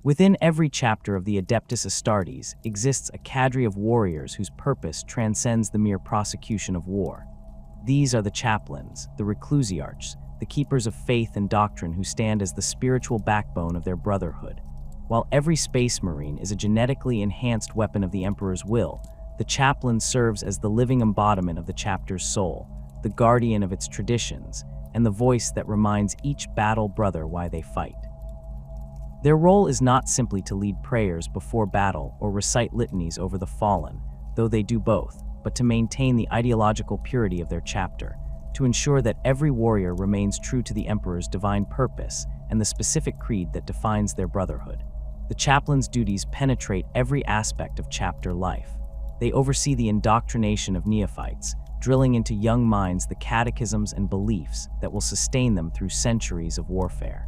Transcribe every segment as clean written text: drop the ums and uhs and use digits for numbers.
Within every chapter of the Adeptus Astartes exists a cadre of warriors whose purpose transcends the mere prosecution of war. These are the Chaplains, the reclusiarchs, the keepers of faith and doctrine who stand as the spiritual backbone of their brotherhood. While every space marine is a genetically enhanced weapon of the Emperor's will, the Chaplain serves as the living embodiment of the chapter's soul, the guardian of its traditions, and the voice that reminds each battle brother why they fight. Their role is not simply to lead prayers before battle or recite litanies over the fallen, though they do both, but to maintain the ideological purity of their chapter, to ensure that every warrior remains true to the Emperor's divine purpose and the specific creed that defines their brotherhood. The Chaplain's duties penetrate every aspect of chapter life. They oversee the indoctrination of neophytes, drilling into young minds the catechisms and beliefs that will sustain them through centuries of warfare.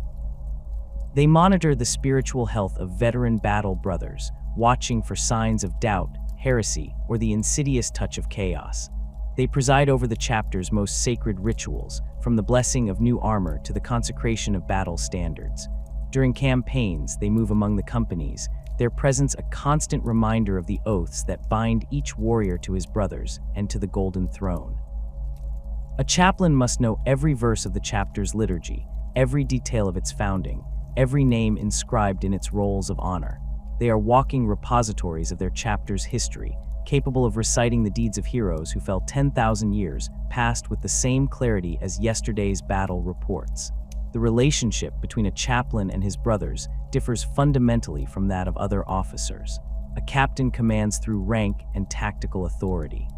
They monitor the spiritual health of veteran battle brothers, watching for signs of doubt, heresy, or the insidious touch of chaos. They preside over the chapter's most sacred rituals, from the blessing of new armor to the consecration of battle standards. During campaigns, they move among the companies, their presence a constant reminder of the oaths that bind each warrior to his brothers and to the Golden Throne. A chaplain must know every verse of the chapter's liturgy, every detail of its founding, every name inscribed in its rolls of honor. They are walking repositories of their chapter's history, capable of reciting the deeds of heroes who fell 10,000 years past with the same clarity as yesterday's battle reports. The relationship between a chaplain and his brothers differs fundamentally from that of other officers. A captain commands through rank and tactical authority.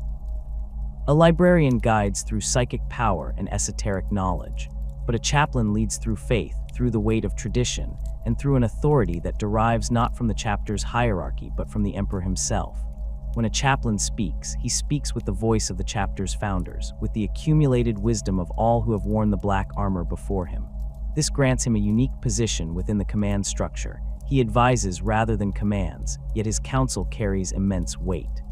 A librarian guides through psychic power and esoteric knowledge, but a chaplain leads through faith, through the weight of tradition, and through an authority that derives not from the chapter's hierarchy but from the Emperor himself. When a chaplain speaks, he speaks with the voice of the chapter's founders, with the accumulated wisdom of all who have worn the black armor before him. This grants him a unique position within the command structure. He advises rather than commands, yet his counsel carries immense weight.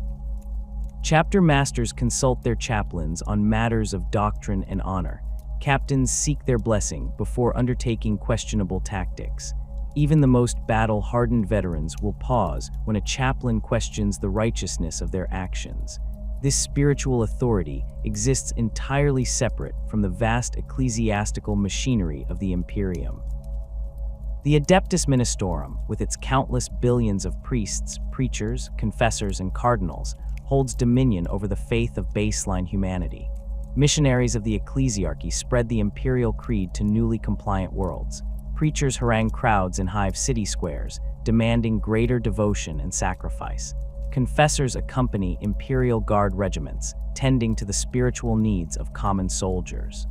Chapter masters consult their chaplains on matters of doctrine and honor. Captains seek their blessing before undertaking questionable tactics. Even the most battle-hardened veterans will pause when a chaplain questions the righteousness of their actions. This spiritual authority exists entirely separate from the vast ecclesiastical machinery of the Imperium. The Adeptus Ministorum, with its countless billions of priests, preachers, confessors, and cardinals, holds dominion over the faith of baseline humanity. Missionaries of the ecclesiarchy spread the imperial creed to newly compliant worlds. Preachers harangue crowds in Hive city squares, demanding greater devotion and sacrifice. Confessors accompany imperial guard regiments, tending to the spiritual needs of common soldiers.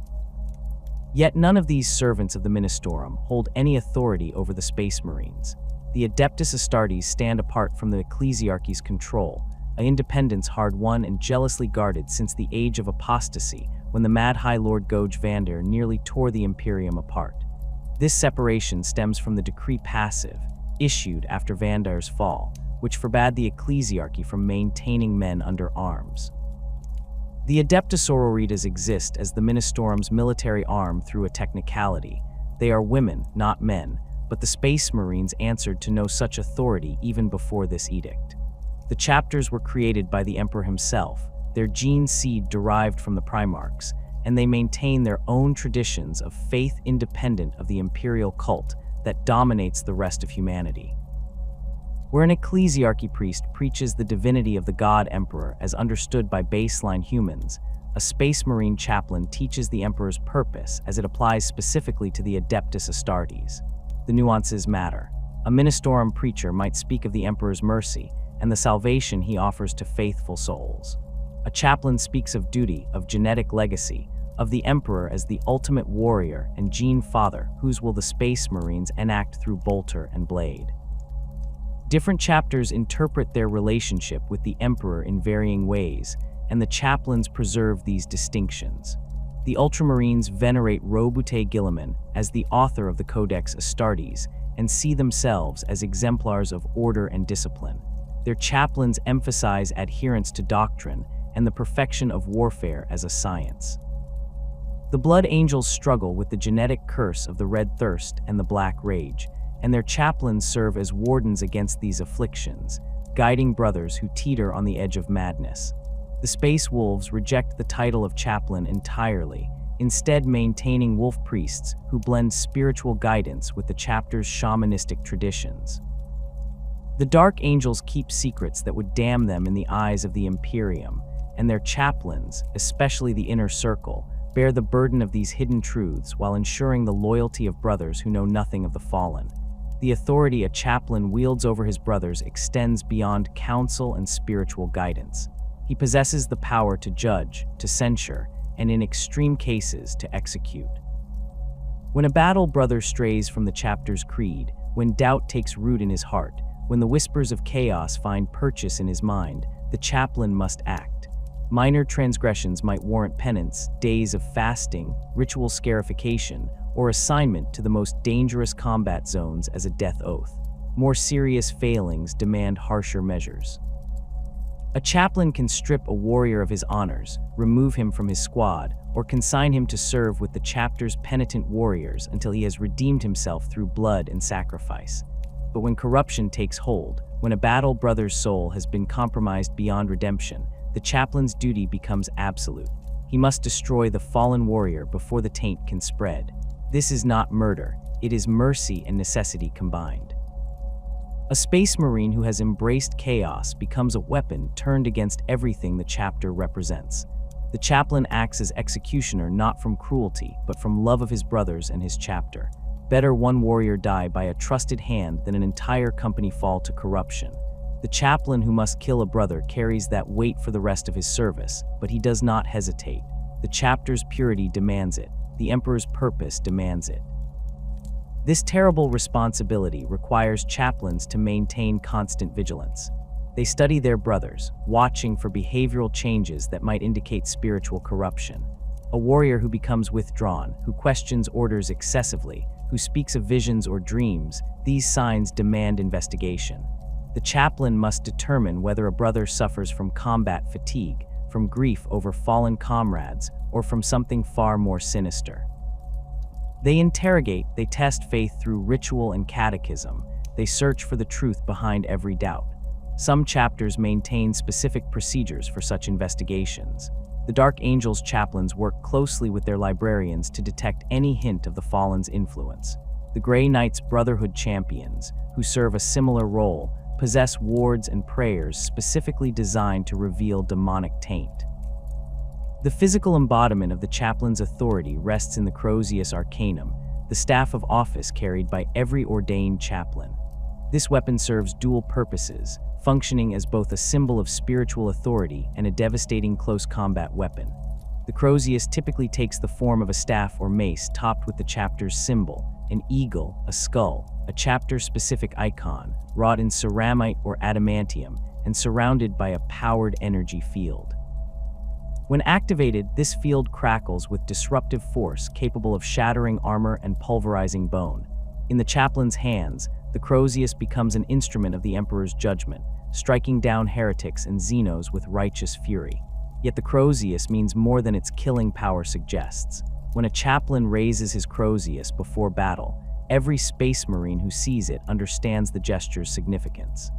Yet none of these servants of the Ministorum hold any authority over the Space Marines. The Adeptus Astartes stand apart from the ecclesiarchy's control, an independence hard-won and jealously guarded since the age of apostasy, when the Mad High Lord Goj Vander nearly tore the Imperium apart. This separation stems from the decree passive, issued after Vandar's fall, which forbade the ecclesiarchy from maintaining men under arms. The Adeptus Sororitas exist as the Ministorum's military arm through a technicality. They are women, not men, but the Space Marines answered to no such authority even before this edict. The chapters were created by the Emperor himself, their gene seed derived from the Primarchs, and they maintain their own traditions of faith independent of the imperial cult that dominates the rest of humanity. Where an ecclesiarchy priest preaches the divinity of the God Emperor as understood by baseline humans, a Space Marine chaplain teaches the Emperor's purpose as it applies specifically to the Adeptus Astartes. The nuances matter. A Ministorum preacher might speak of the Emperor's mercy and the salvation he offers to faithful souls. A chaplain speaks of duty, of genetic legacy, of the Emperor as the ultimate warrior and gene father whose will the Space Marines enact through bolter and blade. Different chapters interpret their relationship with the Emperor in varying ways, and the chaplains preserve these distinctions. The Ultramarines venerate Robute Guilliman as the author of the Codex Astartes and see themselves as exemplars of order and discipline. Their chaplains emphasize adherence to doctrine and the perfection of warfare as a science. The Blood Angels struggle with the genetic curse of the Red Thirst and the Black Rage, and their chaplains serve as wardens against these afflictions, guiding brothers who teeter on the edge of madness. The Space Wolves reject the title of chaplain entirely, instead maintaining wolf priests who blend spiritual guidance with the chapter's shamanistic traditions. The Dark Angels keep secrets that would damn them in the eyes of the Imperium, and their chaplains, especially the Inner Circle, bear the burden of these hidden truths while ensuring the loyalty of brothers who know nothing of the fallen. The authority a chaplain wields over his brothers extends beyond counsel and spiritual guidance. He possesses the power to judge, to censure, and in extreme cases to execute. When a battle brother strays from the chapter's creed, when doubt takes root in his heart, when the whispers of chaos find purchase in his mind, the chaplain must act. Minor transgressions might warrant penance, days of fasting, ritual scarification, or assignment to the most dangerous combat zones as a death oath. More serious failings demand harsher measures. A chaplain can strip a warrior of his honors, remove him from his squad, or consign him to serve with the chapter's penitent warriors until he has redeemed himself through blood and sacrifice. But when corruption takes hold, when a battle brother's soul has been compromised beyond redemption, the chaplain's duty becomes absolute. He must destroy the fallen warrior before the taint can spread. This is not murder, it is mercy and necessity combined. A space marine who has embraced chaos becomes a weapon turned against everything the chapter represents. The chaplain acts as executioner not from cruelty, but from love of his brothers and his chapter. Better one warrior die by a trusted hand than an entire company fall to corruption. The chaplain who must kill a brother carries that weight for the rest of his service, but he does not hesitate. The chapter's purity demands it. The Emperor's purpose demands it. This terrible responsibility requires chaplains to maintain constant vigilance. They study their brothers, watching for behavioral changes that might indicate spiritual corruption. A warrior who becomes withdrawn, who questions orders excessively, who speaks of visions or dreams, these signs demand investigation. The chaplain must determine whether a brother suffers from combat fatigue, from grief over fallen comrades, or from something far more sinister. They interrogate, they test faith through ritual and catechism, they search for the truth behind every doubt. Some chapters maintain specific procedures for such investigations. The Dark Angels chaplains work closely with their librarians to detect any hint of the fallen's influence. The Grey Knights Brotherhood champions, who serve a similar role, possess wards and prayers specifically designed to reveal demonic taint. The physical embodiment of the chaplain's authority rests in the crozius arcanum, the staff of office carried by every ordained chaplain. This weapon serves dual purposes, functioning as both a symbol of spiritual authority and a devastating close combat weapon. The crozius typically takes the form of a staff or mace topped with the chapter's symbol, an eagle, a skull, a chapter-specific icon, wrought in ceramite or adamantium, and surrounded by a powered energy field. When activated, this field crackles with disruptive force capable of shattering armor and pulverizing bone. In the chaplain's hands, the crozius becomes an instrument of the Emperor's judgment, striking down heretics and xenos with righteous fury. Yet the crozius means more than its killing power suggests. When a chaplain raises his crozius before battle, every space marine who sees it understands the gesture's significance.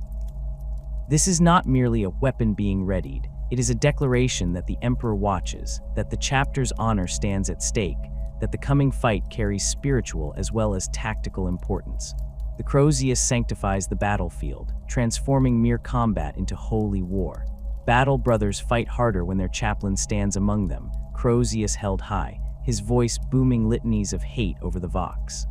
This is not merely a weapon being readied, it is a declaration that the Emperor watches, that the chapter's honor stands at stake, that the coming fight carries spiritual as well as tactical importance. The crozius sanctifies the battlefield, transforming mere combat into holy war. Battle brothers fight harder when their chaplain stands among them, crozius held high, his voice booming litanies of hate over the vox.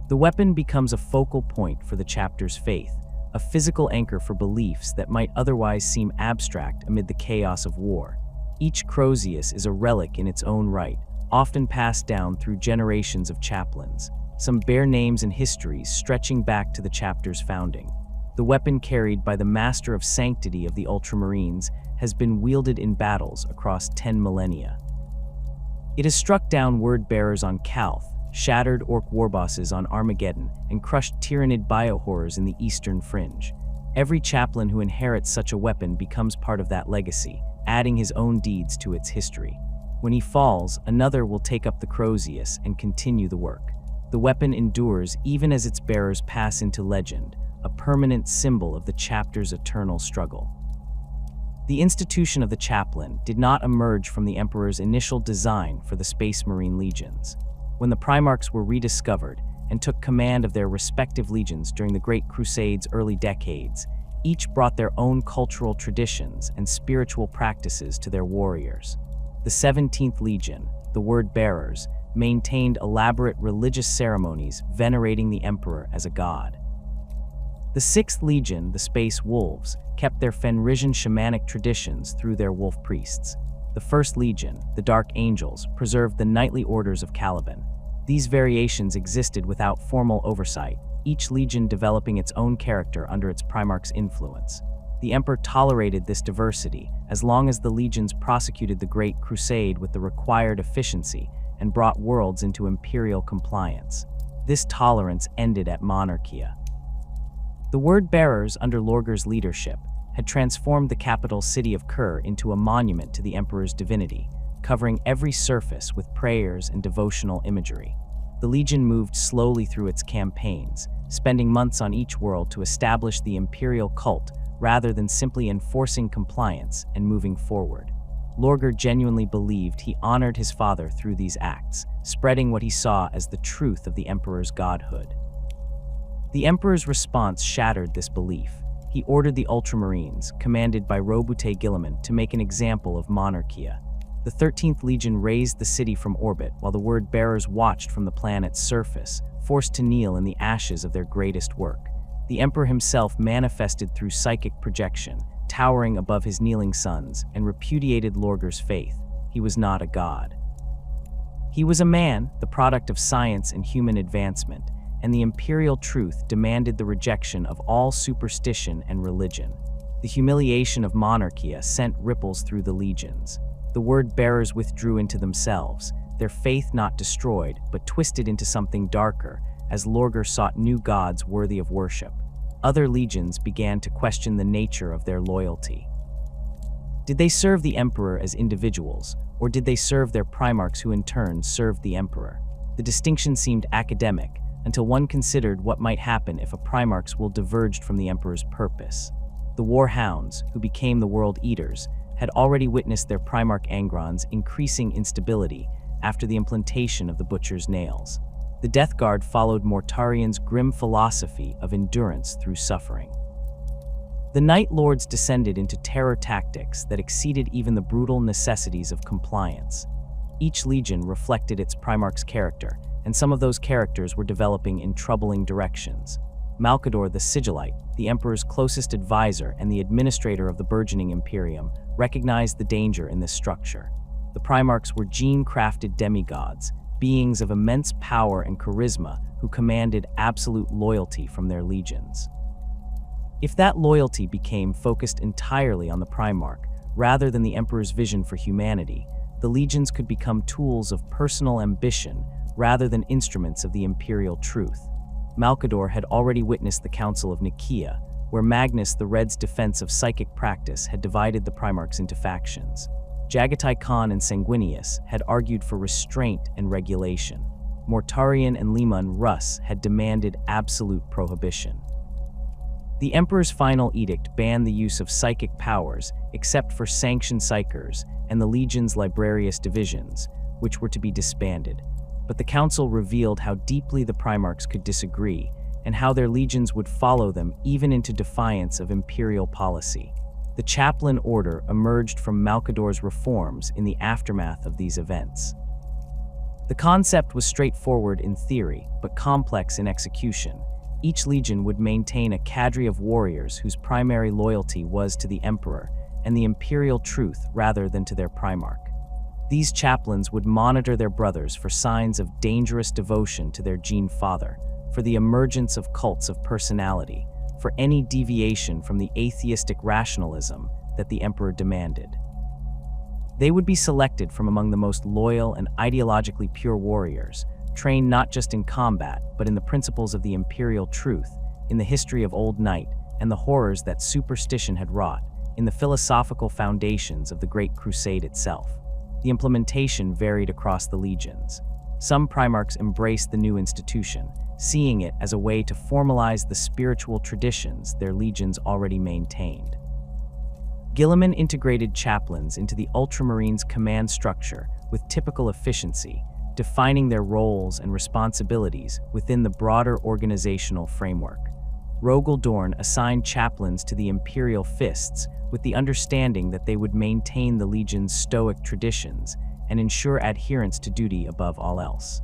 The weapon becomes a focal point for the chapter's faith, a physical anchor for beliefs that might otherwise seem abstract amid the chaos of war. Each crozius is a relic in its own right, often passed down through generations of chaplains. Some bear names and histories stretching back to the chapter's founding. The weapon carried by the Master of Sanctity of the Ultramarines has been wielded in battles across 10 millennia. It has struck down word-bearers on Calth, shattered orc warbosses on Armageddon, and crushed tyrannid biohorrors in the Eastern Fringe. Every chaplain who inherits such a weapon becomes part of that legacy, adding his own deeds to its history. When he falls, another will take up the crozius and continue the work. The weapon endures even as its bearers pass into legend, a permanent symbol of the chapter's eternal struggle. The institution of the chaplain did not emerge from the Emperor's initial design for the Space Marine legions. When the Primarchs were rediscovered and took command of their respective legions during the Great Crusade's early decades, each brought their own cultural traditions and spiritual practices to their warriors. The 17th Legion, the word-bearers, maintained elaborate religious ceremonies venerating the Emperor as a god. The 6th Legion, the Space Wolves, kept their Fenrisian shamanic traditions through their wolf priests. The 1st Legion, the Dark Angels, preserved the knightly orders of Caliban. These variations existed without formal oversight, each legion developing its own character under its Primarch's influence. The Emperor tolerated this diversity as long as the legions prosecuted the Great Crusade with the required efficiency and brought worlds into imperial compliance. This tolerance ended at Monarchia. The word-bearers under Lorgar's leadership had transformed the capital city of Kur into a monument to the Emperor's divinity, covering every surface with prayers and devotional imagery. The Legion moved slowly through its campaigns, spending months on each world to establish the imperial cult rather than simply enforcing compliance and moving forward. Lorgar genuinely believed he honored his father through these acts, spreading what he saw as the truth of the Emperor's godhood. The Emperor's response shattered this belief. He ordered the Ultramarines, commanded by Roboute Guilliman, to make an example of Monarchia. The 13th Legion raised the city from orbit while the word-bearers watched from the planet's surface, forced to kneel in the ashes of their greatest work. The Emperor himself manifested through psychic projection, towering above his kneeling sons, and repudiated Lorgar's faith. He was not a god. He was a man, the product of science and human advancement, and the imperial truth demanded the rejection of all superstition and religion. The humiliation of Monarchia sent ripples through the legions. The word-bearers withdrew into themselves, their faith not destroyed, but twisted into something darker, as Lorgar sought new gods worthy of worship. Other legions began to question the nature of their loyalty. Did they serve the Emperor as individuals, or did they serve their Primarchs who in turn served the Emperor? The distinction seemed academic, until one considered what might happen if a Primarch's will diverged from the Emperor's purpose. The Warhounds, who became the World Eaters, had already witnessed their Primarch Angron's increasing instability after the implantation of the Butcher's nails. The Death Guard followed Mortarian's grim philosophy of endurance through suffering. The Night Lords descended into terror tactics that exceeded even the brutal necessities of compliance. Each legion reflected its Primarch's character, and some of those characters were developing in troubling directions. Malcador the Sigillite, the Emperor's closest advisor and the administrator of the burgeoning Imperium, recognized the danger in this structure. The Primarchs were gene-crafted demigods, beings of immense power and charisma who commanded absolute loyalty from their legions. If that loyalty became focused entirely on the Primarch, rather than the Emperor's vision for humanity, the legions could become tools of personal ambition rather than instruments of the imperial truth. Malcador had already witnessed the Council of Nicaea, where Magnus the Red's defense of psychic practice had divided the Primarchs into factions. Jagatai Khan and Sanguinius had argued for restraint and regulation. Mortarian and Leman Russ had demanded absolute prohibition. The Emperor's final edict banned the use of psychic powers except for sanctioned psychers and the Legion's Librarius divisions, which were to be disbanded. But the Council revealed how deeply the Primarchs could disagree and how their legions would follow them even into defiance of imperial policy. The Chaplain Order emerged from Malcador's reforms in the aftermath of these events. The concept was straightforward in theory, but complex in execution. Each legion would maintain a cadre of warriors whose primary loyalty was to the Emperor and the imperial truth rather than to their Primarch. These chaplains would monitor their brothers for signs of dangerous devotion to their gene father, for the emergence of cults of personality, for any deviation from the atheistic rationalism that the Emperor demanded. They would be selected from among the most loyal and ideologically pure warriors, trained not just in combat, but in the principles of the imperial truth, in the history of Old Night, and the horrors that superstition had wrought, in the philosophical foundations of the Great Crusade itself. The implementation varied across the legions. Some Primarchs embraced the new institution, seeing it as a way to formalize the spiritual traditions their legions already maintained. Guilliman integrated Chaplains into the Ultramarines' command structure with typical efficiency, defining their roles and responsibilities within the broader organizational framework. Rogel Dorn assigned Chaplains to the Imperial Fists with the understanding that they would maintain the Legion's stoic traditions and ensure adherence to duty above all else.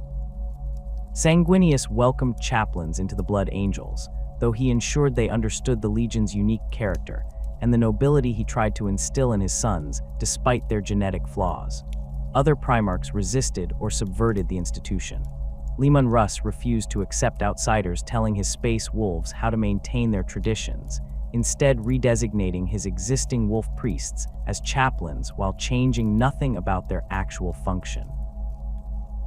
Sanguinius welcomed Chaplains into the Blood Angels, though he ensured they understood the Legion's unique character and the nobility he tried to instill in his sons despite their genetic flaws. Other Primarchs resisted or subverted the institution. Leman Russ refused to accept outsiders telling his Space Wolves how to maintain their traditions, instead redesignating his existing wolf priests as chaplains while changing nothing about their actual function.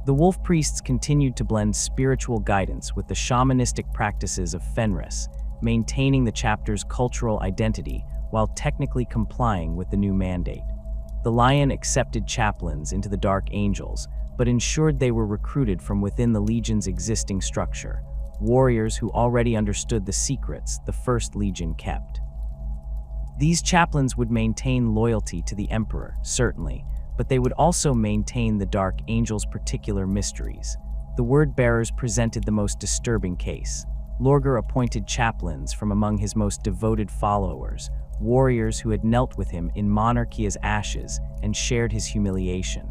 The wolf priests continued to blend spiritual guidance with the shamanistic practices of Fenris, maintaining the chapter's cultural identity while technically complying with the new mandate. The Lion accepted Chaplains into the Dark Angels, but ensured they were recruited from within the Legion's existing structure, warriors who already understood the secrets the First Legion kept. These Chaplains would maintain loyalty to the Emperor, certainly, but they would also maintain the Dark Angels' particular mysteries. The Word-Bearers presented the most disturbing case. Lorgar appointed Chaplains from among his most devoted followers, warriors who had knelt with him in Monarchia's ashes and shared his humiliation.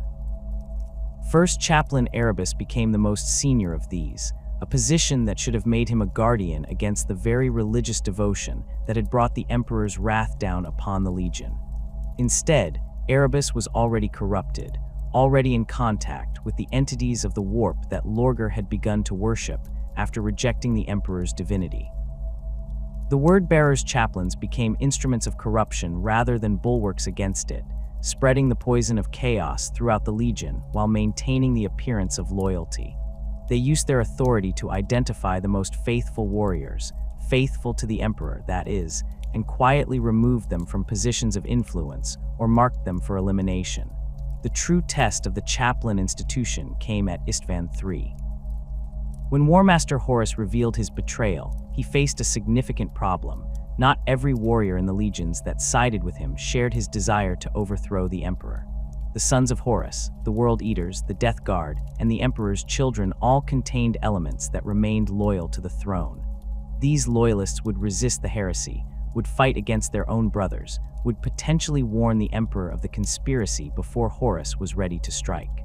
First Chaplain Erebus became the most senior of these, a position that should have made him a guardian against the very religious devotion that had brought the Emperor's wrath down upon the Legion. Instead, Erebus was already corrupted, already in contact with the entities of the warp that Lorgar had begun to worship after rejecting the Emperor's divinity. The Word-Bearers' Chaplains became instruments of corruption rather than bulwarks against it, spreading the poison of chaos throughout the Legion while maintaining the appearance of loyalty. They used their authority to identify the most faithful warriors, faithful to the Emperor, that is, and quietly removed them from positions of influence or marked them for elimination. The true test of the Chaplain institution came at Istvan III. When War Master Horus revealed his betrayal, he faced a significant problem. Not every warrior in the legions that sided with him shared his desire to overthrow the Emperor. The Sons of Horus, the World Eaters, the Death Guard, and the Emperor's children all contained elements that remained loyal to the throne. These loyalists would resist the heresy, would fight against their own brothers, would potentially warn the Emperor of the conspiracy before Horus was ready to strike.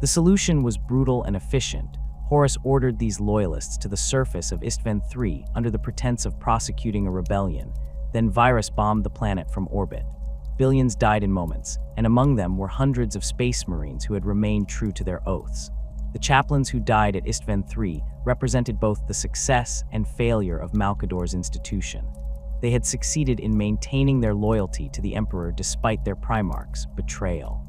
The solution was brutal and efficient. Horus ordered these loyalists to the surface of Istvan III under the pretense of prosecuting a rebellion, then virus bombed the planet from orbit. Billions died in moments, and among them were hundreds of space marines who had remained true to their oaths. The Chaplains who died at Istvan III represented both the success and failure of Malkador's institution. They had succeeded in maintaining their loyalty to the Emperor despite their Primarch's betrayal.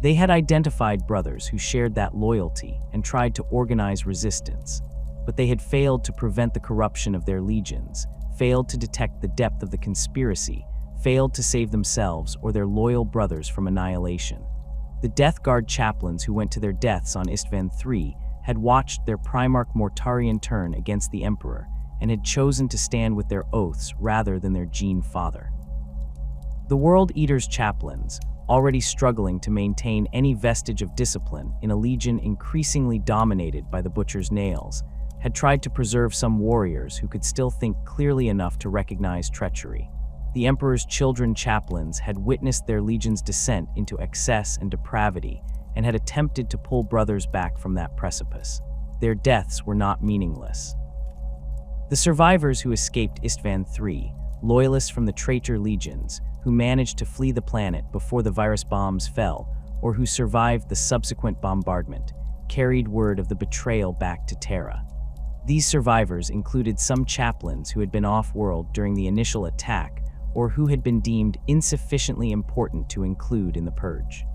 They had identified brothers who shared that loyalty and tried to organize resistance, but they had failed to prevent the corruption of their legions, failed to detect the depth of the conspiracy, failed to save themselves or their loyal brothers from annihilation. The Death Guard Chaplains who went to their deaths on Istvan III had watched their Primarch Mortarion turn against the Emperor and had chosen to stand with their oaths rather than their Gene Father. The World Eaters' Chaplains, already struggling to maintain any vestige of discipline in a legion increasingly dominated by the Butcher's Nails, had tried to preserve some warriors who could still think clearly enough to recognize treachery. The Emperor's children Chaplains had witnessed their legion's descent into excess and depravity and had attempted to pull brothers back from that precipice. Their deaths were not meaningless. The survivors who escaped Istvan III, loyalists from the traitor legions, who managed to flee the planet before the virus bombs fell, or who survived the subsequent bombardment, carried word of the betrayal back to Terra. These survivors included some Chaplains who had been off-world during the initial attack, or who had been deemed insufficiently important to include in the purge.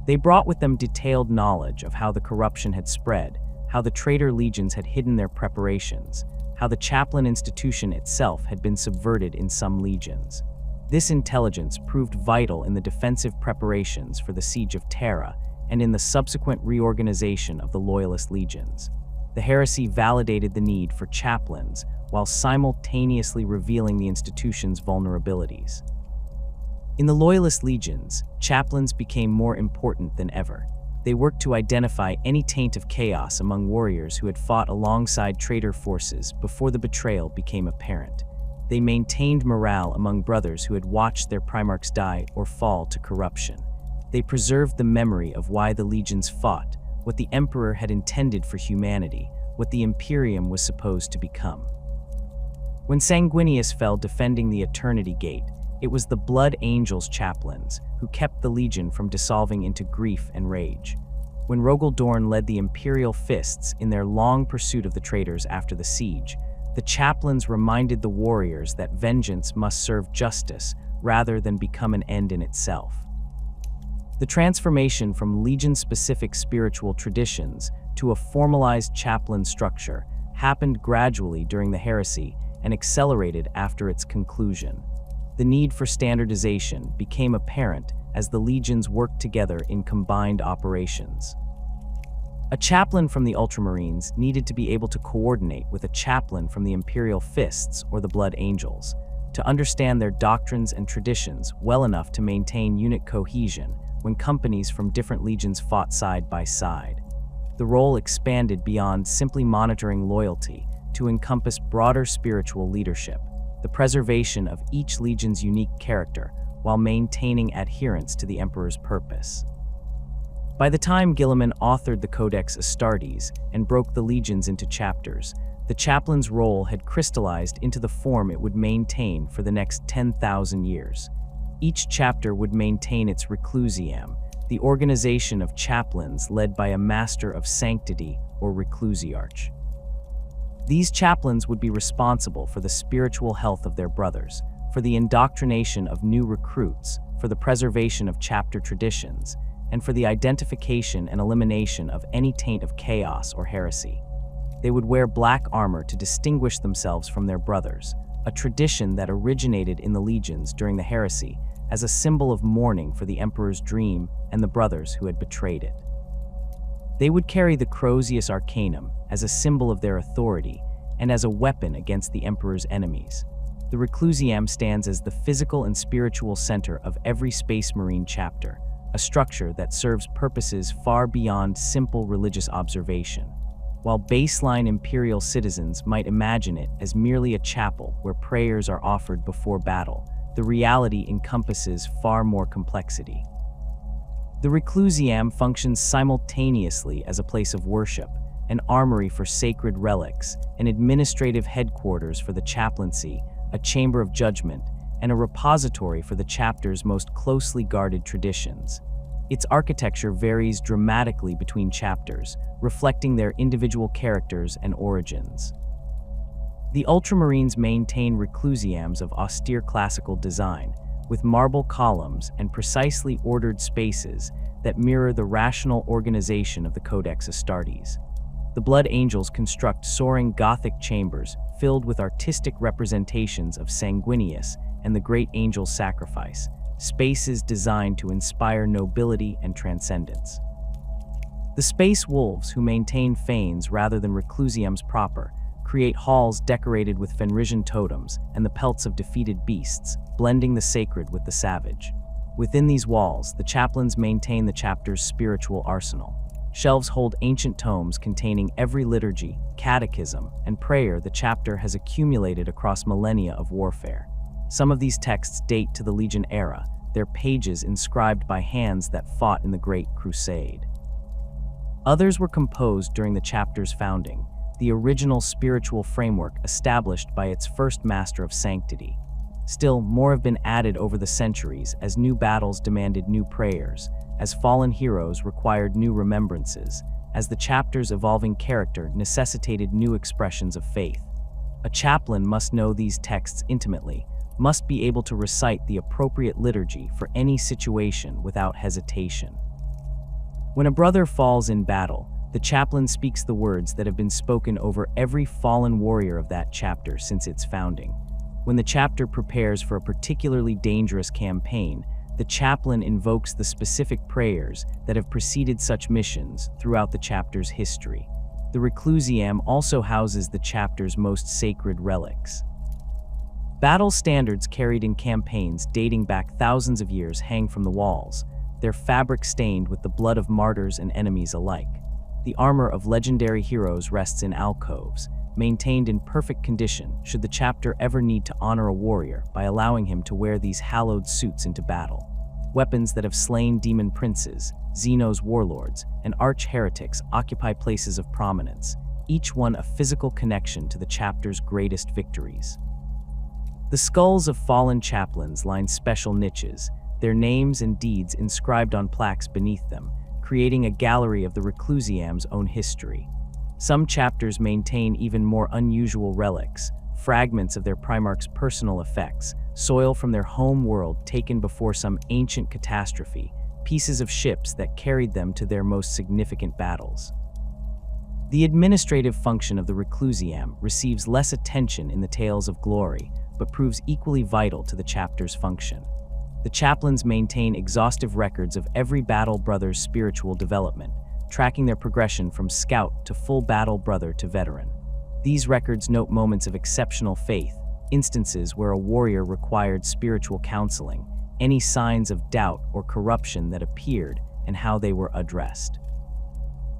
They brought with them detailed knowledge of how the corruption had spread, how the traitor legions had hidden their preparations, how the Chaplain institution itself had been subverted in some legions. This intelligence proved vital in the defensive preparations for the siege of Terra and in the subsequent reorganization of the Loyalist legions. The heresy validated the need for chaplains while simultaneously revealing the institution's vulnerabilities. In the Loyalist legions, chaplains became more important than ever. They worked to identify any taint of chaos among warriors who had fought alongside traitor forces before the betrayal became apparent. They maintained morale among brothers who had watched their primarchs die or fall to corruption. They preserved the memory of why the legions fought, what the Emperor had intended for humanity, what the Imperium was supposed to become. When Sanguinius fell defending the Eternity Gate, it was the Blood Angels chaplains who kept the legion from dissolving into grief and rage. When Rogaldorn led the Imperial Fists in their long pursuit of the traitors after the siege, the chaplains reminded the warriors that vengeance must serve justice rather than become an end in itself. The transformation from legion-specific spiritual traditions to a formalized chaplain structure happened gradually during the heresy and accelerated after its conclusion. The need for standardization became apparent as the legions worked together in combined operations. A chaplain from the Ultramarines needed to be able to coordinate with a chaplain from the Imperial Fists or the Blood Angels, to understand their doctrines and traditions well enough to maintain unit cohesion when companies from different legions fought side by side. The role expanded beyond simply monitoring loyalty to encompass broader spiritual leadership, the preservation of each legion's unique character while maintaining adherence to the Emperor's purpose. By the time Guilliman authored the Codex Astartes and broke the legions into chapters, the chaplain's role had crystallized into the form it would maintain for the next 10,000 years. Each chapter would maintain its reclusiam, the organization of chaplains led by a master of sanctity or reclusiarch. These chaplains would be responsible for the spiritual health of their brothers, for the indoctrination of new recruits, for the preservation of chapter traditions, and for the identification and elimination of any taint of chaos or heresy. They would wear black armor to distinguish themselves from their brothers, a tradition that originated in the legions during the heresy as a symbol of mourning for the Emperor's dream and the brothers who had betrayed it. They would carry the crozius arcanum as a symbol of their authority and as a weapon against the Emperor's enemies. The reclusiam stands as the physical and spiritual center of every Space Marine chapter, a structure that serves purposes far beyond simple religious observation. While baseline Imperial citizens might imagine it as merely a chapel where prayers are offered before battle, the reality encompasses far more complexity. The reclusiam functions simultaneously as a place of worship, an armory for sacred relics, an administrative headquarters for the chaplaincy, a chamber of judgment, and a repository for the chapter's most closely guarded traditions. Its architecture varies dramatically between chapters, reflecting their individual characters and origins. The Ultramarines maintain reclusiams of austere classical design, with marble columns and precisely ordered spaces that mirror the rational organization of the Codex Astartes. The Blood Angels construct soaring Gothic chambers filled with artistic representations of Sanguinius and the Great Angel's sacrifice, spaces designed to inspire nobility and transcendence. The Space Wolves, who maintain fanes rather than reclusiams proper, create halls decorated with Fenrisian totems and the pelts of defeated beasts, blending the sacred with the savage. Within these walls, the chaplains maintain the chapter's spiritual arsenal. Shelves hold ancient tomes containing every liturgy, catechism, and prayer the chapter has accumulated across millennia of warfare. Some of these texts date to the Legion era, their pages inscribed by hands that fought in the Great Crusade. Others were composed during the chapter's founding, the original spiritual framework established by its first master of sanctity. Still, more have been added over the centuries as new battles demanded new prayers, as fallen heroes required new remembrances, as the chapter's evolving character necessitated new expressions of faith. A chaplain must know these texts intimately, must be able to recite the appropriate liturgy for any situation without hesitation. When a brother falls in battle, the chaplain speaks the words that have been spoken over every fallen warrior of that chapter since its founding. When the chapter prepares for a particularly dangerous campaign, The chaplain invokes the specific prayers that have preceded such missions throughout the chapter's history. The reclusium also houses the chapter's most sacred relics. Battle standards carried in campaigns dating back thousands of years hang from the walls, their fabric stained with the blood of martyrs and enemies alike. The armor of legendary heroes rests in alcoves, maintained in perfect condition should the chapter ever need to honor a warrior by allowing him to wear these hallowed suits into battle. Weapons that have slain demon princes, Xeno's warlords, and arch-heretics occupy places of prominence, each one a physical connection to the chapter's greatest victories. The skulls of fallen chaplains line special niches, their names and deeds inscribed on plaques beneath them, creating a gallery of the reclusium's own history. Some chapters maintain even more unusual relics, fragments of their primarch's personal effects, soil from their home world taken before some ancient catastrophe, pieces of ships that carried them to their most significant battles. The administrative function of the reclusium receives less attention in the Tales of Glory, but proves equally vital to the chapter's function. The chaplains maintain exhaustive records of every battle brother's spiritual development, tracking their progression from scout to full battle brother to veteran. These records note moments of exceptional faith, instances where a warrior required spiritual counseling, any signs of doubt or corruption that appeared, and how they were addressed.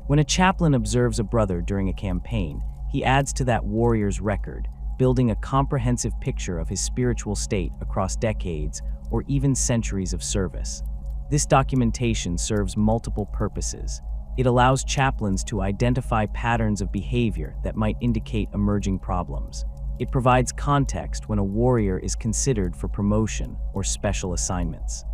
When a chaplain observes a brother during a campaign, he adds to that warrior's record, building a comprehensive picture of his spiritual state across decades or even centuries of service. This documentation serves multiple purposes. It allows chaplains to identify patterns of behavior that might indicate emerging problems. It provides context when a warrior is considered for promotion or special assignments.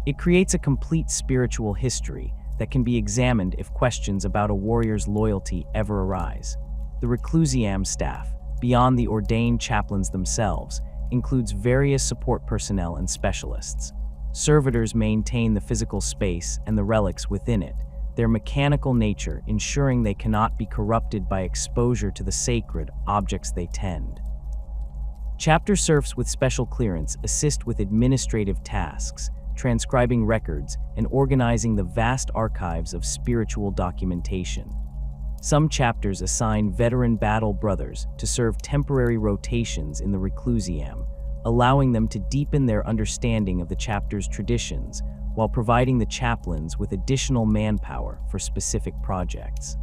It creates a complete spiritual history that can be examined if questions about a warrior's loyalty ever arise. The reclusium staff, beyond the ordained chaplains themselves, includes various support personnel and specialists. Servitors maintain the physical space and the relics within it, their mechanical nature ensuring they cannot be corrupted by exposure to the sacred objects they tend. Chapter serfs with special clearance assist with administrative tasks, transcribing records, and organizing the vast archives of spiritual documentation. Some chapters assign veteran battle brothers to serve temporary rotations in the reclusium, allowing them to deepen their understanding of the chapter's traditions while providing the chaplains with additional manpower for specific projects.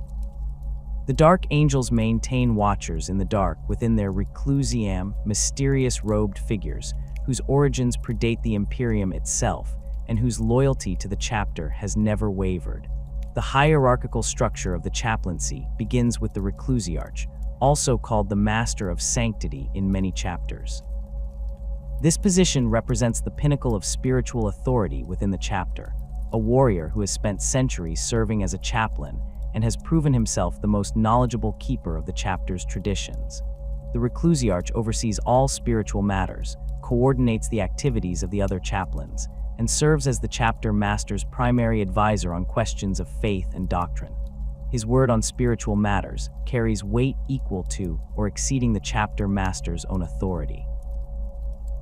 The Dark Angels maintain watchers in the dark within their reclusium, mysterious robed figures whose origins predate the Imperium itself and whose loyalty to the chapter has never wavered. The hierarchical structure of the chaplaincy begins with the reclusiarch, also called the Master of Sanctity in many chapters. This position represents the pinnacle of spiritual authority within the chapter, a warrior who has spent centuries serving as a chaplain and has proven himself the most knowledgeable keeper of the chapter's traditions. The reclusiarch oversees all spiritual matters, coordinates the activities of the other chaplains, and serves as the chapter master's primary advisor on questions of faith and doctrine. His word on spiritual matters carries weight equal to or exceeding the chapter master's own authority.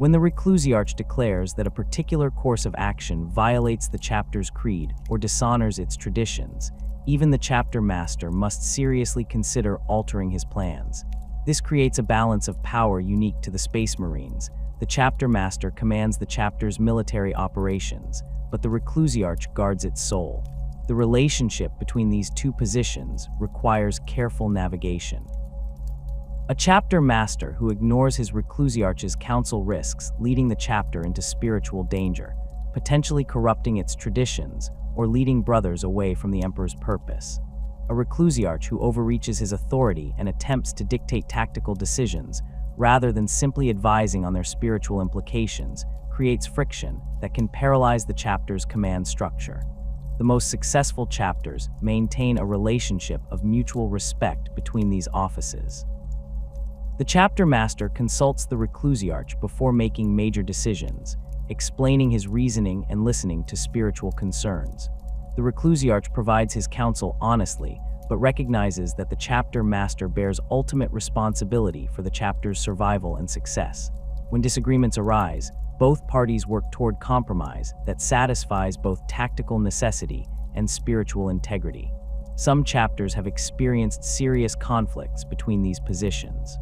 When the reclusiarch declares that a particular course of action violates the chapter's creed or dishonors its traditions, even the chapter master must seriously consider altering his plans. This creates a balance of power unique to the Space Marines. The chapter master commands the chapter's military operations, but the reclusiarch guards its soul. The relationship between these two positions requires careful navigation. A chapter master who ignores his reclusiarch's counsel risks leading the chapter into spiritual danger, potentially corrupting its traditions or leading brothers away from the Emperor's purpose. A reclusiarch who overreaches his authority and attempts to dictate tactical decisions rather than simply advising on their spiritual implications creates friction that can paralyze the chapter's command structure. The most successful chapters maintain a relationship of mutual respect between these offices. The chapter master consults the reclusiarch before making major decisions, explaining his reasoning and listening to spiritual concerns. The reclusiarch provides his counsel honestly, but recognizes that the chapter master bears ultimate responsibility for the chapter's survival and success. When disagreements arise, both parties work toward compromise that satisfies both tactical necessity and spiritual integrity. Some chapters have experienced serious conflicts between these positions.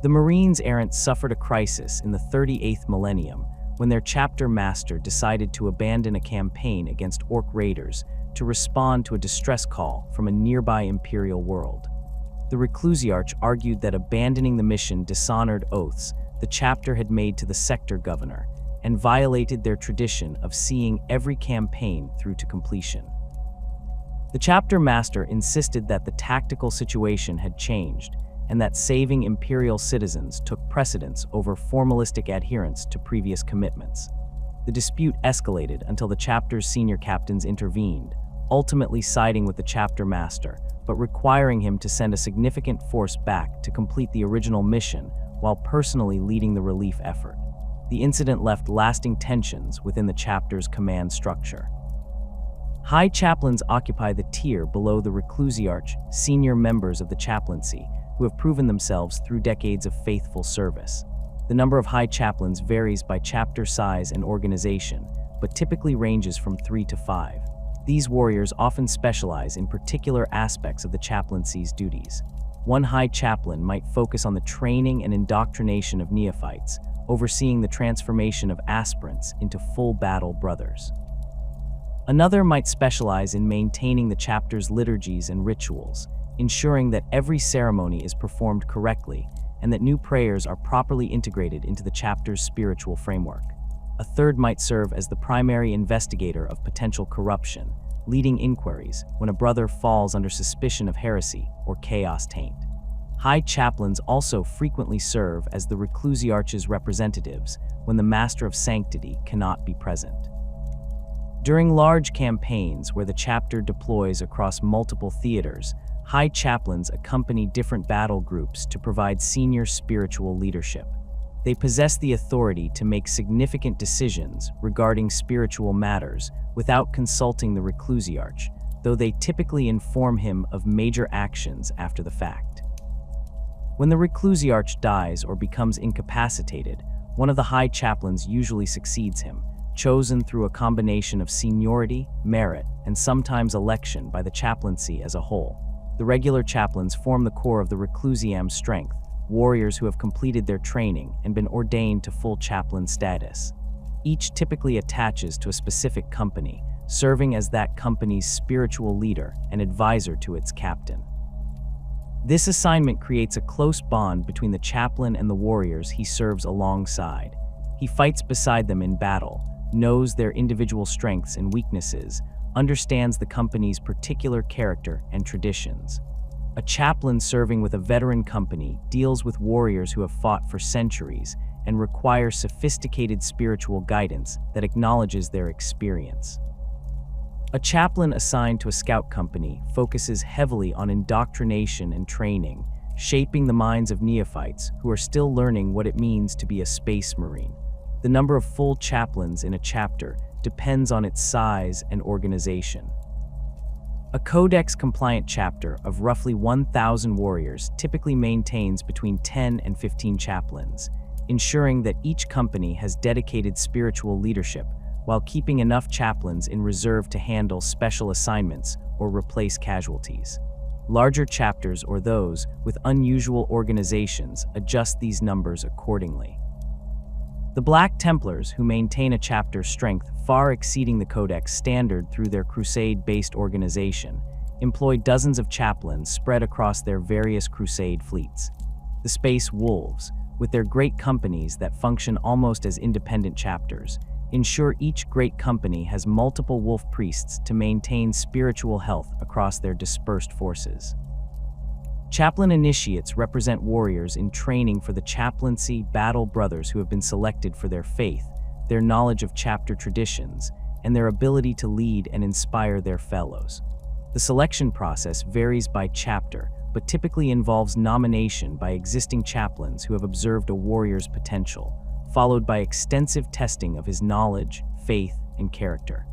The Marines errant suffered a crisis in the 38th millennium when their chapter master decided to abandon a campaign against Orc raiders to respond to a distress call from a nearby Imperial world. The Reclusiarch argued that abandoning the mission dishonored oaths the chapter had made to the sector governor and violated their tradition of seeing every campaign through to completion. The chapter master insisted that the tactical situation had changed and that saving Imperial citizens took precedence over formalistic adherence to previous commitments. The dispute escalated until the chapter's senior captains intervened, ultimately siding with the chapter master, but requiring him to send a significant force back to complete the original mission while personally leading the relief effort. The incident left lasting tensions within the chapter's command structure. High chaplains occupy the tier below the Reclusiarch, senior members of the chaplaincy, who have proven themselves through decades of faithful service. The number of high chaplains varies by chapter size and organization, but typically ranges from 3 to 5. These warriors often specialize in particular aspects of the chaplaincy's duties. One high chaplain might focus on the training and indoctrination of neophytes, overseeing the transformation of aspirants into full battle brothers. Another might specialize in maintaining the chapter's liturgies and rituals, ensuring that every ceremony is performed correctly and that new prayers are properly integrated into the chapter's spiritual framework. A third might serve as the primary investigator of potential corruption, leading inquiries when a brother falls under suspicion of heresy or chaos taint. High chaplains also frequently serve as the Reclusiarch's representatives when the Master of Sanctity cannot be present. During large campaigns where the chapter deploys across multiple theaters, high chaplains accompany different battle groups to provide senior spiritual leadership. They possess the authority to make significant decisions regarding spiritual matters without consulting the Reclusiarch, though they typically inform him of major actions after the fact. When the Reclusiarch dies or becomes incapacitated, one of the high chaplains usually succeeds him, chosen through a combination of seniority, merit, and sometimes election by the chaplaincy as a whole. The regular chaplains form the core of the Reclusiam's strength, warriors who have completed their training and been ordained to full chaplain status. Each typically attaches to a specific company, serving as that company's spiritual leader and advisor to its captain. This assignment creates a close bond between the chaplain and the warriors he serves alongside. He fights beside them in battle, knows their individual strengths and weaknesses, understands the company's particular character and traditions. A chaplain serving with a veteran company deals with warriors who have fought for centuries and require sophisticated spiritual guidance that acknowledges their experience. A chaplain assigned to a scout company focuses heavily on indoctrination and training, shaping the minds of neophytes who are still learning what it means to be a space marine. The number of full chaplains in a chapter depends on its size and organization. A codex-compliant chapter of roughly 1,000 warriors typically maintains between 10 and 15 chaplains, ensuring that each company has dedicated spiritual leadership while keeping enough chaplains in reserve to handle special assignments or replace casualties. Larger chapters or those with unusual organizations adjust these numbers accordingly. The Black Templars, who maintain a chapter strength far exceeding the Codex standard through their crusade-based organization, employ dozens of chaplains spread across their various crusade fleets. The Space Wolves, with their great companies that function almost as independent chapters, ensure each great company has multiple wolf priests to maintain spiritual health across their dispersed forces. Chaplain initiates represent warriors in training for the chaplaincy battle brothers who have been selected for their faith, their knowledge of chapter traditions, and their ability to lead and inspire their fellows. The selection process varies by chapter, but typically involves nomination by existing chaplains who have observed a warrior's potential, followed by extensive testing of his knowledge, faith, and character.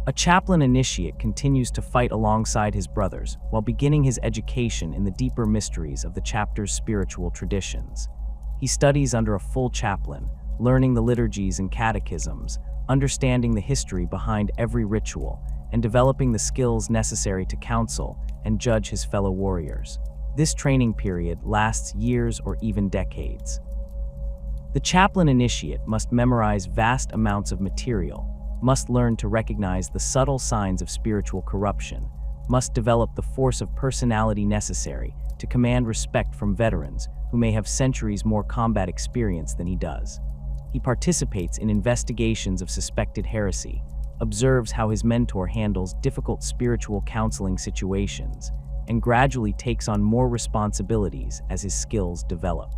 A chaplain initiate continues to fight alongside his brothers while beginning his education in the deeper mysteries of the chapter's spiritual traditions. He studies under a full chaplain, learning the liturgies and catechisms, understanding the history behind every ritual, and developing the skills necessary to counsel and judge his fellow warriors. This training period lasts years or even decades. The chaplain initiate must memorize vast amounts of material, must learn to recognize the subtle signs of spiritual corruption, must develop the force of personality necessary to command respect from veterans who may have centuries more combat experience than he does. He participates in investigations of suspected heresy, observes how his mentor handles difficult spiritual counseling situations, and gradually takes on more responsibilities as his skills develop.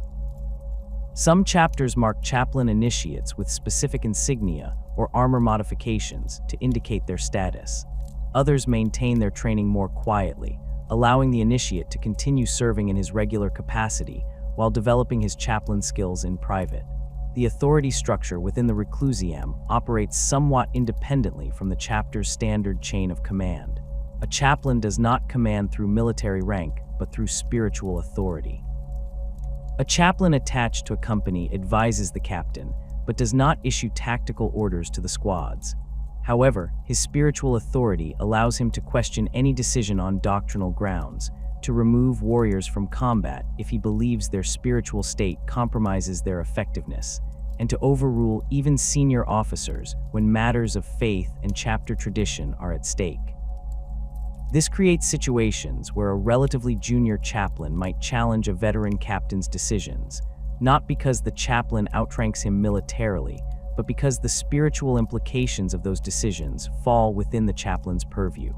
Some chapters mark chaplain initiates with specific insignia or armor modifications to indicate their status. Others maintain their training more quietly, allowing the initiate to continue serving in his regular capacity while developing his chaplain skills in private. The authority structure within the reclusium operates somewhat independently from the chapter's standard chain of command. A chaplain does not command through military rank, but through spiritual authority. A chaplain attached to a company advises the captain, but does not issue tactical orders to the squads. However, his spiritual authority allows him to question any decision on doctrinal grounds, to remove warriors from combat if he believes their spiritual state compromises their effectiveness, and to overrule even senior officers when matters of faith and chapter tradition are at stake. This creates situations where a relatively junior chaplain might challenge a veteran captain's decisions, not because the chaplain outranks him militarily, but because the spiritual implications of those decisions fall within the chaplain's purview.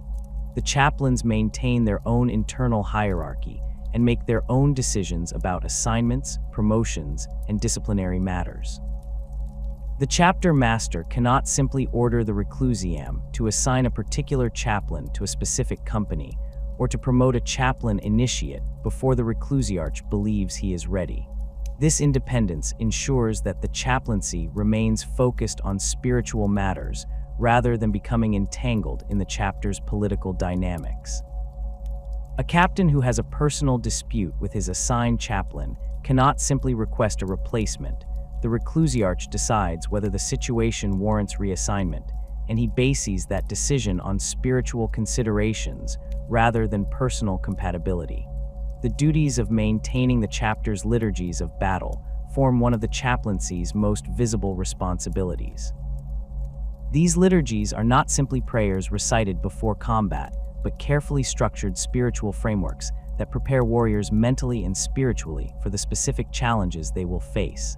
The chaplains maintain their own internal hierarchy and make their own decisions about assignments, promotions, and disciplinary matters. The chapter master cannot simply order the reclusium to assign a particular chaplain to a specific company or to promote a chaplain initiate before the reclusiarch believes he is ready. This independence ensures that the chaplaincy remains focused on spiritual matters rather than becoming entangled in the chapter's political dynamics. A captain who has a personal dispute with his assigned chaplain cannot simply request a replacement. The reclusiarch decides whether the situation warrants reassignment, and he bases that decision on spiritual considerations rather than personal compatibility. The duties of maintaining the chapter's liturgies of battle form one of the chaplaincy's most visible responsibilities. These liturgies are not simply prayers recited before combat, but carefully structured spiritual frameworks that prepare warriors mentally and spiritually for the specific challenges they will face.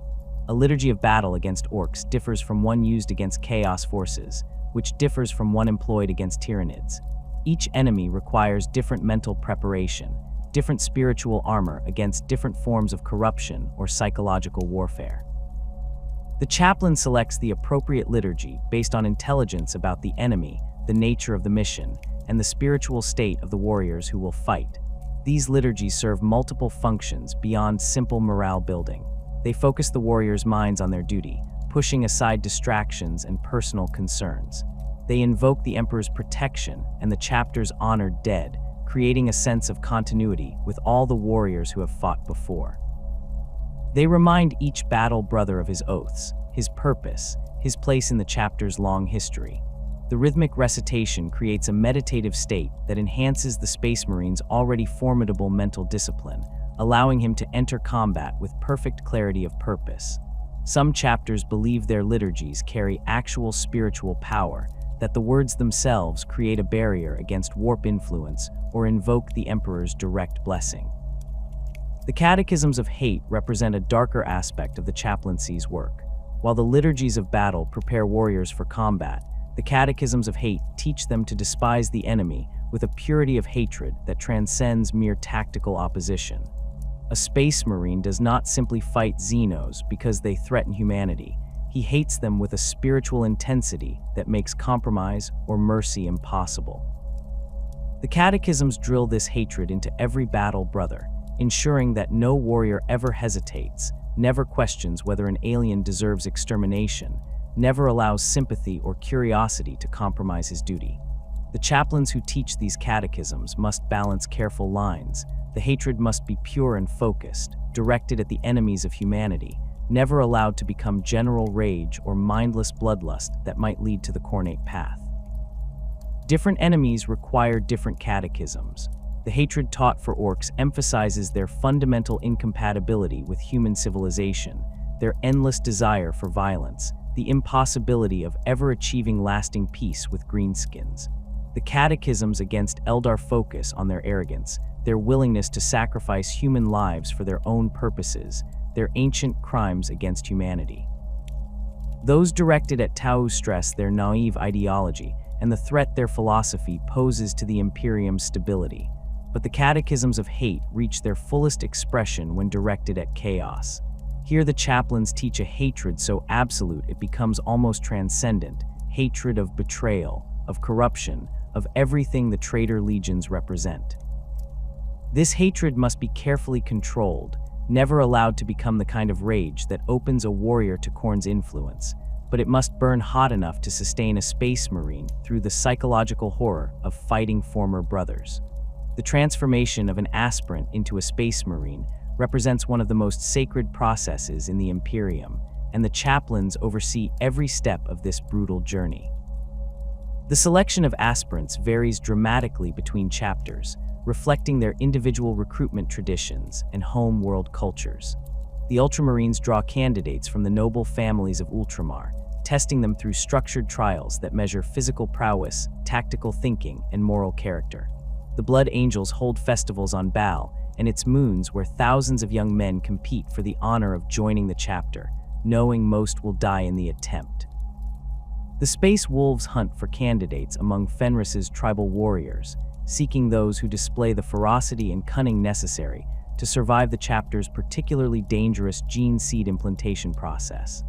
A liturgy of battle against orcs differs from one used against chaos forces, which differs from one employed against tyranids. Each enemy requires different mental preparation, different spiritual armor against different forms of corruption or psychological warfare. The chaplain selects the appropriate liturgy based on intelligence about the enemy, the nature of the mission, and the spiritual state of the warriors who will fight. These liturgies serve multiple functions beyond simple morale building. They focus the warriors' minds on their duty, pushing aside distractions and personal concerns. They invoke the Emperor's protection and the chapter's honored dead, creating a sense of continuity with all the warriors who have fought before. They remind each battle brother of his oaths, his purpose, his place in the chapter's long history. The rhythmic recitation creates a meditative state that enhances the Space Marine's already formidable mental discipline, allowing him to enter combat with perfect clarity of purpose. Some chapters believe their liturgies carry actual spiritual power, that the words themselves create a barrier against warp influence or invoke the Emperor's direct blessing. The catechisms of hate represent a darker aspect of the chaplaincy's work. While the liturgies of battle prepare warriors for combat, the catechisms of hate teach them to despise the enemy with a purity of hatred that transcends mere tactical opposition. A space marine does not simply fight Xenos because they threaten humanity. He hates them with a spiritual intensity that makes compromise or mercy impossible. The catechisms drill this hatred into every battle brother, ensuring that no warrior ever hesitates, never questions whether an alien deserves extermination, never allows sympathy or curiosity to compromise his duty. The chaplains who teach these catechisms must balance careful lines. The hatred must be pure and focused, directed at the enemies of humanity, never allowed to become general rage or mindless bloodlust that might lead to the cornate path. Different enemies require different catechisms. The hatred taught for orcs emphasizes their fundamental incompatibility with human civilization, their endless desire for violence, the impossibility of ever achieving lasting peace with greenskins. The catechisms against Eldar focus on their arrogance, their willingness to sacrifice human lives for their own purposes, their ancient crimes against humanity. Those directed at Tau stress their naive ideology and the threat their philosophy poses to the Imperium's stability. But the catechisms of hate reach their fullest expression when directed at chaos. Here the chaplains teach a hatred so absolute it becomes almost transcendent, hatred of betrayal, of corruption, of everything the traitor legions represent. This hatred must be carefully controlled, never allowed to become the kind of rage that opens a warrior to Khorne's influence, but it must burn hot enough to sustain a space marine through the psychological horror of fighting former brothers. The transformation of an aspirant into a space marine represents one of the most sacred processes in the Imperium, and the chaplains oversee every step of this brutal journey. The selection of aspirants varies dramatically between chapters, reflecting their individual recruitment traditions and home world cultures. The Ultramarines draw candidates from the noble families of Ultramar, testing them through structured trials that measure physical prowess, tactical thinking, and moral character. The Blood Angels hold festivals on Baal and its moons where thousands of young men compete for the honor of joining the chapter, knowing most will die in the attempt. The Space Wolves hunt for candidates among Fenris's tribal warriors, seeking those who display the ferocity and cunning necessary to survive the chapter's particularly dangerous gene seed implantation process.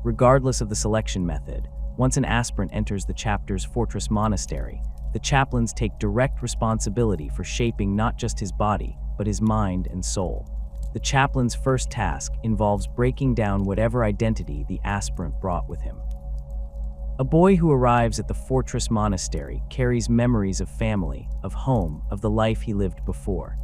Regardless of the selection method, once an aspirant enters the chapter's fortress monastery, the chaplains take direct responsibility for shaping not just his body, but his mind and soul. The chaplain's first task involves breaking down whatever identity the aspirant brought with him. A boy who arrives at the fortress monastery carries memories of family, of home, of the life he lived before.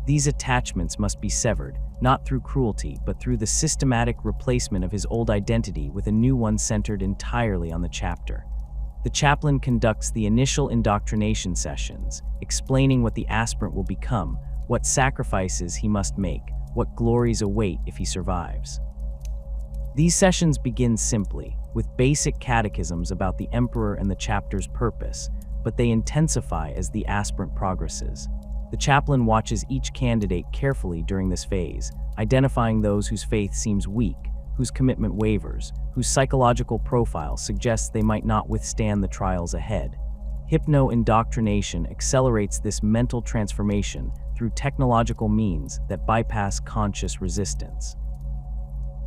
These attachments must be severed, not through cruelty, but through the systematic replacement of his old identity with a new one centered entirely on the chapter. The chaplain conducts the initial indoctrination sessions, explaining what the aspirant will become, what sacrifices he must make, what glories await if he survives. These sessions begin simply, with basic catechisms about the Emperor and the chapter's purpose, but they intensify as the aspirant progresses. The chaplain watches each candidate carefully during this phase, identifying those whose faith seems weak, whose commitment wavers, whose psychological profile suggests they might not withstand the trials ahead. Hypno-indoctrination accelerates this mental transformation through technological means that bypass conscious resistance.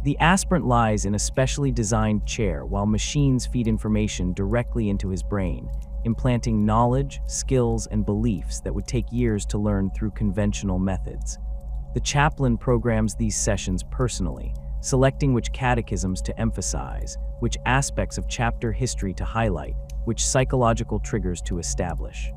The aspirant lies in a specially designed chair while machines feed information directly into his brain, implanting knowledge, skills, and beliefs that would take years to learn through conventional methods. The chaplain programs these sessions personally, selecting which catechisms to emphasize, which aspects of chapter history to highlight, which psychological triggers to establish.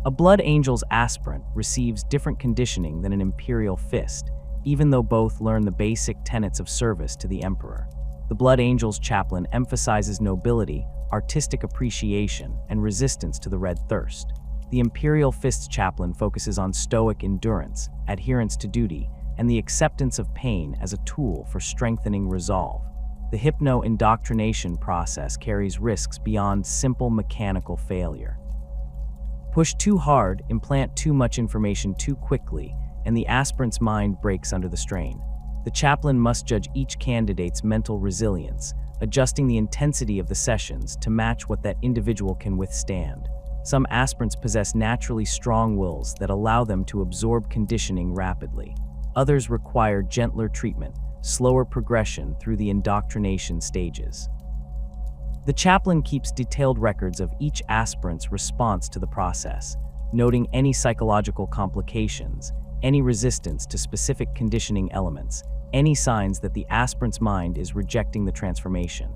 A Blood Angel's aspirant receives different conditioning than an Imperial Fist, even though both learn the basic tenets of service to the Emperor. The Blood Angel's chaplain emphasizes nobility, artistic appreciation, and resistance to the Red Thirst. The Imperial Fist's chaplain focuses on stoic endurance, adherence to duty, and the acceptance of pain as a tool for strengthening resolve. The hypno-indoctrination process carries risks beyond simple mechanical failure. Push too hard, implant too much information too quickly, and the aspirant's mind breaks under the strain. The chaplain must judge each candidate's mental resilience, adjusting the intensity of the sessions to match what that individual can withstand. Some aspirants possess naturally strong wills that allow them to absorb conditioning rapidly. Others require gentler treatment, slower progression through the indoctrination stages. The chaplain keeps detailed records of each aspirant's response to the process, noting any psychological complications, any resistance to specific conditioning elements, any signs that the aspirant's mind is rejecting the transformation.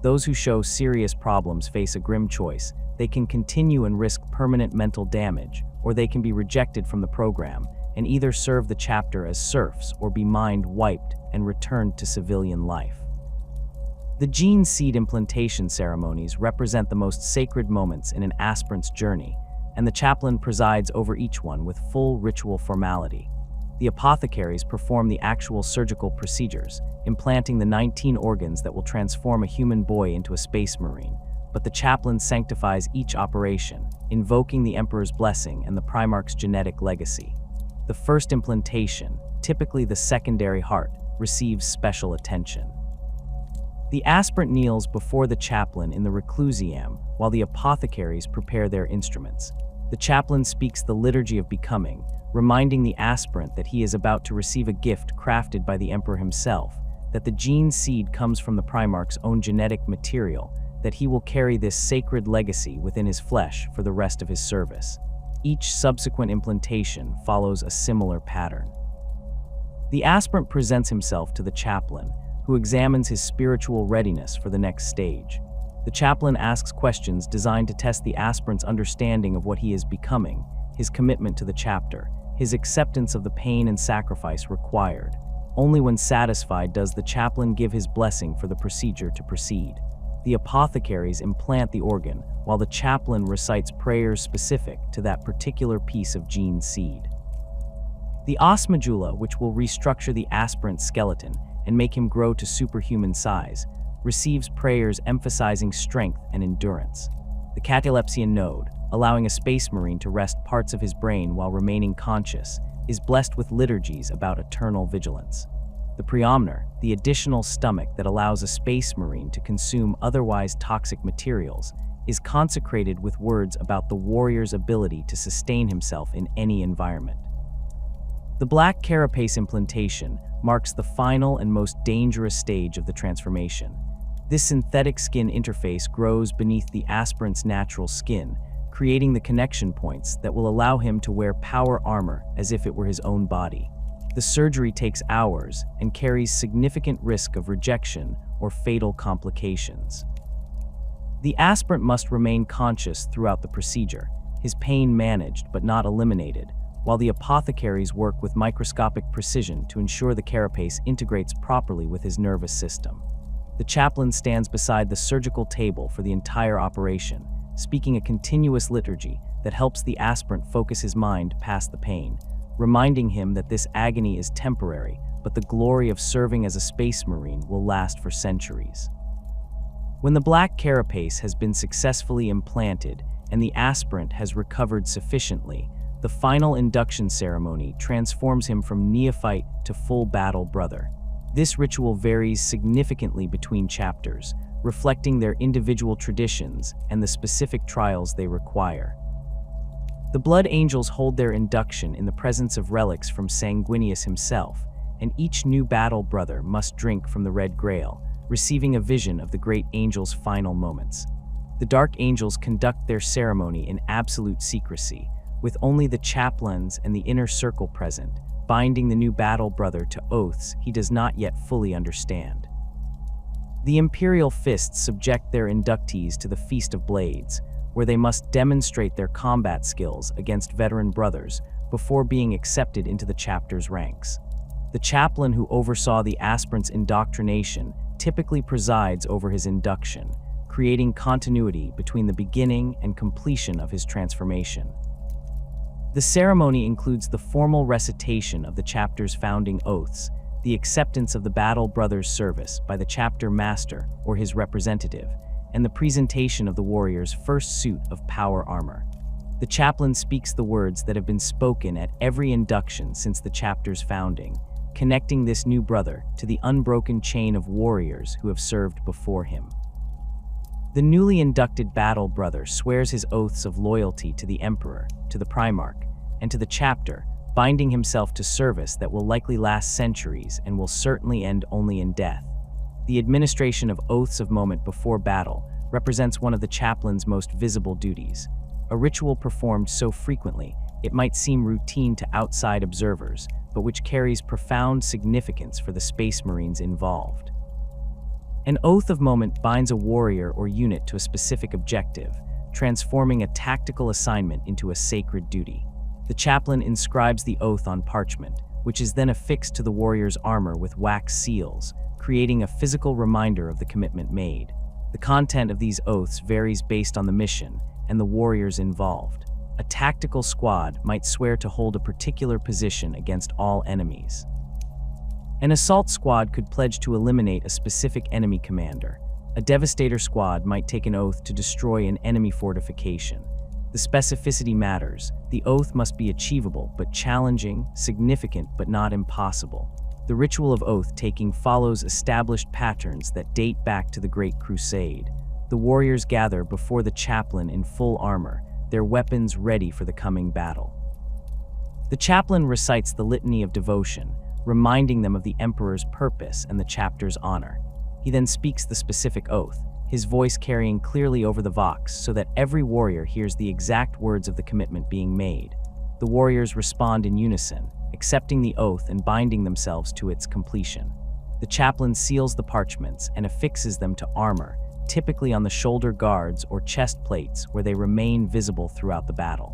Those who show serious problems face a grim choice. They can continue and risk permanent mental damage, or they can be rejected from the program, and either serve the chapter as serfs or be mind-wiped and returned to civilian life. The gene seed implantation ceremonies represent the most sacred moments in an aspirant's journey, and the chaplain presides over each one with full ritual formality. The apothecaries perform the actual surgical procedures, implanting the 19 organs that will transform a human boy into a space marine, but the chaplain sanctifies each operation, invoking the Emperor's blessing and the Primarch's genetic legacy. The first implantation, typically the secondary heart, receives special attention. The aspirant kneels before the chaplain in the reclusiam while the apothecaries prepare their instruments. The chaplain speaks the liturgy of becoming, reminding the aspirant that he is about to receive a gift crafted by the Emperor himself, that the gene seed comes from the Primarch's own genetic material, that he will carry this sacred legacy within his flesh for the rest of his service. Each subsequent implantation follows a similar pattern. The aspirant presents himself to the chaplain, who examines his spiritual readiness for the next stage. The chaplain asks questions designed to test the aspirant's understanding of what he is becoming, his commitment to the chapter, his acceptance of the pain and sacrifice required. Only when satisfied does the chaplain give his blessing for the procedure to proceed. The apothecaries implant the organ, while the chaplain recites prayers specific to that particular piece of gene seed. The osmodula, which will restructure the aspirant's skeleton and make him grow to superhuman size, receives prayers emphasizing strength and endurance. The catalepsian node, allowing a space marine to rest parts of his brain while remaining conscious, is blessed with liturgies about eternal vigilance. The preomner, the additional stomach that allows a space marine to consume otherwise toxic materials, is consecrated with words about the warrior's ability to sustain himself in any environment. The black carapace implantation marks the final and most dangerous stage of the transformation. This synthetic skin interface grows beneath the aspirant's natural skin, creating the connection points that will allow him to wear power armor as if it were his own body. The surgery takes hours and carries significant risk of rejection or fatal complications. The aspirant must remain conscious throughout the procedure, his pain managed but not eliminated, while the apothecaries work with microscopic precision to ensure the carapace integrates properly with his nervous system. The chaplain stands beside the surgical table for the entire operation, speaking a continuous liturgy that helps the aspirant focus his mind past the pain, reminding him that this agony is temporary, but the glory of serving as a space marine will last for centuries. When the black carapace has been successfully implanted and the aspirant has recovered sufficiently, the final induction ceremony transforms him from neophyte to full battle brother. This ritual varies significantly between chapters, reflecting their individual traditions and the specific trials they require. The Blood Angels hold their induction in the presence of relics from Sanguinius himself, and each new battle brother must drink from the Red Grail, receiving a vision of the great angel's final moments. The Dark Angels conduct their ceremony in absolute secrecy, with only the chaplains and the inner circle present, binding the new battle brother to oaths he does not yet fully understand. The Imperial Fists subject their inductees to the Feast of Blades, where they must demonstrate their combat skills against veteran brothers before being accepted into the chapter's ranks. The chaplain who oversaw the aspirant's indoctrination typically presides over his induction, creating continuity between the beginning and completion of his transformation. The ceremony includes the formal recitation of the chapter's founding oaths, the acceptance of the battle brother's service by the chapter master or his representative, and the presentation of the warrior's first suit of power armor. The chaplain speaks the words that have been spoken at every induction since the chapter's founding, connecting this new brother to the unbroken chain of warriors who have served before him. The newly inducted battle brother swears his oaths of loyalty to the Emperor, to the Primarch, and to the chapter, binding himself to service that will likely last centuries and will certainly end only in death. The administration of oaths of moment before battle represents one of the chaplain's most visible duties, a ritual performed so frequently it might seem routine to outside observers, but which carries profound significance for the Space Marines involved. An oath of moment binds a warrior or unit to a specific objective, transforming a tactical assignment into a sacred duty. The chaplain inscribes the oath on parchment, which is then affixed to the warrior's armor with wax seals, creating a physical reminder of the commitment made. The content of these oaths varies based on the mission and the warriors involved. A tactical squad might swear to hold a particular position against all enemies. An assault squad could pledge to eliminate a specific enemy commander. A devastator squad might take an oath to destroy an enemy fortification. The specificity matters. The oath must be achievable but challenging, significant but not impossible. The ritual of oath-taking follows established patterns that date back to the Great Crusade. The warriors gather before the chaplain in full armor, their weapons ready for the coming battle. The chaplain recites the litany of devotion, reminding them of the emperor's purpose and the chapter's honor. He then speaks the specific oath, his voice carrying clearly over the vox so that every warrior hears the exact words of the commitment being made. The warriors respond in unison, accepting the oath and binding themselves to its completion. The chaplain seals the parchments and affixes them to armor, typically on the shoulder guards or chest plates where they remain visible throughout the battle.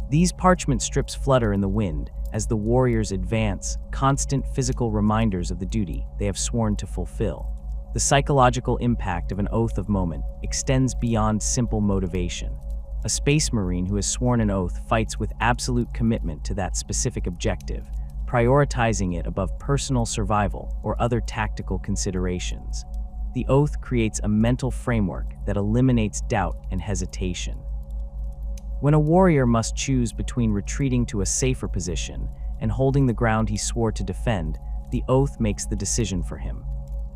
These parchment strips flutter in the wind as the warriors advance, constant physical reminders of the duty they have sworn to fulfill. The psychological impact of an oath of moment extends beyond simple motivation. A space marine who has sworn an oath fights with absolute commitment to that specific objective, prioritizing it above personal survival or other tactical considerations. The oath creates a mental framework that eliminates doubt and hesitation. When a warrior must choose between retreating to a safer position and holding the ground he swore to defend, the oath makes the decision for him.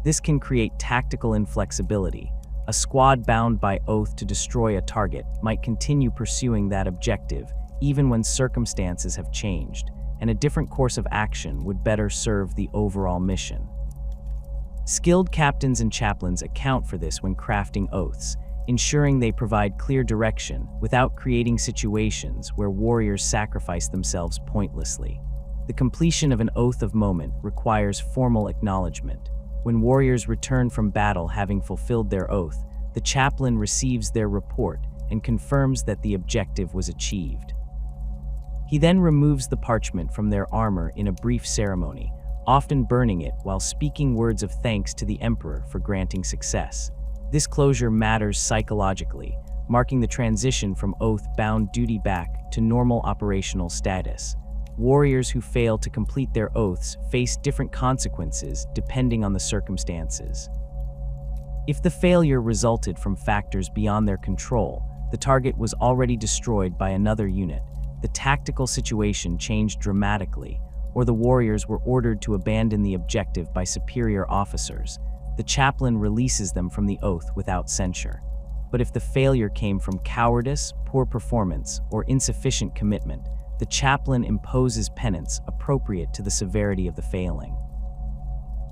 This can create tactical inflexibility. A squad bound by oath to destroy a target might continue pursuing that objective even when circumstances have changed, and a different course of action would better serve the overall mission. Skilled captains and chaplains account for this when crafting oaths, ensuring they provide clear direction without creating situations where warriors sacrifice themselves pointlessly. The completion of an oath of moment requires formal acknowledgement. When warriors return from battle having fulfilled their oath, the chaplain receives their report and confirms that the objective was achieved. He then removes the parchment from their armor in a brief ceremony, often burning it while speaking words of thanks to the emperor for granting success. This closure matters psychologically, marking the transition from oath-bound duty back to normal operational status. Warriors who fail to complete their oaths face different consequences depending on the circumstances. If the failure resulted from factors beyond their control, the target was already destroyed by another unit, the tactical situation changed dramatically, or the warriors were ordered to abandon the objective by superior officers, the chaplain releases them from the oath without censure. But if the failure came from cowardice, poor performance, or insufficient commitment, the chaplain imposes penance appropriate to the severity of the failing.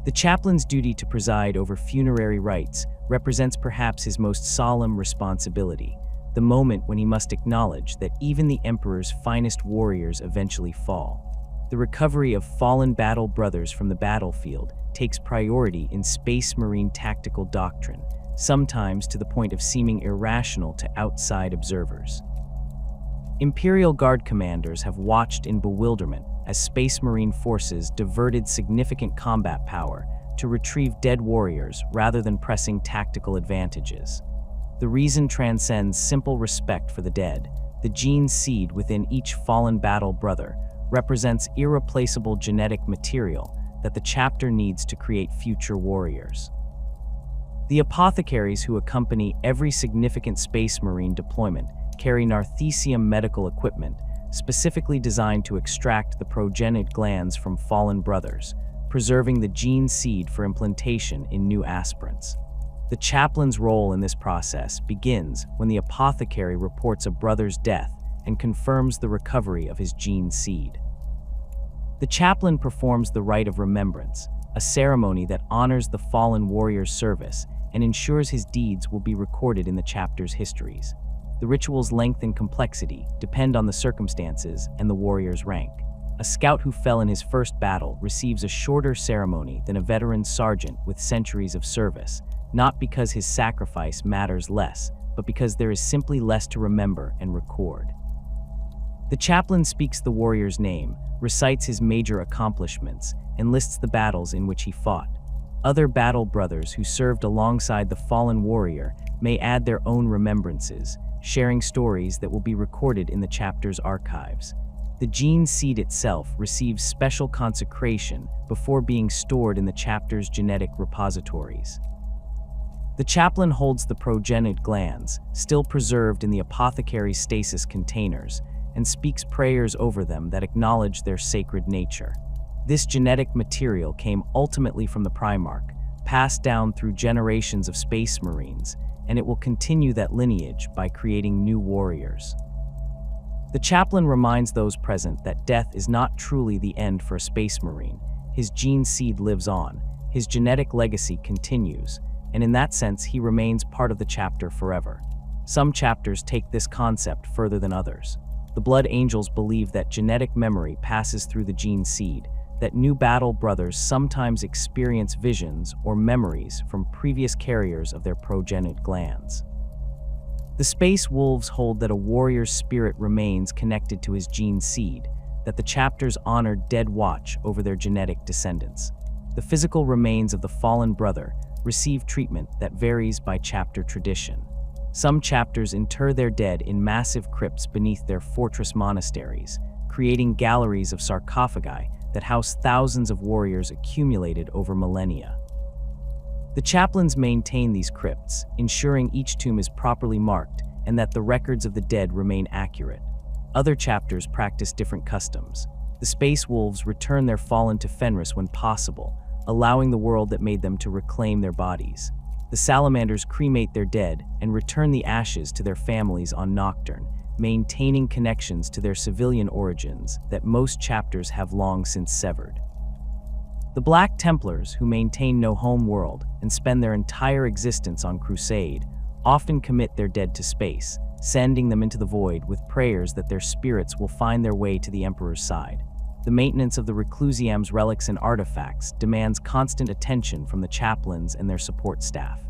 The chaplain's duty to preside over funerary rites represents perhaps his most solemn responsibility, the moment when he must acknowledge that even the emperor's finest warriors eventually fall. The recovery of fallen battle brothers from the battlefield takes priority in Space Marine tactical doctrine, sometimes to the point of seeming irrational to outside observers. Imperial Guard commanders have watched in bewilderment as Space Marine forces diverted significant combat power to retrieve dead warriors rather than pressing tactical advantages. The reason transcends simple respect for the dead. The gene seed within each fallen battle brother represents irreplaceable genetic material that the chapter needs to create future warriors. The apothecaries who accompany every significant Space Marine deployment carry narthecium medical equipment specifically designed to extract the progenitor glands from fallen brothers, preserving the gene seed for implantation in new aspirants. The chaplain's role in this process begins when the apothecary reports a brother's death and confirms the recovery of his gene seed. The chaplain performs the rite of remembrance, a ceremony that honors the fallen warrior's service and ensures his deeds will be recorded in the chapter's histories. The ritual's length and complexity depend on the circumstances and the warrior's rank. A scout who fell in his first battle receives a shorter ceremony than a veteran sergeant with centuries of service, not because his sacrifice matters less, but because there is simply less to remember and record. The chaplain speaks the warrior's name, recites his major accomplishments, and lists the battles in which he fought. Other battle brothers who served alongside the fallen warrior may add their own remembrances, sharing stories that will be recorded in the chapter's archives. The gene seed itself receives special consecration before being stored in the chapter's genetic repositories. The chaplain holds the progenitor glands, still preserved in the apothecary's stasis containers, and speaks prayers over them that acknowledge their sacred nature. This genetic material came ultimately from the Primarch, passed down through generations of Space Marines, and it will continue that lineage by creating new warriors. The chaplain reminds those present that death is not truly the end for a Space Marine. His gene seed lives on, his genetic legacy continues, and in that sense he remains part of the chapter forever. Some chapters take this concept further than others. The Blood Angels believe that genetic memory passes through the gene seed, that new battle brothers sometimes experience visions or memories from previous carriers of their progenitor glands. The Space Wolves hold that a warrior's spirit remains connected to his gene seed, that the chapters honor dead watch over their genetic descendants. The physical remains of the fallen brother receive treatment that varies by chapter tradition. Some chapters inter their dead in massive crypts beneath their fortress monasteries, creating galleries of sarcophagi that house thousands of warriors accumulated over millennia. The chaplains maintain these crypts, ensuring each tomb is properly marked and that the records of the dead remain accurate. Other chapters practice different customs. The Space Wolves return their fallen to Fenris when possible, allowing the world that made them to reclaim their bodies. The Salamanders cremate their dead and return the ashes to their families on Nocturne, maintaining connections to their civilian origins that most chapters have long since severed. The Black Templars, who maintain no home world and spend their entire existence on crusade, often commit their dead to space, sending them into the void with prayers that their spirits will find their way to the Emperor's side. The maintenance of the Reclusiam's relics and artifacts demands constant attention from the chaplains and their support staff.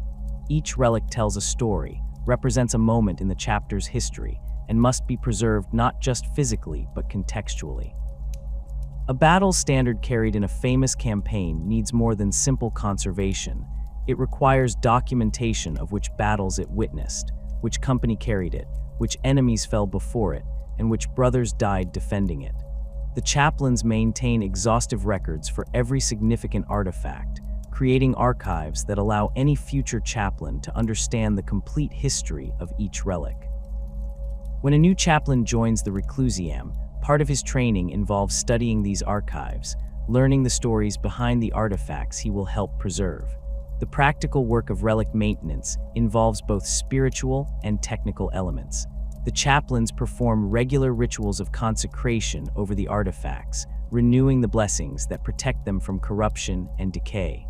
Each relic tells a story, represents a moment in the chapter's history, and must be preserved not just physically but contextually. A battle standard carried in a famous campaign needs more than simple conservation. It requires documentation of which battles it witnessed, which company carried it, which enemies fell before it, and which brothers died defending it. The chaplains maintain exhaustive records for every significant artifact, creating archives that allow any future chaplain to understand the complete history of each relic. When a new chaplain joins the Reclusiam, part of his training involves studying these archives, learning the stories behind the artifacts he will help preserve. The practical work of relic maintenance involves both spiritual and technical elements. The chaplains perform regular rituals of consecration over the artifacts, renewing the blessings that protect them from corruption and decay.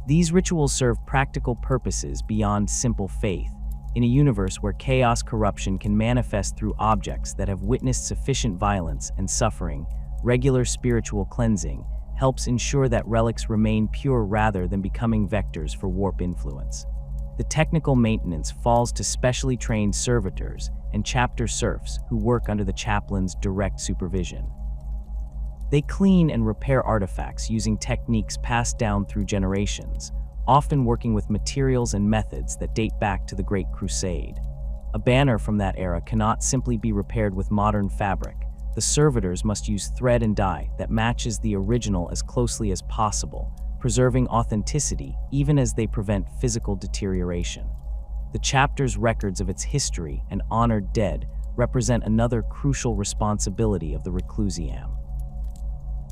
These rituals serve practical purposes beyond simple faith. In a universe where chaos corruption can manifest through objects that have witnessed sufficient violence and suffering, regular spiritual cleansing helps ensure that relics remain pure rather than becoming vectors for warp influence. The technical maintenance falls to specially trained servitors and chapter serfs who work under the chaplain's direct supervision. They clean and repair artifacts using techniques passed down through generations, often working with materials and methods that date back to the Great Crusade. A banner from that era cannot simply be repaired with modern fabric. The servitors must use thread and dye that matches the original as closely as possible, preserving authenticity even as they prevent physical deterioration. The chapter's records of its history and honored dead represent another crucial responsibility of the Reclusiam.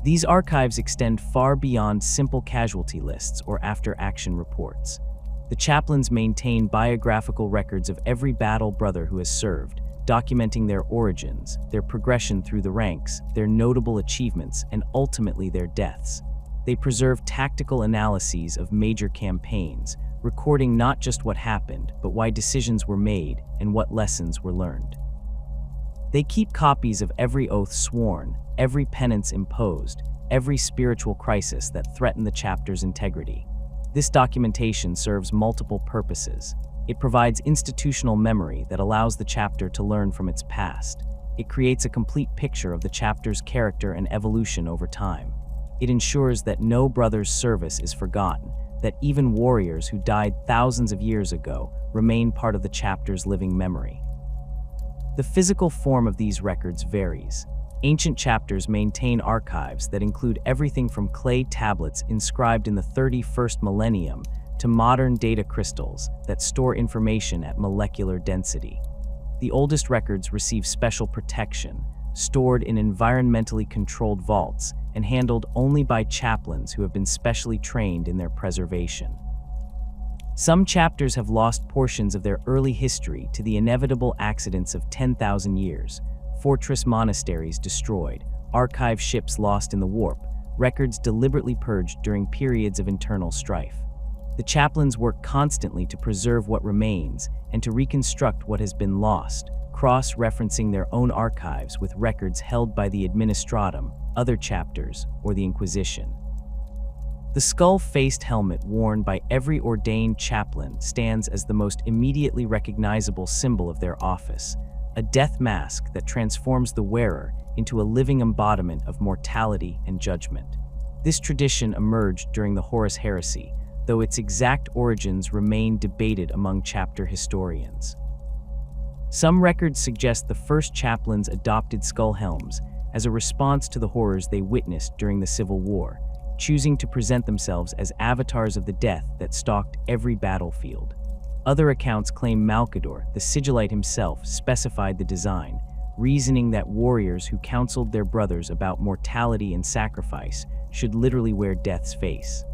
These archives extend far beyond simple casualty lists or after-action reports. The chaplains maintain biographical records of every battle brother who has served, documenting their origins, their progression through the ranks, their notable achievements, and ultimately their deaths. They preserve tactical analyses of major campaigns, recording not just what happened, but why decisions were made and what lessons were learned. They keep copies of every oath sworn, every penance imposed, every spiritual crisis that threatened the chapter's integrity. This documentation serves multiple purposes. It provides institutional memory that allows the chapter to learn from its past. It creates a complete picture of the chapter's character and evolution over time. It ensures that no brother's service is forgotten, that even warriors who died thousands of years ago remain part of the chapter's living memory. The physical form of these records varies. Ancient chapters maintain archives that include everything from clay tablets inscribed in the 31st millennium to modern data crystals that store information at molecular density. The oldest records receive special protection, stored in environmentally controlled vaults and handled only by chaplains who have been specially trained in their preservation. Some chapters have lost portions of their early history to the inevitable accidents of 10,000 years, fortress monasteries destroyed, archive ships lost in the warp, records deliberately purged during periods of internal strife. The chaplains work constantly to preserve what remains and to reconstruct what has been lost, cross-referencing their own archives with records held by the Administratum, other chapters, or the Inquisition. The skull-faced helmet worn by every ordained chaplain stands as the most immediately recognizable symbol of their office, a death mask that transforms the wearer into a living embodiment of mortality and judgment. This tradition emerged during the Horus Heresy, though its exact origins remain debated among chapter historians. Some records suggest the first chaplains adopted skull helms as a response to the horrors they witnessed during the Civil War, choosing to present themselves as avatars of the death that stalked every battlefield. Other accounts claim Malcador, the sigillite himself, specified the design, reasoning that warriors who counseled their brothers about mortality and sacrifice should literally wear death's face.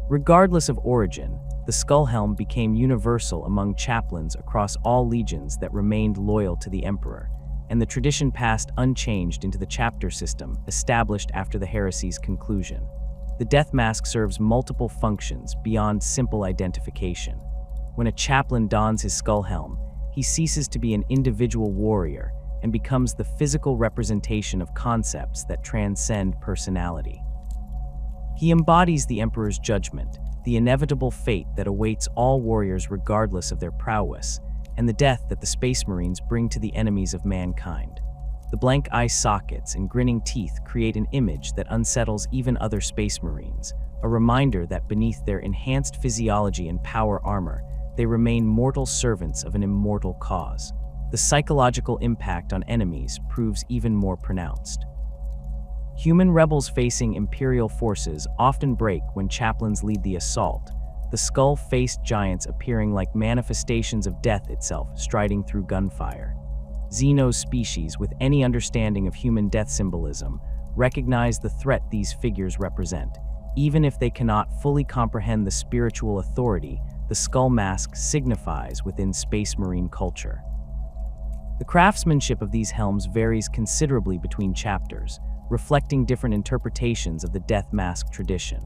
Regardless of origin, the skull helm became universal among chaplains across all legions that remained loyal to the emperor, and the tradition passed unchanged into the chapter system established after the heresy's conclusion. The death mask serves multiple functions beyond simple identification. When a chaplain dons his skull helm, he ceases to be an individual warrior and becomes the physical representation of concepts that transcend personality. He embodies the Emperor's judgment, the inevitable fate that awaits all warriors regardless of their prowess, and the death that the Space Marines bring to the enemies of mankind. The blank eye sockets and grinning teeth create an image that unsettles even other Space Marines, a reminder that beneath their enhanced physiology and power armor, they remain mortal servants of an immortal cause. The psychological impact on enemies proves even more pronounced. Human rebels facing Imperial forces often break when chaplains lead the assault, the skull-faced giants appearing like manifestations of death itself striding through gunfire. Xeno's species, with any understanding of human death symbolism, recognize the threat these figures represent. Even if they cannot fully comprehend the spiritual authority the skull mask signifies within Space Marine culture. The craftsmanship of these helms varies considerably between chapters, reflecting different interpretations of the death mask tradition.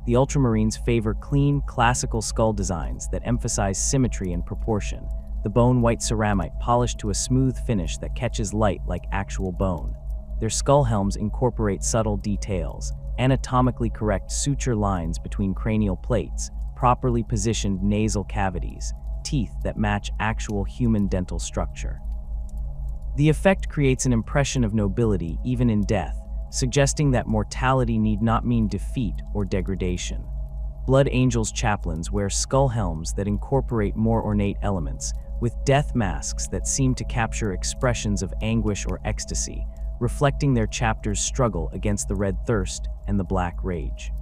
The Ultramarines favor clean, classical skull designs that emphasize symmetry and proportion, the bone-white ceramite polished to a smooth finish that catches light like actual bone. Their skull helms incorporate subtle details, anatomically correct suture lines between cranial plates, properly positioned nasal cavities, teeth that match actual human dental structure. The effect creates an impression of nobility even in death, suggesting that mortality need not mean defeat or degradation. Blood Angels chaplains wear skull helms that incorporate more ornate elements, with death masks that seem to capture expressions of anguish or ecstasy, reflecting their chapter's struggle against the Red Thirst and the Black Rage.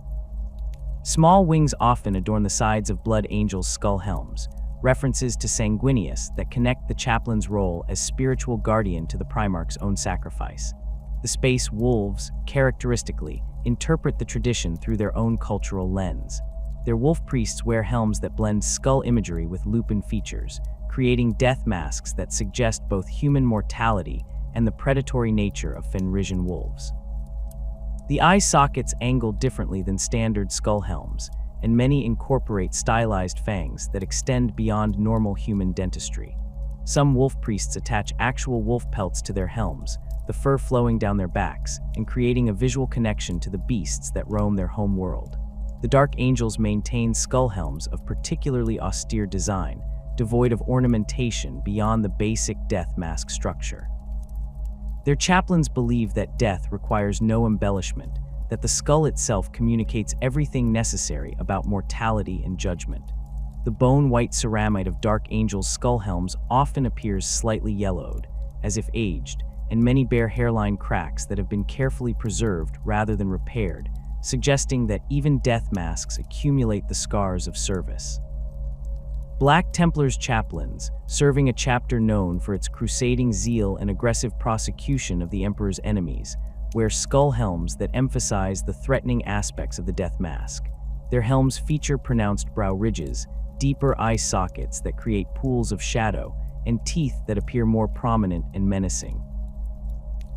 Small wings often adorn the sides of Blood Angels' skull helms, references to Sanguinius that connect the chaplain's role as spiritual guardian to the Primarch's own sacrifice. The Space Wolves, characteristically, interpret the tradition through their own cultural lens. Their wolf priests wear helms that blend skull imagery with lupin features, creating death masks that suggest both human mortality and the predatory nature of Fenrisian wolves. The eye sockets angle differently than standard skull helms, and many incorporate stylized fangs that extend beyond normal human dentistry. Some wolf priests attach actual wolf pelts to their helms, the fur flowing down their backs, and creating a visual connection to the beasts that roam their home world. The Dark Angels maintain skull helms of particularly austere design, devoid of ornamentation beyond the basic death mask structure. Their chaplains believe that death requires no embellishment, that the skull itself communicates everything necessary about mortality and judgment. The bone-white ceramite of Dark Angel's skull helms often appears slightly yellowed, as if aged, and many bear hairline cracks that have been carefully preserved rather than repaired, suggesting that even death masks accumulate the scars of service. Black Templars chaplains, serving a chapter known for its crusading zeal and aggressive prosecution of the Emperor's enemies, wear skull helms that emphasize the threatening aspects of the death mask. Their helms feature pronounced brow ridges, deeper eye sockets that create pools of shadow, and teeth that appear more prominent and menacing.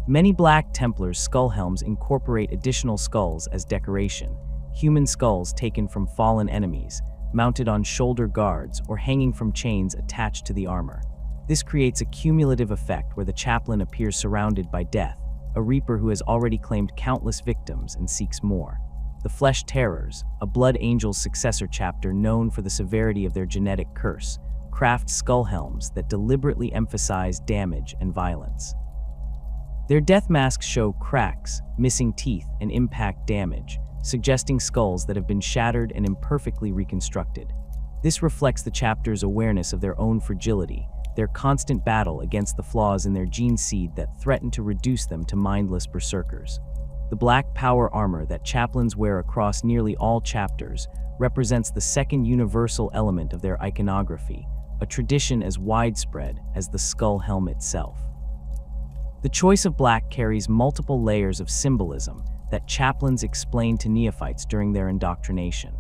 Many Black Templars' skull helms incorporate additional skulls as decoration, human skulls taken from fallen enemies, mounted on shoulder guards or hanging from chains attached to the armor. This creates a cumulative effect where the chaplain appears surrounded by death, a reaper who has already claimed countless victims and seeks more. The Flesh Terrors, a Blood Angel's successor chapter known for the severity of their genetic curse, craft skull helms that deliberately emphasize damage and violence. Their death masks show cracks, missing teeth, and impact damage, suggesting skulls that have been shattered and imperfectly reconstructed. This reflects the chapter's awareness of their own fragility, their constant battle against the flaws in their gene seed that threaten to reduce them to mindless berserkers. The black power armor that chaplains wear across nearly all chapters represents the second universal element of their iconography, a tradition as widespread as the skull helm itself. The choice of black carries multiple layers of symbolism that chaplains explain to neophytes during their indoctrination.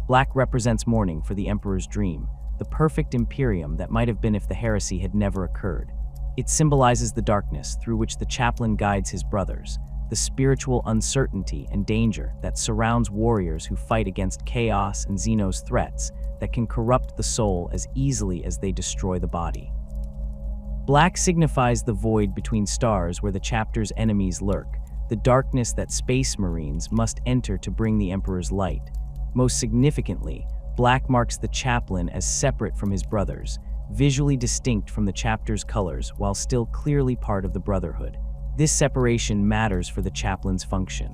Black represents mourning for the Emperor's dream, the perfect imperium that might have been if the heresy had never occurred. It symbolizes the darkness through which the chaplain guides his brothers, the spiritual uncertainty and danger that surrounds warriors who fight against chaos and Xeno's threats that can corrupt the soul as easily as they destroy the body. Black signifies the void between stars where the chapter's enemies lurk, the darkness that space marines must enter to bring the Emperor's light. Most significantly, black marks the chaplain as separate from his brothers, visually distinct from the chapter's colors while still clearly part of the Brotherhood. This separation matters for the chaplain's function.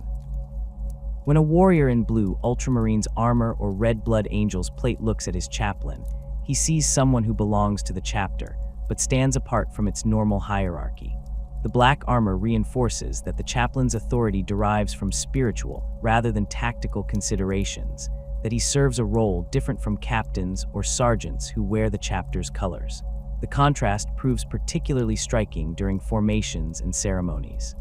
When a warrior in blue ultramarines armor or red blood angel's plate looks at his chaplain, he sees someone who belongs to the chapter, but stands apart from its normal hierarchy. The black armor reinforces that the chaplain's authority derives from spiritual rather than tactical considerations, that he serves a role different from captains or sergeants who wear the chapter's colors. The contrast proves particularly striking during formations and ceremonies.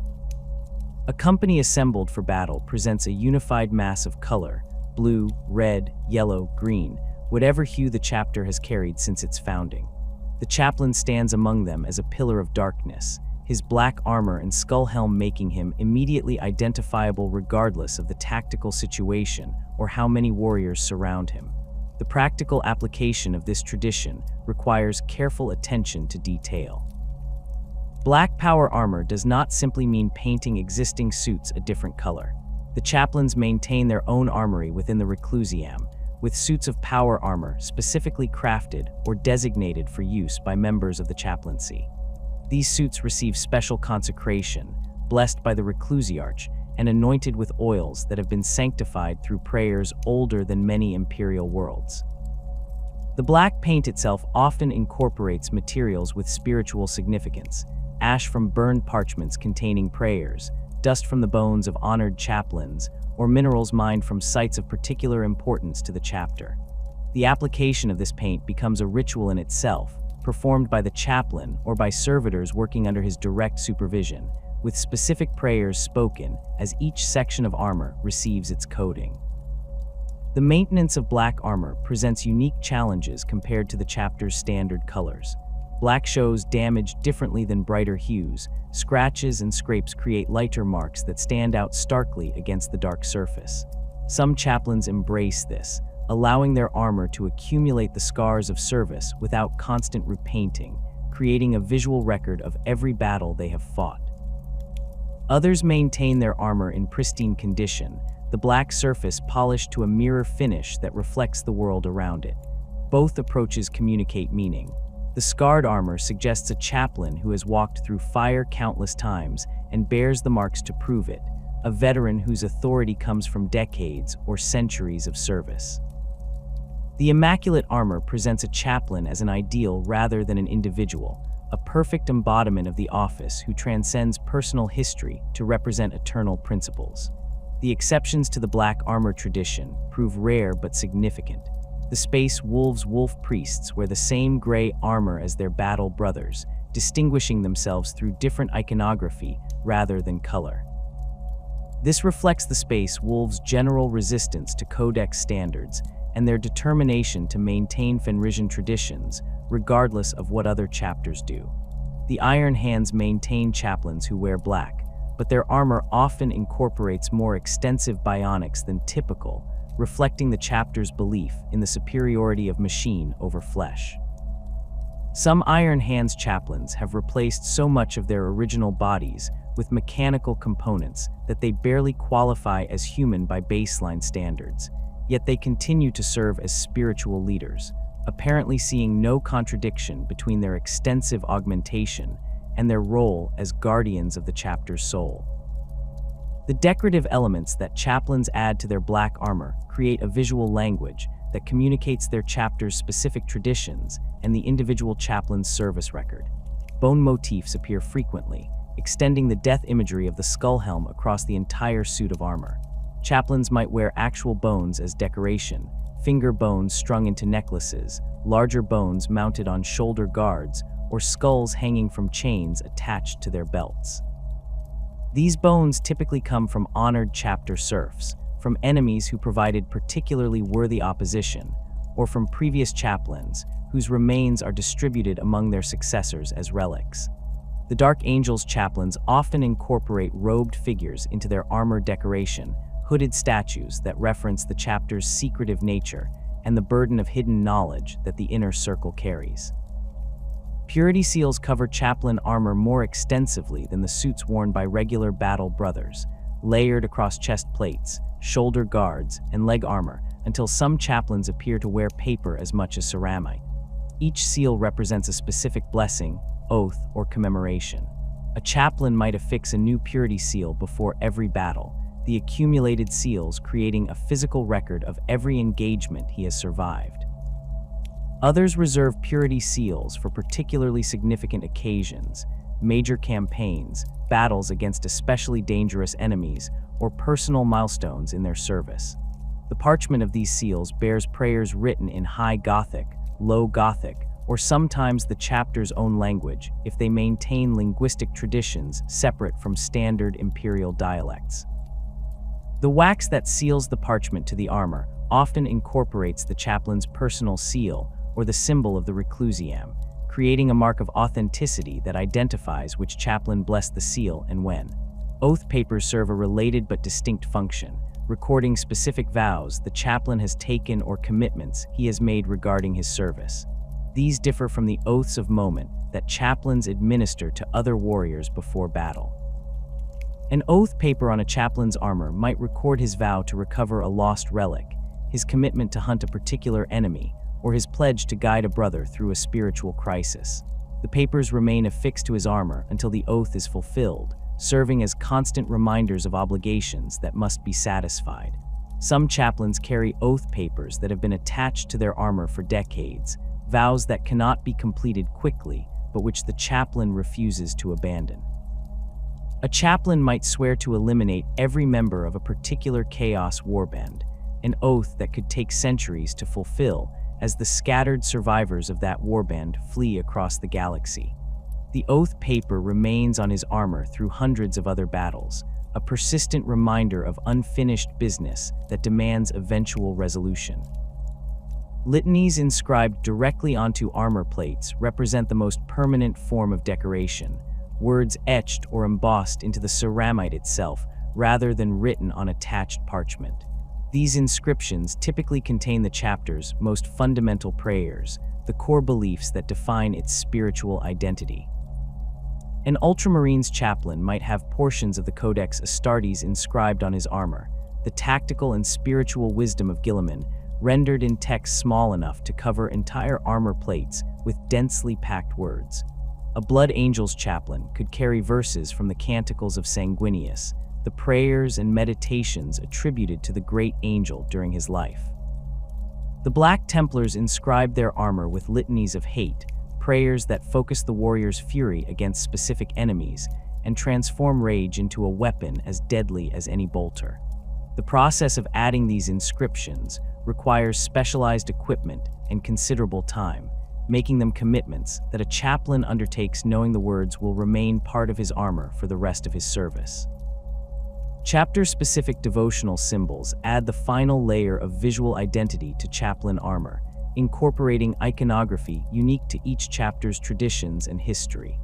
A company assembled for battle presents a unified mass of color, blue, red, yellow, green, whatever hue the chapter has carried since its founding. The chaplain stands among them as a pillar of darkness, his black armor and skull helm making him immediately identifiable regardless of the tactical situation or how many warriors surround him. The practical application of this tradition requires careful attention to detail. Black power armor does not simply mean painting existing suits a different color. The chaplains maintain their own armory within the reclusiam, with suits of power armor specifically crafted or designated for use by members of the chaplaincy. These suits receive special consecration, blessed by the reclusiarch, and anointed with oils that have been sanctified through prayers older than many imperial worlds. The black paint itself often incorporates materials with spiritual significance: ash from burned parchments containing prayers, dust from the bones of honored chaplains, or minerals mined from sites of particular importance to the chapter. The application of this paint becomes a ritual in itself, performed by the chaplain or by servitors working under his direct supervision, with specific prayers spoken as each section of armor receives its coating. The maintenance of black armor presents unique challenges compared to the chapter's standard colors. Black shows damage differently than brighter hues. Scratches and scrapes create lighter marks that stand out starkly against the dark surface. Some chaplains embrace this, allowing their armor to accumulate the scars of service without constant repainting, creating a visual record of every battle they have fought. Others maintain their armor in pristine condition, the black surface polished to a mirror finish that reflects the world around it. Both approaches communicate meaning. The scarred armor suggests a chaplain who has walked through fire countless times and bears the marks to prove it, a veteran whose authority comes from decades or centuries of service. The immaculate armor presents a chaplain as an ideal rather than an individual, a perfect embodiment of the office who transcends personal history to represent eternal principles. The exceptions to the black armor tradition prove rare but significant. The Space Wolves wolf priests wear the same gray armor as their battle brothers, distinguishing themselves through different iconography rather than color. This reflects the Space Wolves' general resistance to Codex standards and their determination to maintain Fenrisian traditions, regardless of what other chapters do. The Iron Hands maintain chaplains who wear black, but their armor often incorporates more extensive bionics than typical, reflecting the chapter's belief in the superiority of machine over flesh. Some Iron Hands chaplains have replaced so much of their original bodies with mechanical components that they barely qualify as human by baseline standards, yet they continue to serve as spiritual leaders, apparently seeing no contradiction between their extensive augmentation and their role as guardians of the chapter's soul. The decorative elements that chaplains add to their black armor create a visual language that communicates their chapter's specific traditions and the individual chaplain's service record. Bone motifs appear frequently, extending the death imagery of the skull helm across the entire suit of armor. Chaplains might wear actual bones as decoration, finger bones strung into necklaces, larger bones mounted on shoulder guards, or skulls hanging from chains attached to their belts. These bones typically come from honored chapter serfs, from enemies who provided particularly worthy opposition, or from previous chaplains whose remains are distributed among their successors as relics. The Dark Angels chaplains often incorporate robed figures into their armor decoration, hooded statues that reference the chapter's secretive nature and the burden of hidden knowledge that the inner circle carries. Purity seals cover chaplain armor more extensively than the suits worn by regular battle brothers, layered across chest plates, shoulder guards, and leg armor, until some chaplains appear to wear paper as much as ceramite. Each seal represents a specific blessing, oath, or commemoration. A chaplain might affix a new purity seal before every battle, the accumulated seals creating a physical record of every engagement he has survived. Others reserve purity seals for particularly significant occasions, major campaigns, battles against especially dangerous enemies, or personal milestones in their service. The parchment of these seals bears prayers written in High Gothic, Low Gothic, or sometimes the chapter's own language if they maintain linguistic traditions separate from standard imperial dialects. The wax that seals the parchment to the armor often incorporates the chaplain's personal seal or the symbol of the reclusiam, creating a mark of authenticity that identifies which chaplain blessed the seal and when. Oath papers serve a related but distinct function, recording specific vows the chaplain has taken or commitments he has made regarding his service. These differ from the oaths of moment that chaplains administer to other warriors before battle. An oath paper on a chaplain's armor might record his vow to recover a lost relic, his commitment to hunt a particular enemy, or his pledge to guide a brother through a spiritual crisis. The papers remain affixed to his armor until the oath is fulfilled, serving as constant reminders of obligations that must be satisfied. Some chaplains carry oath papers that have been attached to their armor for decades, vows that cannot be completed quickly, but which the chaplain refuses to abandon. A chaplain might swear to eliminate every member of a particular chaos warband, an oath that could take centuries to fulfill as the scattered survivors of that warband flee across the galaxy. The oath paper remains on his armor through hundreds of other battles, a persistent reminder of unfinished business that demands eventual resolution. Litanies inscribed directly onto armor plates represent the most permanent form of decoration, words etched or embossed into the ceramite itself rather than written on attached parchment. These inscriptions typically contain the chapter's most fundamental prayers, the core beliefs that define its spiritual identity. An Ultramarines chaplain might have portions of the Codex Astartes inscribed on his armor, the tactical and spiritual wisdom of Guilliman, rendered in text small enough to cover entire armor plates with densely packed words. A Blood Angel's chaplain could carry verses from the Canticles of Sanguinius, the prayers and meditations attributed to the great angel during his life. The Black Templars inscribed their armor with litanies of hate, prayers that focus the warrior's fury against specific enemies and transform rage into a weapon as deadly as any bolter. The process of adding these inscriptions requires specialized equipment and considerable time, making them commitments that a chaplain undertakes knowing the words will remain part of his armor for the rest of his service. Chapter-specific devotional symbols add the final layer of visual identity to chaplain armor, incorporating iconography unique to each chapter's traditions and history.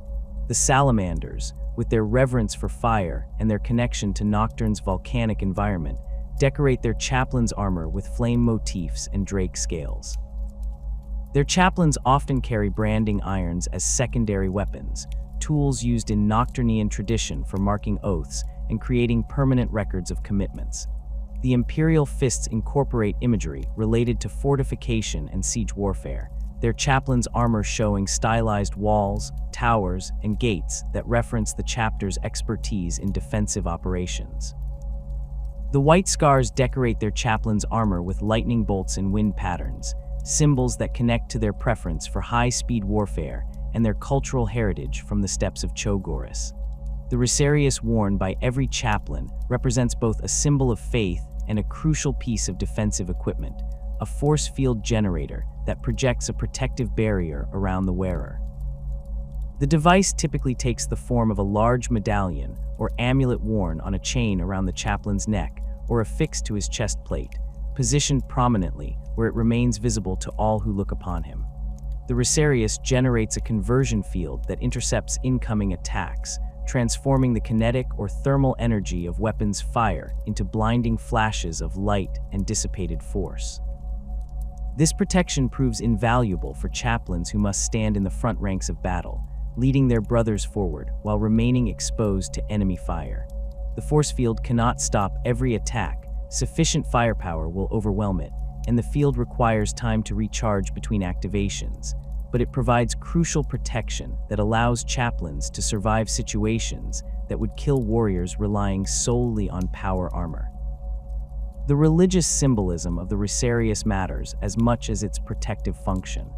The salamanders, with their reverence for fire and their connection to Nocturne's volcanic environment, decorate their chaplain's armor with flame motifs and drake scales. Their chaplains often carry branding irons as secondary weapons, tools used in Nocturnian tradition for marking oaths and creating permanent records of commitments. The Imperial Fists incorporate imagery related to fortification and siege warfare, their chaplain's armor showing stylized walls, towers, and gates that reference the chapter's expertise in defensive operations. The White Scars decorate their chaplain's armor with lightning bolts and wind patterns, symbols that connect to their preference for high-speed warfare and their cultural heritage from the steppes of Chogoris. The Rosarius worn by every chaplain represents both a symbol of faith and a crucial piece of defensive equipment, a force field generator that projects a protective barrier around the wearer. The device typically takes the form of a large medallion or amulet worn on a chain around the chaplain's neck or affixed to his chest plate, positioned prominently where it remains visible to all who look upon him. The Rosarius generates a conversion field that intercepts incoming attacks, transforming the kinetic or thermal energy of weapons' fire into blinding flashes of light and dissipated force. This protection proves invaluable for chaplains who must stand in the front ranks of battle, leading their brothers forward while remaining exposed to enemy fire. The force field cannot stop every attack, sufficient firepower will overwhelm it, and the field requires time to recharge between activations, but it provides crucial protection that allows chaplains to survive situations that would kill warriors relying solely on power armor. The religious symbolism of the Rosarius matters as much as its protective function.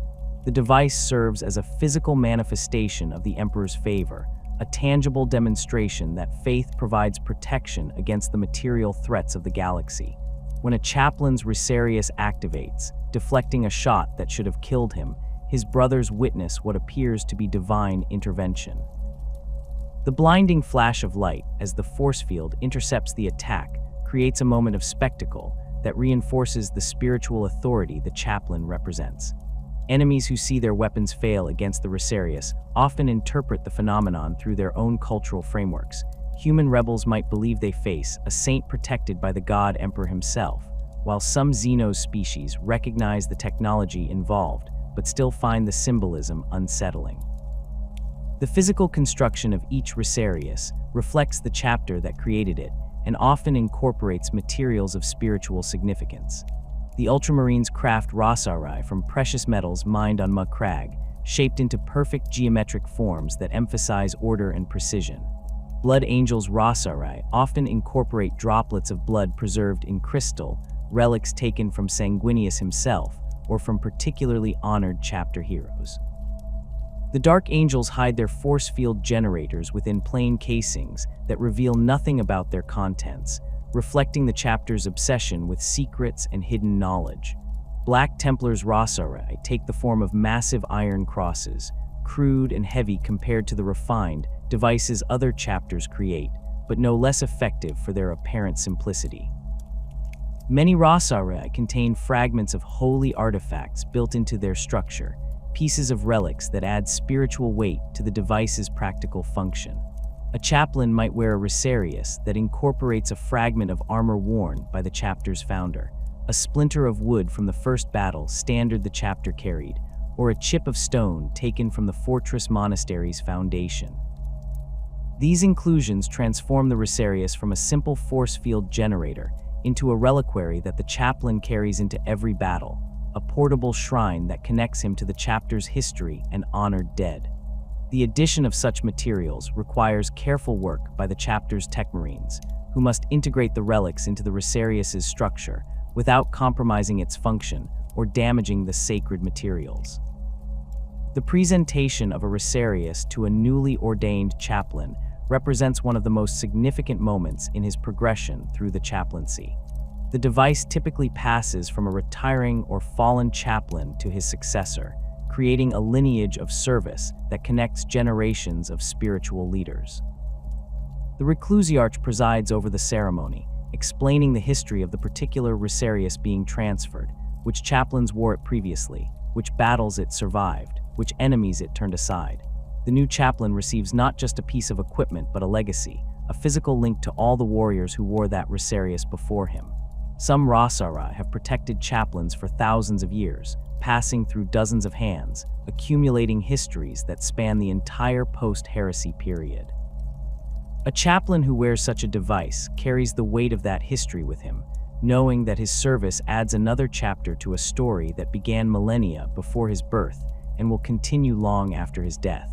The device serves as a physical manifestation of the Emperor's favor, a tangible demonstration that faith provides protection against the material threats of the galaxy. When a chaplain's Rosarius activates, deflecting a shot that should have killed him, his brothers witness what appears to be divine intervention. The blinding flash of light as the force field intercepts the attack creates a moment of spectacle that reinforces the spiritual authority the chaplain represents. Enemies who see their weapons fail against the Rosarius often interpret the phenomenon through their own cultural frameworks. Human rebels might believe they face a saint protected by the god Emperor himself, while some Xenos species recognize the technology involved but still find the symbolism unsettling. The physical construction of each Rosarius reflects the chapter that created it and often incorporates materials of spiritual significance. The Ultramarines craft Rosari from precious metals mined on Muck Crag, shaped into perfect geometric forms that emphasize order and precision. Blood Angels Rosari often incorporate droplets of blood preserved in crystal, relics taken from Sanguinius himself, or from particularly honored chapter heroes. The Dark Angels hide their force field generators within plain casings that reveal nothing about their contents, reflecting the chapter's obsession with secrets and hidden knowledge. Black Templars Rosari take the form of massive iron crosses, crude and heavy compared to the refined devices other chapters create, but no less effective for their apparent simplicity. Many Rosari contain fragments of holy artifacts built into their structure, pieces of relics that add spiritual weight to the device's practical function. A chaplain might wear a Rosarius that incorporates a fragment of armor worn by the chapter's founder, a splinter of wood from the first battle standard the chapter carried, or a chip of stone taken from the fortress monastery's foundation. These inclusions transform the Rosarius from a simple force field generator into a reliquary that the chaplain carries into every battle, a portable shrine that connects him to the chapter's history and honored dead. The addition of such materials requires careful work by the chapter's techmarines, who must integrate the relics into the Rosarius's structure without compromising its function or damaging the sacred materials. The presentation of a Rosarius to a newly ordained chaplain represents one of the most significant moments in his progression through the chaplaincy. The device typically passes from a retiring or fallen chaplain to his successor, creating a lineage of service that connects generations of spiritual leaders. The reclusiarch presides over the ceremony, explaining the history of the particular Rosarius being transferred, which chaplains wore it previously, which battles it survived, which enemies it turned aside. The new chaplain receives not just a piece of equipment but a legacy, a physical link to all the warriors who wore that Rosarius before him. Some Rosara have protected chaplains for thousands of years, passing through dozens of hands, accumulating histories that span the entire post-heresy period. A chaplain who wears such a device carries the weight of that history with him, knowing that his service adds another chapter to a story that began millennia before his birth and will continue long after his death.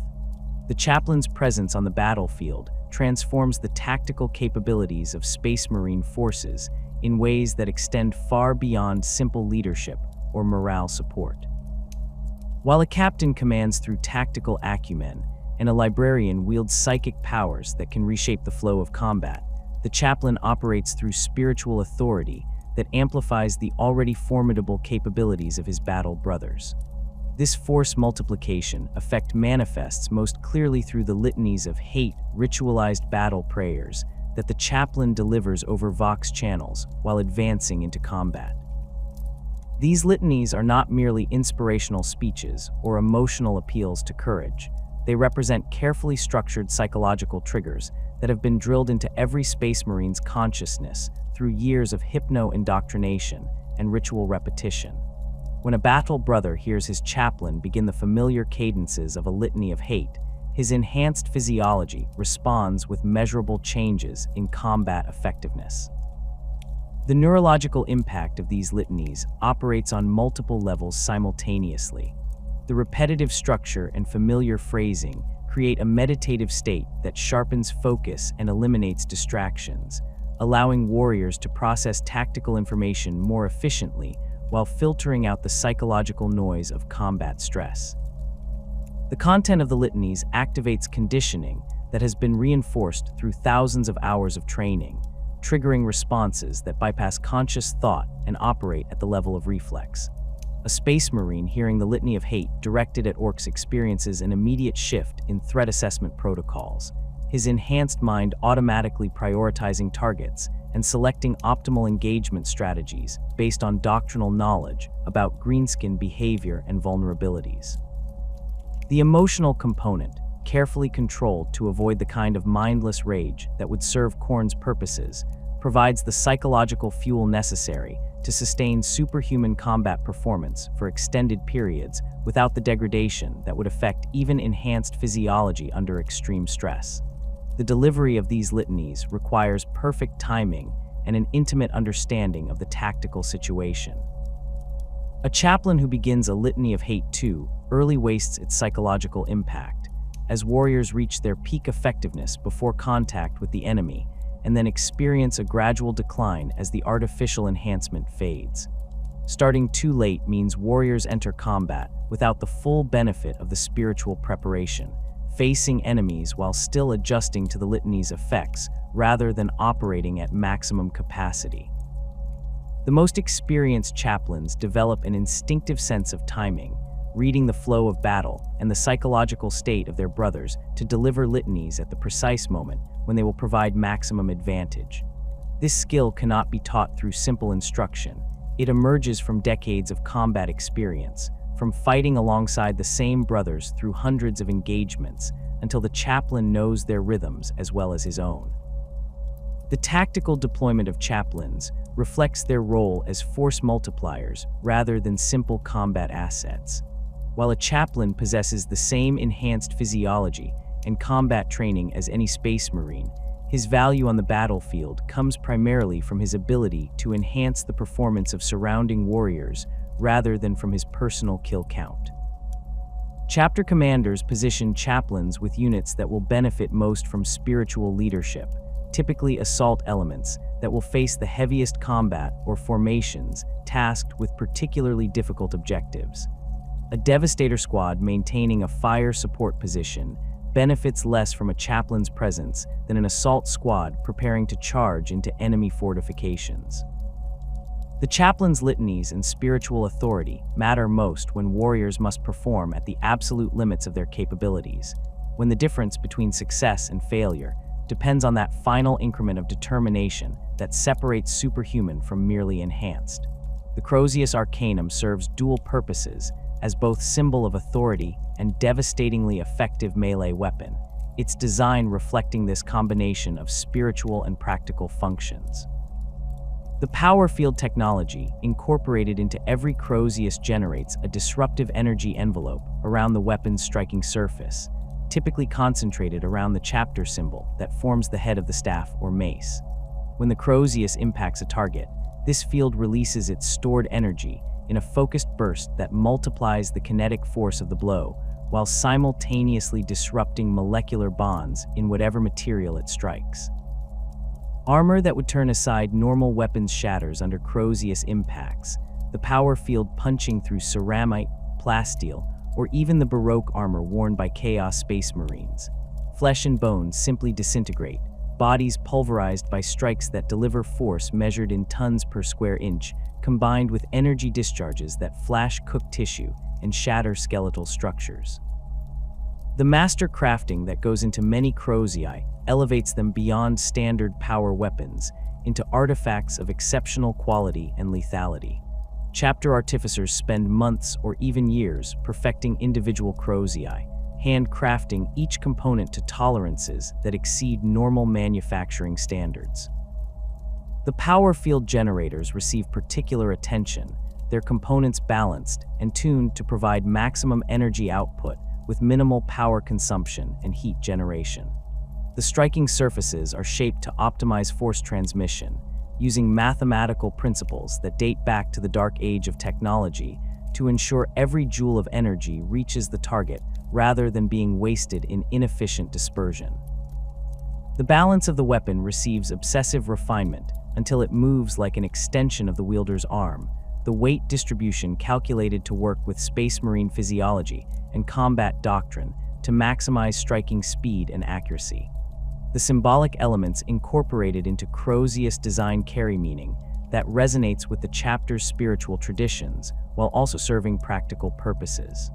The chaplain's presence on the battlefield transforms the tactical capabilities of Space Marine forces in ways that extend far beyond simple leadership or morale support. While a captain commands through tactical acumen and a librarian wields psychic powers that can reshape the flow of combat, the chaplain operates through spiritual authority that amplifies the already formidable capabilities of his battle brothers. This force multiplication effect manifests most clearly through the litanies of hate, ritualized battle prayers that the chaplain delivers over Vox channels while advancing into combat. These litanies are not merely inspirational speeches or emotional appeals to courage. They represent carefully structured psychological triggers that have been drilled into every Space Marine's consciousness through years of hypno-indoctrination and ritual repetition. When a battle brother hears his chaplain begin the familiar cadences of a litany of hate, his enhanced physiology responds with measurable changes in combat effectiveness. The neurological impact of these litanies operates on multiple levels simultaneously. The repetitive structure and familiar phrasing create a meditative state that sharpens focus and eliminates distractions, allowing warriors to process tactical information more efficiently while filtering out the psychological noise of combat stress. The content of the litanies activates conditioning that has been reinforced through thousands of hours of training, triggering responses that bypass conscious thought and operate at the level of reflex. A Space Marine hearing the litany of hate directed at orcs experiences an immediate shift in threat assessment protocols, his enhanced mind automatically prioritizing targets and selecting optimal engagement strategies based on doctrinal knowledge about greenskin behavior and vulnerabilities. The emotional component, carefully controlled to avoid the kind of mindless rage that would serve Khorne's purposes, provides the psychological fuel necessary to sustain superhuman combat performance for extended periods without the degradation that would affect even enhanced physiology under extreme stress. The delivery of these litanies requires perfect timing and an intimate understanding of the tactical situation. A chaplain who begins a litany of hate too early wastes its psychological impact, as warriors reach their peak effectiveness before contact with the enemy and then experience a gradual decline as the artificial enhancement fades. Starting too late means warriors enter combat without the full benefit of the spiritual preparation, facing enemies while still adjusting to the litany's effects rather than operating at maximum capacity. The most experienced chaplains develop an instinctive sense of timing, reading the flow of battle and the psychological state of their brothers to deliver litanies at the precise moment when they will provide maximum advantage. This skill cannot be taught through simple instruction. It emerges from decades of combat experience, from fighting alongside the same brothers through hundreds of engagements until the chaplain knows their rhythms as well as his own. The tactical deployment of chaplains reflects their role as force multipliers rather than simple combat assets. While a chaplain possesses the same enhanced physiology and combat training as any Space Marine, His value on the battlefield comes primarily from his ability to enhance the performance of surrounding warriors rather than from his personal kill count. Chapter commanders position chaplains with units that will benefit most from spiritual leadership, typically assault elements that will face the heaviest combat or formations tasked with particularly difficult objectives. A Devastator squad maintaining a fire support position benefits less from a chaplain's presence than an assault squad preparing to charge into enemy fortifications. The chaplain's litanies and spiritual authority matter most when warriors must perform at the absolute limits of their capabilities, when the difference between success and failure depends on that final increment of determination that separates superhuman from merely enhanced. The crozius arcanum serves dual purposes as both symbol of authority and devastatingly effective melee weapon, its design reflecting this combination of spiritual and practical functions. The power field technology incorporated into every crozius generates a disruptive energy envelope around the weapon's striking surface, typically concentrated around the chapter symbol that forms the head of the staff or mace. When the crozius impacts a target, this field releases its stored energy in a focused burst that multiplies the kinetic force of the blow, while simultaneously disrupting molecular bonds in whatever material it strikes. Armor that would turn aside normal weapons shatters under crozius impacts, the power field punching through ceramite, plasteel, or even the Baroque armor worn by Chaos Space Marines. Flesh and bones simply disintegrate, bodies pulverized by strikes that deliver force measured in tons per square inch, combined with energy discharges that flash cooked tissue and shatter skeletal structures. The master crafting that goes into many crozii elevates them beyond standard power weapons into artifacts of exceptional quality and lethality. Chapter artificers spend months or even years perfecting individual crozii, handcrafting each component to tolerances that exceed normal manufacturing standards. The power field generators receive particular attention, their components balanced and tuned to provide maximum energy output with minimal power consumption and heat generation. The striking surfaces are shaped to optimize force transmission, using mathematical principles that date back to the dark age of technology to ensure every joule of energy reaches the target rather than being wasted in inefficient dispersion. The balance of the weapon receives obsessive refinement until it moves like an extension of the wielder's arm, the weight distribution calculated to work with Space Marine physiology and combat doctrine to maximize striking speed and accuracy. The symbolic elements incorporated into crozius design carry meaning that resonates with the chapter's spiritual traditions while also serving practical purposes.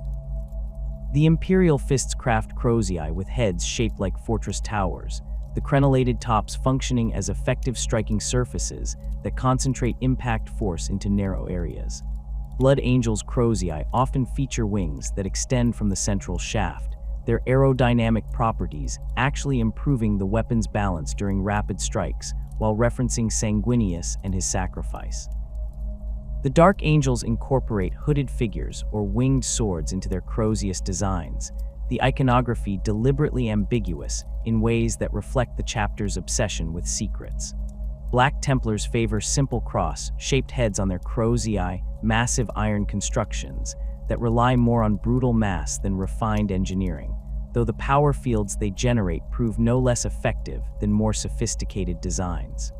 The Imperial Fists craft crozii with heads shaped like fortress towers, the crenellated tops functioning as effective striking surfaces that concentrate impact force into narrow areas. Blood Angels crozii often feature wings that extend from the central shaft, their aerodynamic properties actually improving the weapon's balance during rapid strikes while referencing Sanguinius and his sacrifice. The Dark Angels incorporate hooded figures or winged swords into their crozius designs, the iconography deliberately ambiguous in ways that reflect the chapter's obsession with secrets. Black Templars favor simple cross-shaped heads on their crozii, massive iron constructions that rely more on brutal mass than refined engineering, though the power fields they generate prove no less effective than more sophisticated designs.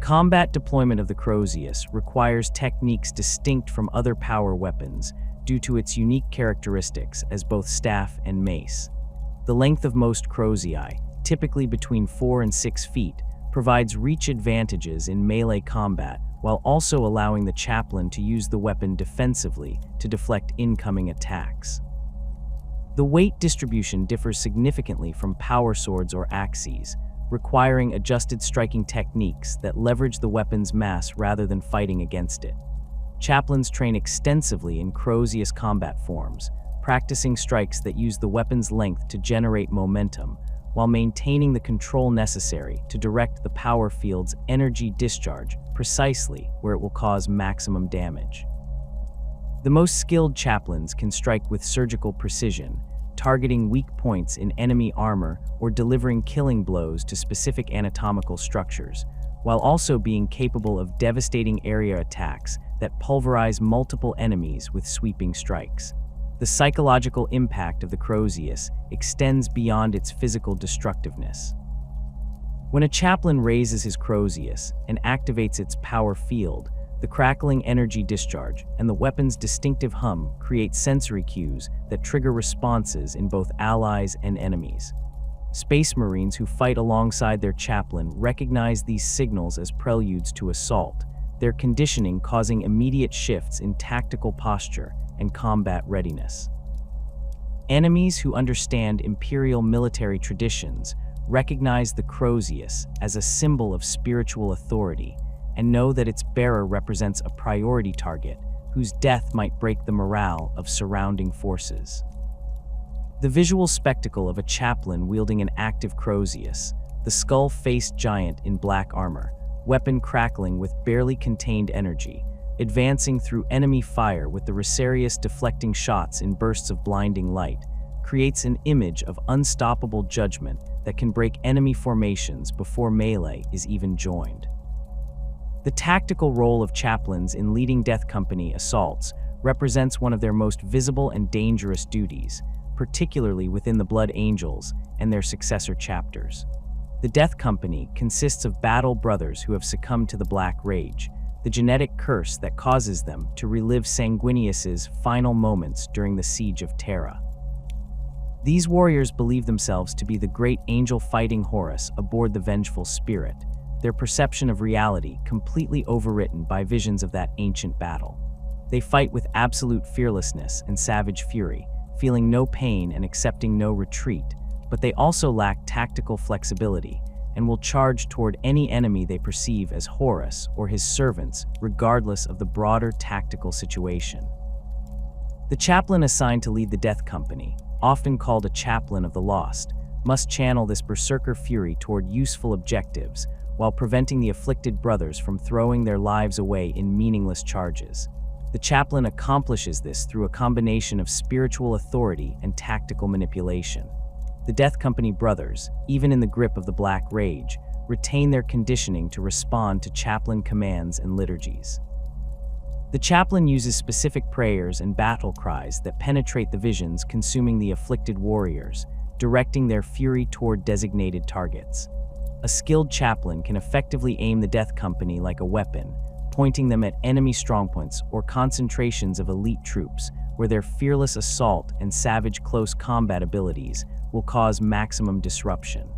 Combat deployment of the crozius requires techniques distinct from other power weapons due to its unique characteristics as both staff and mace. The length of most crozii, typically between 4 and 6 feet, provides reach advantages in melee combat while also allowing the chaplain to use the weapon defensively to deflect incoming attacks. The weight distribution differs significantly from power swords or axes, requiring adjusted striking techniques that leverage the weapon's mass rather than fighting against it. Chaplains train extensively in crozius combat forms, practicing strikes that use the weapon's length to generate momentum, while maintaining the control necessary to direct the power field's energy discharge precisely where it will cause maximum damage. The most skilled chaplains can strike with surgical precision, targeting weak points in enemy armor or delivering killing blows to specific anatomical structures, while also being capable of devastating area attacks that pulverize multiple enemies with sweeping strikes. The psychological impact of the crozius extends beyond its physical destructiveness. When a chaplain raises his crozius and activates its power field, the crackling energy discharge and the weapon's distinctive hum create sensory cues that trigger responses in both allies and enemies. Space Marines who fight alongside their chaplain recognize these signals as preludes to assault, their conditioning causing immediate shifts in tactical posture and combat readiness. Enemies who understand Imperial military traditions recognize the crozius as a symbol of spiritual authority and know that its bearer represents a priority target whose death might break the morale of surrounding forces. The visual spectacle of a chaplain wielding an active crozius, the skull-faced giant in black armor, weapon crackling with barely contained energy, advancing through enemy fire with the Rosarius deflecting shots in bursts of blinding light, creates an image of unstoppable judgment that can break enemy formations before melee is even joined. The tactical role of chaplains in leading Death Company assaults represents one of their most visible and dangerous duties, particularly within the Blood Angels and their successor chapters. The Death Company consists of battle brothers who have succumbed to the Black Rage, the genetic curse that causes them to relive Sanguinius's final moments during the Siege of Terra. These warriors believe themselves to be the great angel fighting Horus aboard the Vengeful Spirit, their perception of reality completely overwritten by visions of that ancient battle. They fight with absolute fearlessness and savage fury, feeling no pain and accepting no retreat, but they also lack tactical flexibility and will charge toward any enemy they perceive as Horus or his servants, regardless of the broader tactical situation. The chaplain assigned to lead the Death Company, often called a chaplain of the lost, must channel this berserker fury toward useful objectives while preventing the afflicted brothers from throwing their lives away in meaningless charges. The chaplain accomplishes this through a combination of spiritual authority and tactical manipulation. The Death Company brothers, even in the grip of the Black Rage, retain their conditioning to respond to chaplain commands and liturgies. The chaplain uses specific prayers and battle cries that penetrate the visions consuming the afflicted warriors, directing their fury toward designated targets. A skilled chaplain can effectively aim the Death Company like a weapon, pointing them at enemy strongpoints or concentrations of elite troops, where their fearless assault and savage close combat abilities will cause maximum disruption.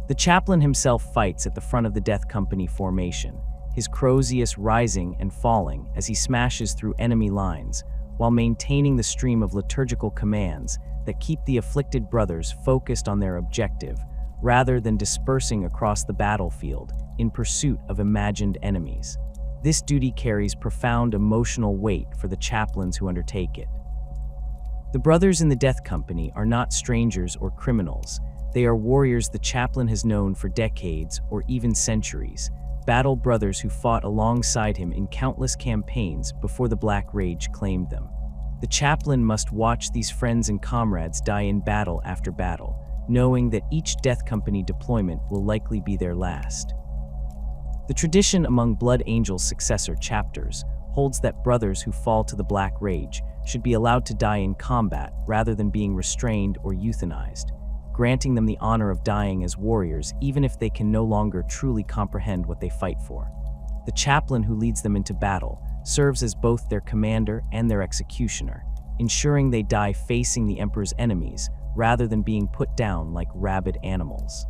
The chaplain himself fights at the front of the Death Company formation, his crozius rising and falling as he smashes through enemy lines, while maintaining the stream of liturgical commands that keep the afflicted brothers focused on their objective, rather than dispersing across the battlefield in pursuit of imagined enemies. This duty carries profound emotional weight for the chaplains who undertake it. The brothers in the Death Company are not strangers or criminals. They are warriors the chaplain has known for decades or even centuries, battle brothers who fought alongside him in countless campaigns before the Black Rage claimed them. The chaplain must watch these friends and comrades die in battle after battle, knowing that each Death Company deployment will likely be their last. The tradition among Blood Angels' successor chapters holds that brothers who fall to the Black Rage should be allowed to die in combat rather than being restrained or euthanized, granting them the honor of dying as warriors even if they can no longer truly comprehend what they fight for. The chaplain who leads them into battle serves as both their commander and their executioner, ensuring they die facing the Emperor's enemies rather than being put down like rabid animals.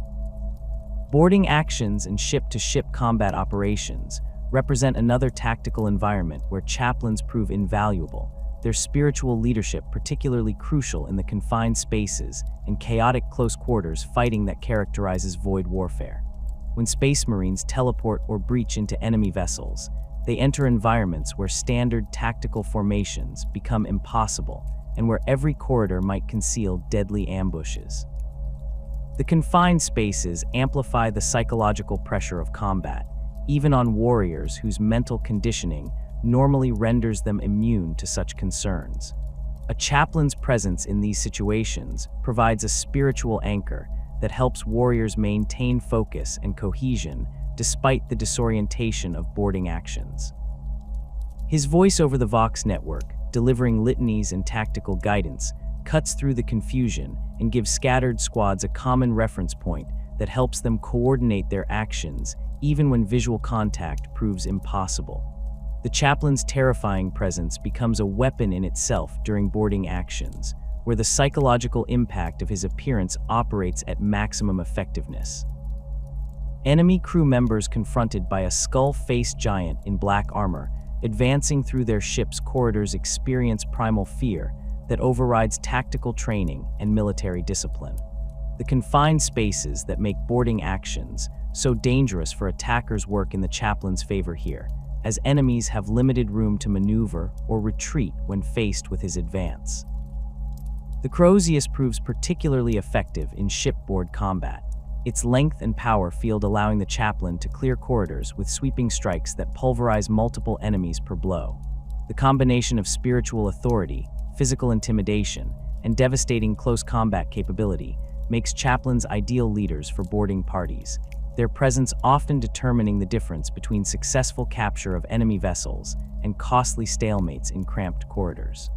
Boarding actions and ship-to-ship combat operations represent another tactical environment where chaplains prove invaluable, their spiritual leadership particularly crucial in the confined spaces and chaotic close quarters fighting that characterizes void warfare. When Space Marines teleport or breach into enemy vessels, they enter environments where standard tactical formations become impossible and where every corridor might conceal deadly ambushes. The confined spaces amplify the psychological pressure of combat, even on warriors whose mental conditioning normally renders them immune to such concerns. A chaplain's presence in these situations provides a spiritual anchor that helps warriors maintain focus and cohesion despite the disorientation of boarding actions. His voice over the Vox network, delivering litanies and tactical guidance, cuts through the confusion and gives scattered squads a common reference point that helps them coordinate their actions even when visual contact proves impossible. The chaplain's terrifying presence becomes a weapon in itself during boarding actions, where the psychological impact of his appearance operates at maximum effectiveness. Enemy crew members confronted by a skull-faced giant in black armor advancing through their ship's corridors experience primal fear that overrides tactical training and military discipline. The confined spaces that make boarding actions so dangerous for attackers work in the chaplain's favor here, as enemies have limited room to maneuver or retreat when faced with his advance. The crozius proves particularly effective in shipboard combat, its length and power field allowing the chaplain to clear corridors with sweeping strikes that pulverize multiple enemies per blow. The combination of spiritual authority, physical intimidation, and devastating close combat capability makes chaplains ideal leaders for boarding parties, their presence often determining the difference between successful capture of enemy vessels and costly stalemates in cramped corridors.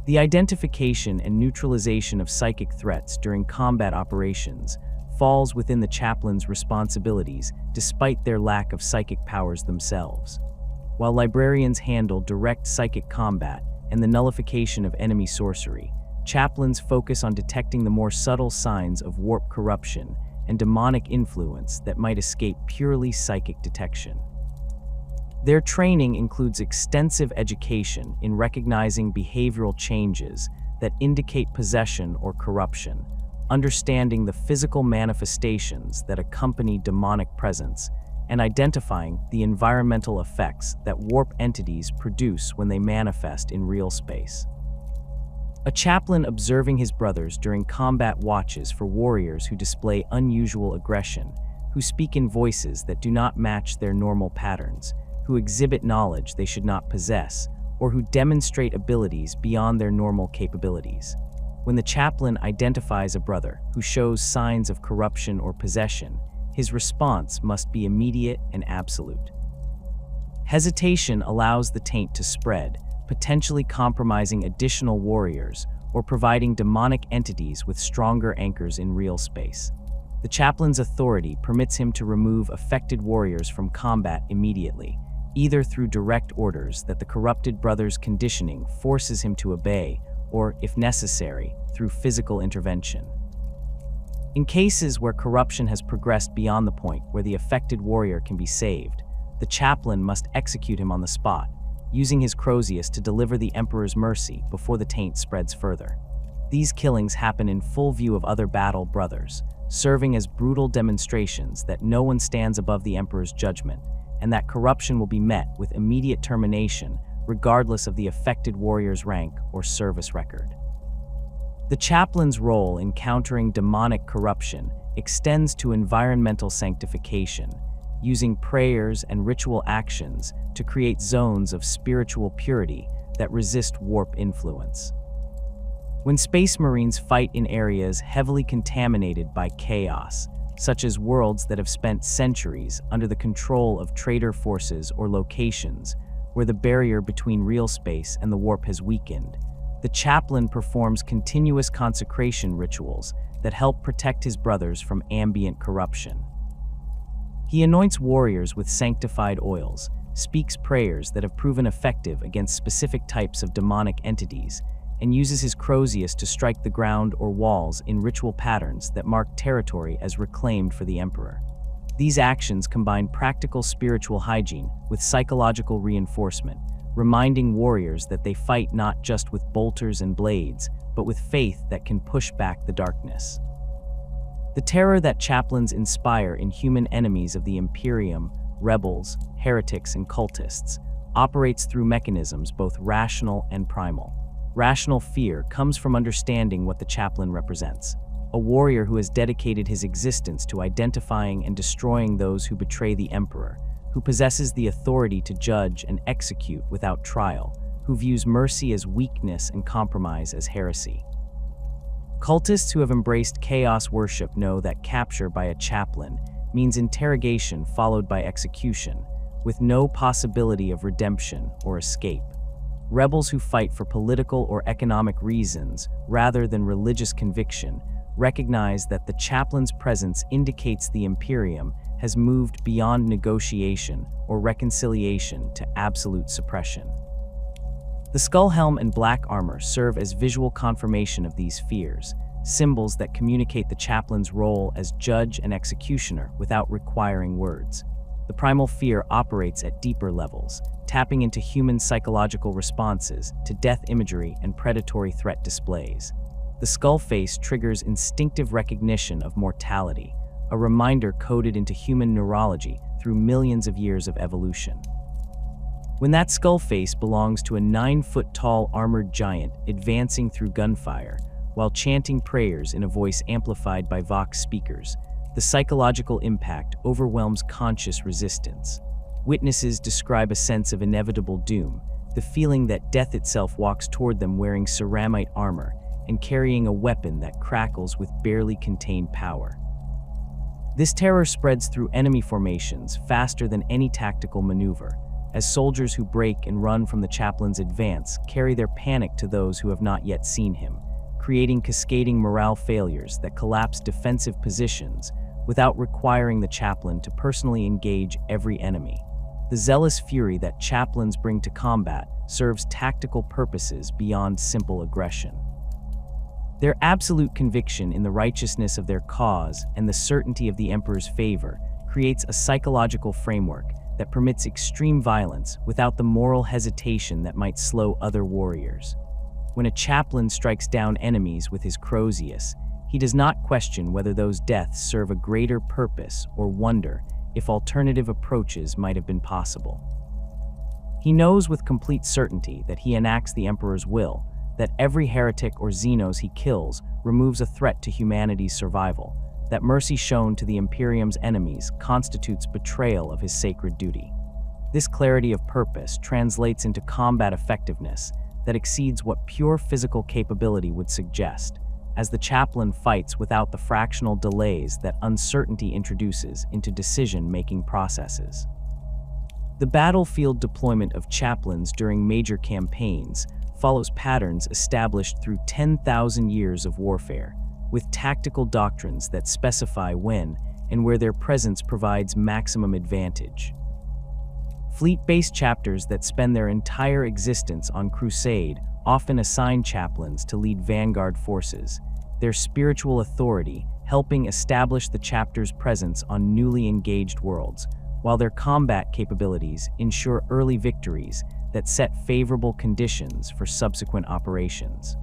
The identification and neutralization of psychic threats during combat operations falls within the chaplain's responsibilities despite their lack of psychic powers themselves. While librarians handle direct psychic combat and the nullification of enemy sorcery, chaplains focus on detecting the more subtle signs of warp corruption and demonic influence that might escape purely psychic detection. Their training includes extensive education in recognizing behavioral changes that indicate possession or corruption, understanding the physical manifestations that accompany demonic presence, and identifying the environmental effects that warp entities produce when they manifest in real space. A chaplain observing his brothers during combat watches for warriors who display unusual aggression, who speak in voices that do not match their normal patterns, who exhibit knowledge they should not possess, or who demonstrate abilities beyond their normal capabilities. When the chaplain identifies a brother who shows signs of corruption or possession, his response must be immediate and absolute. Hesitation allows the taint to spread, potentially compromising additional warriors or providing demonic entities with stronger anchors in real space. The chaplain's authority permits him to remove affected warriors from combat immediately, either through direct orders that the corrupted brother's conditioning forces him to obey, or, if necessary, through physical intervention. In cases where corruption has progressed beyond the point where the affected warrior can be saved, the chaplain must execute him on the spot, using his crozius to deliver the Emperor's mercy before the taint spreads further. These killings happen in full view of other battle brothers, serving as brutal demonstrations that no one stands above the Emperor's judgment, and that corruption will be met with immediate termination regardless of the affected warrior's rank or service record. The chaplain's role in countering demonic corruption extends to environmental sanctification, using prayers and ritual actions to create zones of spiritual purity that resist warp influence. When Space Marines fight in areas heavily contaminated by chaos, such as worlds that have spent centuries under the control of traitor forces or locations where the barrier between real space and the warp has weakened, the chaplain performs continuous consecration rituals that help protect his brothers from ambient corruption. He anoints warriors with sanctified oils, speaks prayers that have proven effective against specific types of demonic entities, and uses his crozius to strike the ground or walls in ritual patterns that mark territory as reclaimed for the Emperor. These actions combine practical spiritual hygiene with psychological reinforcement, reminding warriors that they fight not just with bolters and blades, but with faith that can push back the darkness. The terror that chaplains inspire in human enemies of the Imperium, rebels, heretics, and cultists, operates through mechanisms both rational and primal. Rational fear comes from understanding what the chaplain represents, a warrior who has dedicated his existence to identifying and destroying those who betray the Emperor, who possesses the authority to judge and execute without trial, who views mercy as weakness and compromise as heresy. Cultists who have embraced chaos worship know that capture by a chaplain means interrogation followed by execution, with no possibility of redemption or escape. Rebels who fight for political or economic reasons rather than religious conviction recognize that the chaplain's presence indicates the Imperium has moved beyond negotiation or reconciliation to absolute suppression. The skull helm and black armor serve as visual confirmation of these fears, symbols that communicate the chaplain's role as judge and executioner without requiring words. The primal fear operates at deeper levels, tapping into human psychological responses to death imagery and predatory threat displays. The skull face triggers instinctive recognition of mortality, a reminder coded into human neurology through millions of years of evolution. When that skull face belongs to a 9-foot-tall armored giant advancing through gunfire, while chanting prayers in a voice amplified by Vox speakers, the psychological impact overwhelms conscious resistance. Witnesses describe a sense of inevitable doom, the feeling that death itself walks toward them wearing ceramite armor and carrying a weapon that crackles with barely contained power. This terror spreads through enemy formations faster than any tactical maneuver, as soldiers who break and run from the chaplain's advance carry their panic to those who have not yet seen him, creating cascading morale failures that collapse defensive positions without requiring the chaplain to personally engage every enemy. The zealous fury that chaplains bring to combat serves tactical purposes beyond simple aggression. Their absolute conviction in the righteousness of their cause and the certainty of the Emperor's favor creates a psychological framework that permits extreme violence without the moral hesitation that might slow other warriors. When a chaplain strikes down enemies with his crozius, he does not question whether those deaths serve a greater purpose or wonder if alternative approaches might have been possible. He knows with complete certainty that he enacts the Emperor's will, that every heretic or xenos he kills removes a threat to humanity's survival, that mercy shown to the Imperium's enemies constitutes betrayal of his sacred duty. This clarity of purpose translates into combat effectiveness that exceeds what pure physical capability would suggest, as the chaplain fights without the fractional delays that uncertainty introduces into decision-making processes. The battlefield deployment of chaplains during major campaigns follows patterns established through 10,000 years of warfare, with tactical doctrines that specify when and where their presence provides maximum advantage. Fleet-based chapters that spend their entire existence on crusade often assign chaplains to lead vanguard forces, their spiritual authority helping establish the chapter's presence on newly engaged worlds, while their combat capabilities ensure early victories that set favorable conditions for subsequent operations.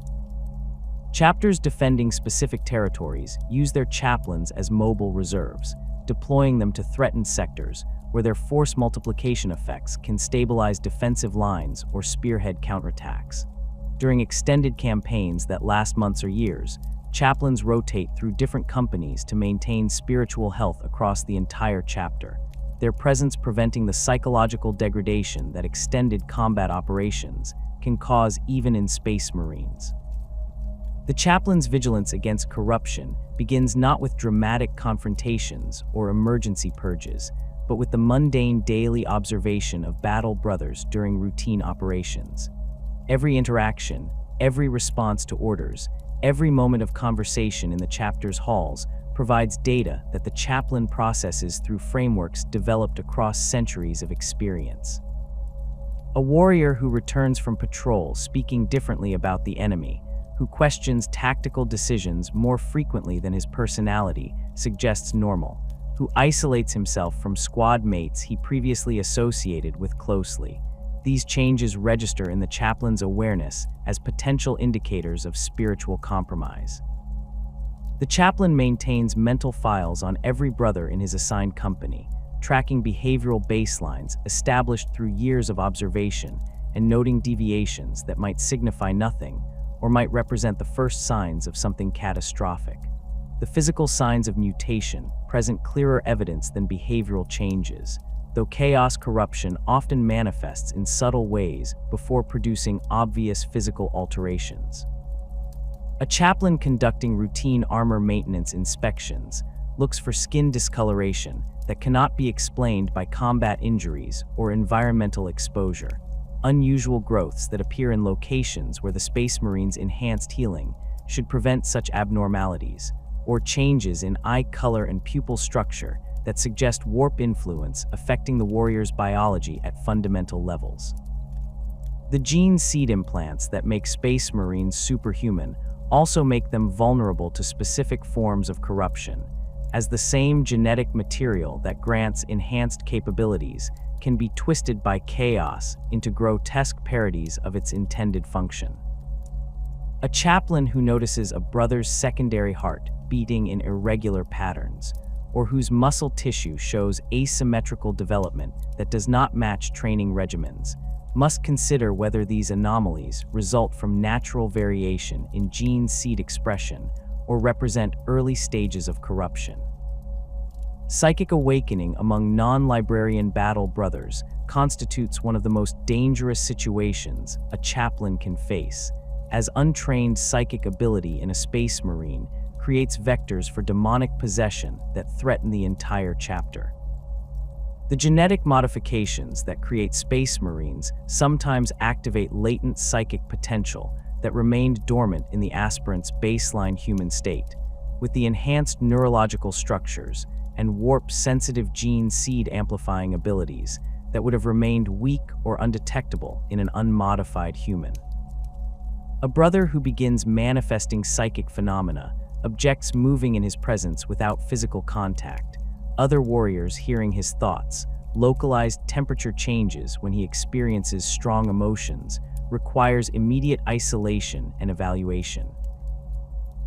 Chapters defending specific territories use their chaplains as mobile reserves, deploying them to threatened sectors where their force multiplication effects can stabilize defensive lines or spearhead counterattacks. During extended campaigns that last months or years, chaplains rotate through different companies to maintain spiritual health across the entire chapter, their presence preventing the psychological degradation that extended combat operations can cause even in Space Marines. The chaplain's vigilance against corruption begins not with dramatic confrontations or emergency purges, but with the mundane daily observation of battle brothers during routine operations. Every interaction, every response to orders, every moment of conversation in the chapter's halls provides data that the chaplain processes through frameworks developed across centuries of experience. A warrior who returns from patrol speaking differently about the enemy, who questions tactical decisions more frequently than his personality suggests normal, who isolates himself from squad mates he previously associated with closely. These changes register in the chaplain's awareness as potential indicators of spiritual compromise. The chaplain maintains mental files on every brother in his assigned company, tracking behavioral baselines established through years of observation and noting deviations that might signify nothing or might represent the first signs of something catastrophic. The physical signs of mutation present clearer evidence than behavioral changes, though chaos corruption often manifests in subtle ways before producing obvious physical alterations. A chaplain conducting routine armor maintenance inspections looks for skin discoloration that cannot be explained by combat injuries or environmental exposure, unusual growths that appear in locations where the Space Marine's enhanced healing should prevent such abnormalities, or changes in eye color and pupil structure that suggest warp influence affecting the warrior's biology at fundamental levels. The gene seed implants that make Space Marines superhuman also make them vulnerable to specific forms of corruption, as the same genetic material that grants enhanced capabilities can be twisted by chaos into grotesque parodies of its intended function. A chaplain who notices a brother's secondary heart beating in irregular patterns, or whose muscle tissue shows asymmetrical development that does not match training regimens, must consider whether these anomalies result from natural variation in gene seed expression or represent early stages of corruption. Psychic awakening among non-librarian battle brothers constitutes one of the most dangerous situations a chaplain can face, as untrained psychic ability in a Space Marine creates vectors for demonic possession that threaten the entire chapter. The genetic modifications that create Space Marines sometimes activate latent psychic potential that remained dormant in the aspirant's baseline human state, with the enhanced neurological structures and warp-sensitive gene seed amplifying abilities that would have remained weak or undetectable in an unmodified human. A brother who begins manifesting psychic phenomena objects moving in his presence without physical contact, other warriors hearing his thoughts, localized temperature changes when he experiences strong emotions, requires immediate isolation and evaluation.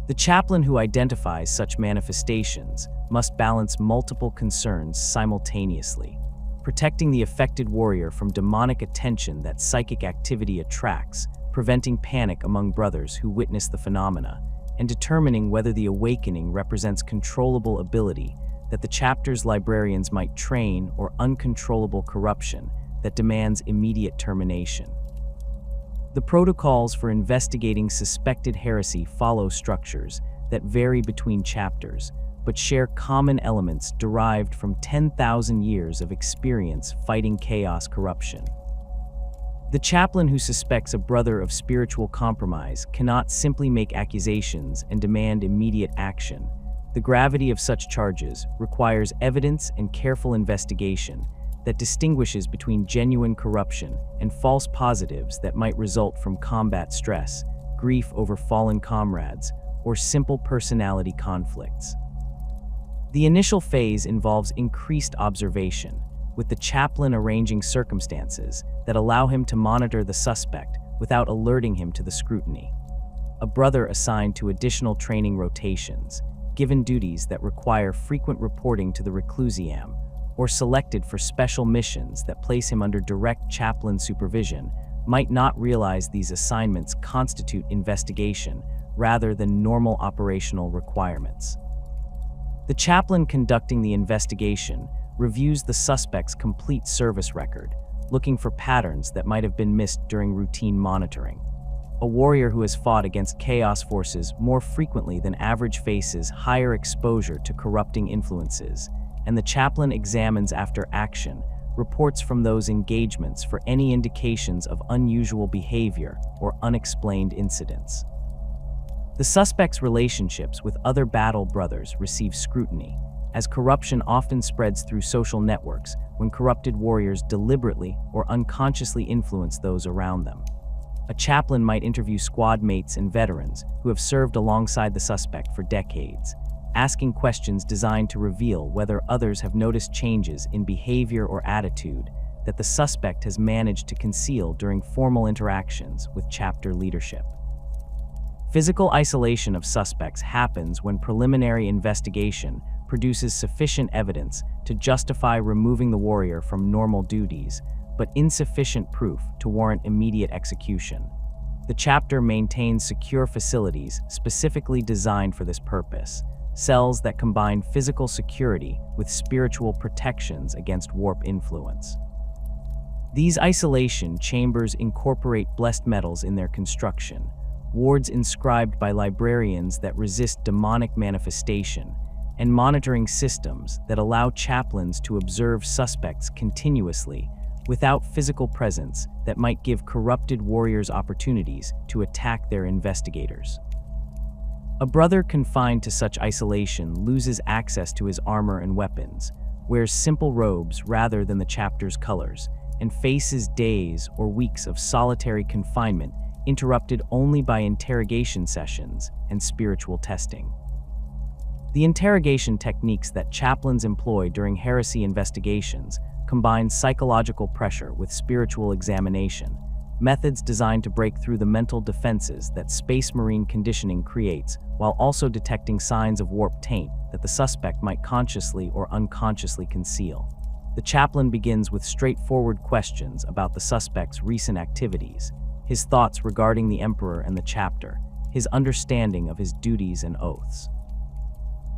The chaplain who identifies such manifestations must balance multiple concerns simultaneously, protecting the affected warrior from demonic attention that psychic activity attracts, preventing panic among brothers who witness the phenomena, and determining whether the awakening represents controllable ability that the chapter's librarians might train or uncontrollable corruption that demands immediate termination. The protocols for investigating suspected heresy follow structures that vary between chapters, but share common elements derived from 10,000 years of experience fighting chaos corruption. The chaplain who suspects a brother of spiritual compromise cannot simply make accusations and demand immediate action. The gravity of such charges requires evidence and careful investigation that distinguishes between genuine corruption and false positives that might result from combat stress, grief over fallen comrades, or simple personality conflicts. The initial phase involves increased observation, with the chaplain arranging circumstances that allow him to monitor the suspect without alerting him to the scrutiny. A brother assigned to additional training rotations, given duties that require frequent reporting to the reclusiam, or selected for special missions that place him under direct chaplain supervision, might not realize these assignments constitute investigation rather than normal operational requirements. The chaplain conducting the investigation reviews the suspect's complete service record, looking for patterns that might have been missed during routine monitoring. A warrior who has fought against chaos forces more frequently than average faces higher exposure to corrupting influences, and the chaplain examines after action reports from those engagements for any indications of unusual behavior or unexplained incidents. The suspect's relationships with other battle brothers receive scrutiny, as corruption often spreads through social networks when corrupted warriors deliberately or unconsciously influence those around them. A chaplain might interview squad mates and veterans who have served alongside the suspect for decades, asking questions designed to reveal whether others have noticed changes in behavior or attitude that the suspect has managed to conceal during formal interactions with chapter leadership. Physical isolation of suspects happens when preliminary investigation produces sufficient evidence to justify removing the warrior from normal duties, but insufficient proof to warrant immediate execution. The chapter maintains secure facilities specifically designed for this purpose, cells that combine physical security with spiritual protections against warp influence. These isolation chambers incorporate blessed metals in their construction, wards inscribed by librarians that resist demonic manifestation, and monitoring systems that allow chaplains to observe suspects continuously without physical presence that might give corrupted warriors opportunities to attack their investigators. A brother confined to such isolation loses access to his armor and weapons, wears simple robes rather than the chapter's colors, and faces days or weeks of solitary confinement interrupted only by interrogation sessions and spiritual testing. The interrogation techniques that chaplains employ during heresy investigations combine psychological pressure with spiritual examination, methods designed to break through the mental defenses that Space Marine conditioning creates, while also detecting signs of warp taint that the suspect might consciously or unconsciously conceal. The chaplain begins with straightforward questions about the suspect's recent activities, his thoughts regarding the Emperor and the chapter, his understanding of his duties and oaths.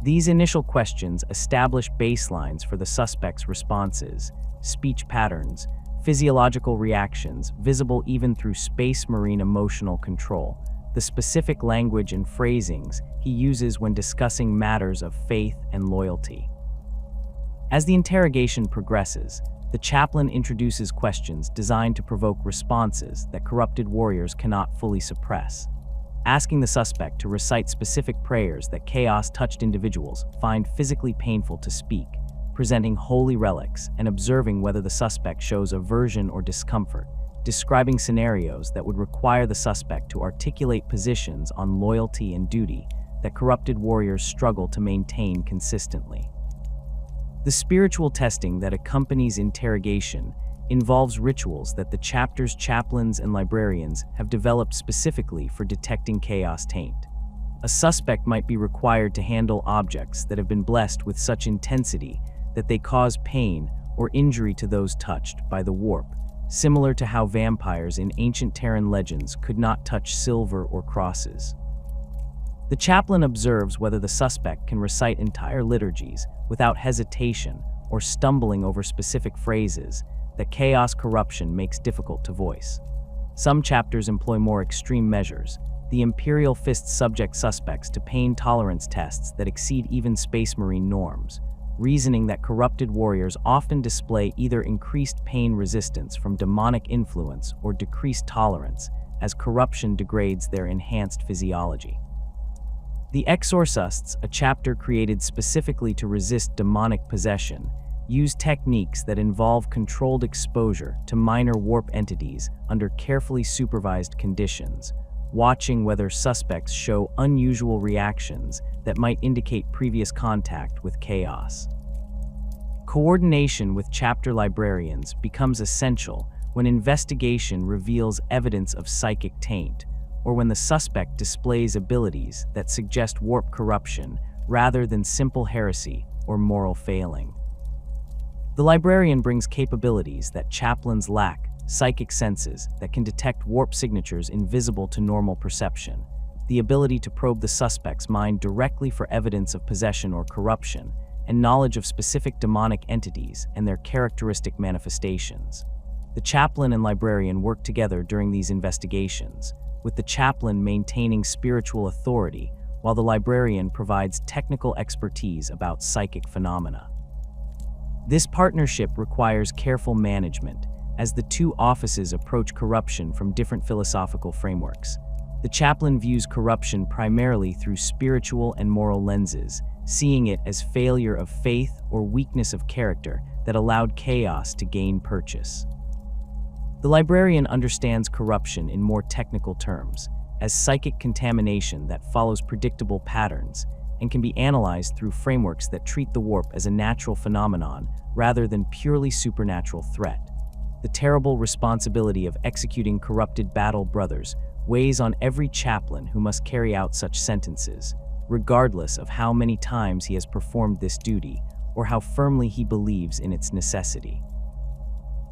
These initial questions establish baselines for the suspect's responses, speech patterns, physiological reactions visible even through Space Marine emotional control, the specific language and phrasings he uses when discussing matters of faith and loyalty. As the interrogation progresses, the chaplain introduces questions designed to provoke responses that corrupted warriors cannot fully suppress, asking the suspect to recite specific prayers that chaos-touched individuals find physically painful to speak, presenting holy relics and observing whether the suspect shows aversion or discomfort, describing scenarios that would require the suspect to articulate positions on loyalty and duty that corrupted warriors struggle to maintain consistently. The spiritual testing that accompanies interrogation involves rituals that the chapter's chaplains and librarians have developed specifically for detecting chaos taint. A suspect might be required to handle objects that have been blessed with such intensity that they cause pain or injury to those touched by the warp, similar to how vampires in ancient Terran legends could not touch silver or crosses. The chaplain observes whether the suspect can recite entire liturgies without hesitation or stumbling over specific phrases that chaos corruption makes difficult to voice. Some chapters employ more extreme measures. The Imperial Fist subject suspects to pain tolerance tests that exceed even Space Marine norms, reasoning that corrupted warriors often display either increased pain resistance from demonic influence or decreased tolerance as corruption degrades their enhanced physiology. The Exorcists, a chapter created specifically to resist demonic possession, use techniques that involve controlled exposure to minor warp entities under carefully supervised conditions, watching whether suspects show unusual reactions that might indicate previous contact with chaos. Coordination with chapter librarians becomes essential when investigation reveals evidence of psychic taint, or when the suspect displays abilities that suggest warp corruption rather than simple heresy or moral failing. The librarian brings capabilities that chaplains lack, psychic senses that can detect warp signatures invisible to normal perception, the ability to probe the suspect's mind directly for evidence of possession or corruption, and knowledge of specific demonic entities and their characteristic manifestations. The chaplain and librarian work together during these investigations, with the chaplain maintaining spiritual authority while the librarian provides technical expertise about psychic phenomena. This partnership requires careful management as the two offices approach corruption from different philosophical frameworks. The chaplain views corruption primarily through spiritual and moral lenses, seeing it as failure of faith or weakness of character that allowed chaos to gain purchase. The librarian understands corruption in more technical terms, as psychic contamination that follows predictable patterns and can be analyzed through frameworks that treat the warp as a natural phenomenon rather than purely supernatural threat. The terrible responsibility of executing corrupted battle brothers weighs on every chaplain who must carry out such sentences, regardless of how many times he has performed this duty or how firmly he believes in its necessity.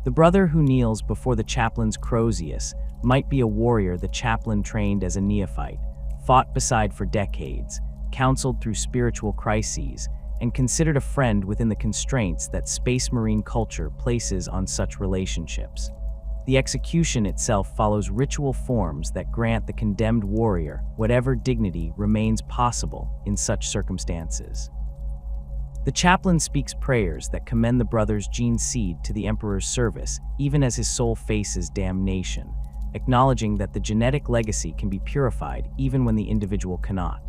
The brother who kneels before the chaplain's crozius might be a warrior the chaplain trained as a neophyte, fought beside for decades, counseled through spiritual crises, and considered a friend within the constraints that Space Marine culture places on such relationships. The execution itself follows ritual forms that grant the condemned warrior whatever dignity remains possible in such circumstances. The chaplain speaks prayers that commend the brother's gene seed to the Emperor's service, even as his soul faces damnation, acknowledging that the genetic legacy can be purified even when the individual cannot.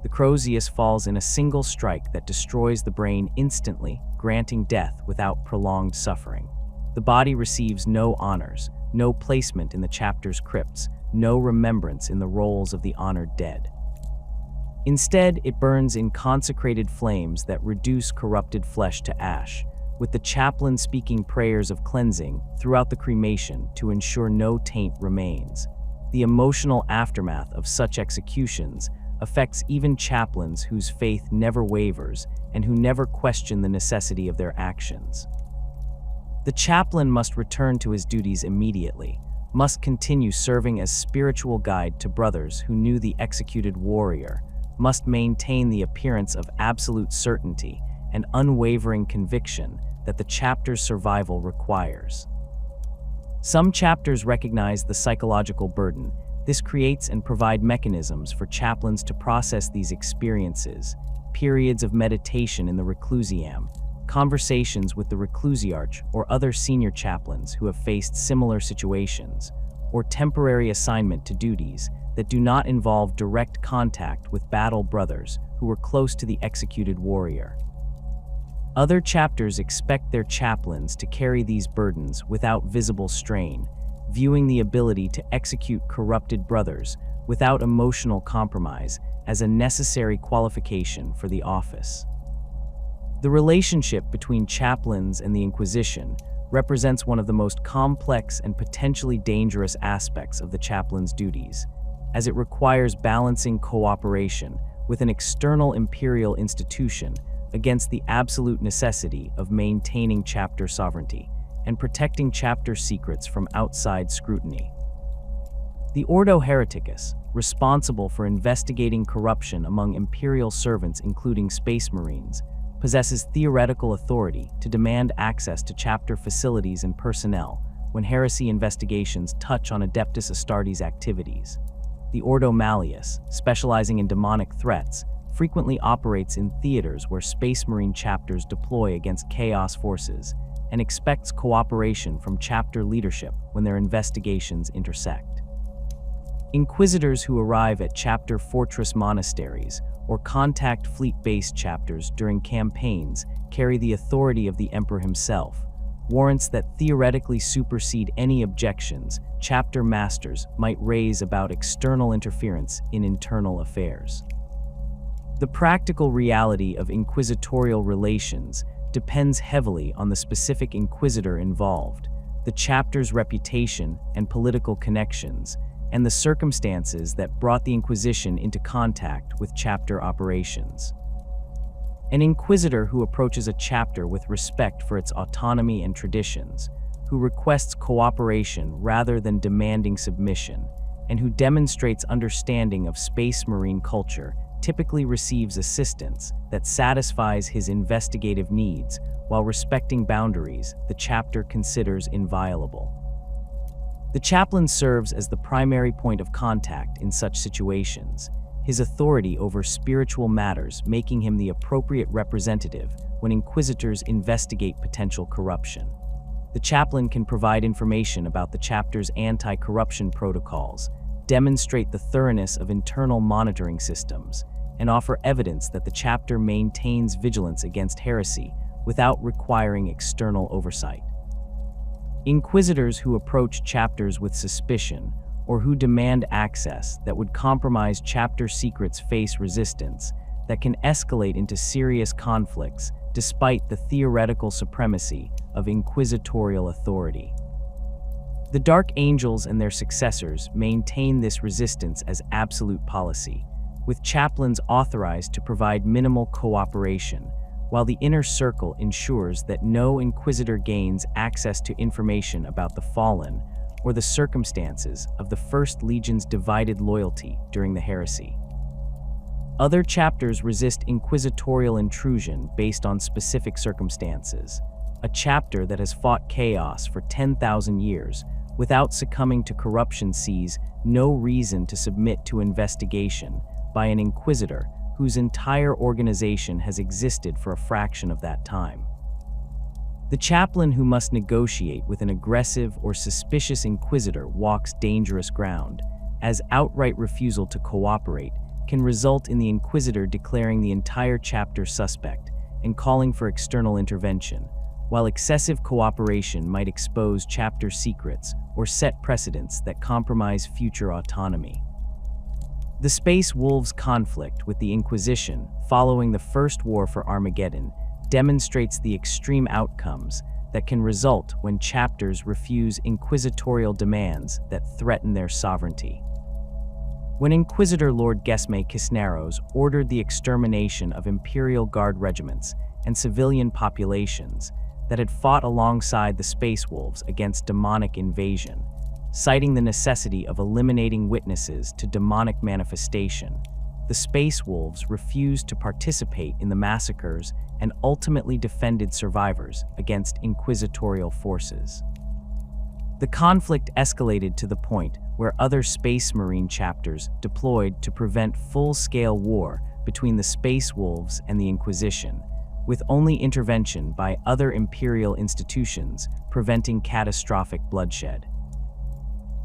The crozius falls in a single strike that destroys the brain instantly, granting death without prolonged suffering. The body receives no honors, no placement in the chapter's crypts, no remembrance in the rolls of the honored dead. Instead, it burns in consecrated flames that reduce corrupted flesh to ash, with the chaplain speaking prayers of cleansing throughout the cremation to ensure no taint remains. The emotional aftermath of such executions affects even chaplains whose faith never wavers and who never question the necessity of their actions. The chaplain must return to his duties immediately, must continue serving as spiritual guide to brothers who knew the executed warrior, must maintain the appearance of absolute certainty and unwavering conviction that the chapter's survival requires. Some chapters recognize the psychological burden. This creates and provides mechanisms for chaplains to process these experiences, periods of meditation in the reclusiam, conversations with the reclusiarch or other senior chaplains who have faced similar situations, or temporary assignment to duties that do not involve direct contact with battle brothers who were close to the executed warrior. Other chapters expect their chaplains to carry these burdens without visible strain, viewing the ability to execute corrupted brothers without emotional compromise as a necessary qualification for the office. The relationship between chaplains and the Inquisition represents one of the most complex and potentially dangerous aspects of the chaplain's duties, as it requires balancing cooperation with an external imperial institution against the absolute necessity of maintaining chapter sovereignty and protecting chapter secrets from outside scrutiny. The Ordo Hereticus, responsible for investigating corruption among imperial servants including Space Marines, possesses theoretical authority to demand access to chapter facilities and personnel when heresy investigations touch on Adeptus Astartes activities. The Ordo Malleus, specializing in demonic threats, frequently operates in theaters where Space Marine chapters deploy against chaos forces and expects cooperation from chapter leadership when their investigations intersect. Inquisitors who arrive at chapter fortress monasteries or contact fleet-based chapters during campaigns carry the authority of the Emperor himself, warrants that theoretically supersede any objections chapter masters might raise about external interference in internal affairs. The practical reality of inquisitorial relations depends heavily on the specific inquisitor involved, the chapter's reputation and political connections, and the circumstances that brought the Inquisition into contact with chapter operations. An inquisitor who approaches a chapter with respect for its autonomy and traditions, who requests cooperation rather than demanding submission, and who demonstrates understanding of Space Marine culture typically receives assistance that satisfies his investigative needs while respecting boundaries the chapter considers inviolable. The chaplain serves as the primary point of contact in such situations, his authority over spiritual matters making him the appropriate representative when inquisitors investigate potential corruption. The chaplain can provide information about the chapter's anti-corruption protocols, demonstrate the thoroughness of internal monitoring systems, and offer evidence that the chapter maintains vigilance against heresy without requiring external oversight. Inquisitors who approach chapters with suspicion or who demand access that would compromise chapter secrets face resistance that can escalate into serious conflicts despite the theoretical supremacy of inquisitorial authority. The Dark Angels and their successors maintain this resistance as absolute policy, with chaplains authorized to provide minimal cooperation, while the inner circle ensures that no inquisitor gains access to information about the fallen or the circumstances of the First Legion's divided loyalty during the heresy. Other chapters resist inquisitorial intrusion based on specific circumstances. A chapter that has fought chaos for 10,000 years without succumbing to corruption sees no reason to submit to investigation by an inquisitor whose entire organization has existed for a fraction of that time. The chaplain who must negotiate with an aggressive or suspicious inquisitor walks dangerous ground, as outright refusal to cooperate can result in the inquisitor declaring the entire chapter suspect and calling for external intervention, while excessive cooperation might expose chapter secrets or set precedents that compromise future autonomy. The Space Wolves' conflict with the Inquisition following the First War for Armageddon demonstrates the extreme outcomes that can result when chapters refuse inquisitorial demands that threaten their sovereignty. When Inquisitor Lord Gesme Cisneros ordered the extermination of Imperial Guard regiments and civilian populations that had fought alongside the Space Wolves against demonic invasion, citing the necessity of eliminating witnesses to demonic manifestation, the Space Wolves refused to participate in the massacres and ultimately defended survivors against inquisitorial forces. The conflict escalated to the point where other Space Marine chapters deployed to prevent full-scale war between the Space Wolves and the Inquisition, with only intervention by other Imperial institutions preventing catastrophic bloodshed.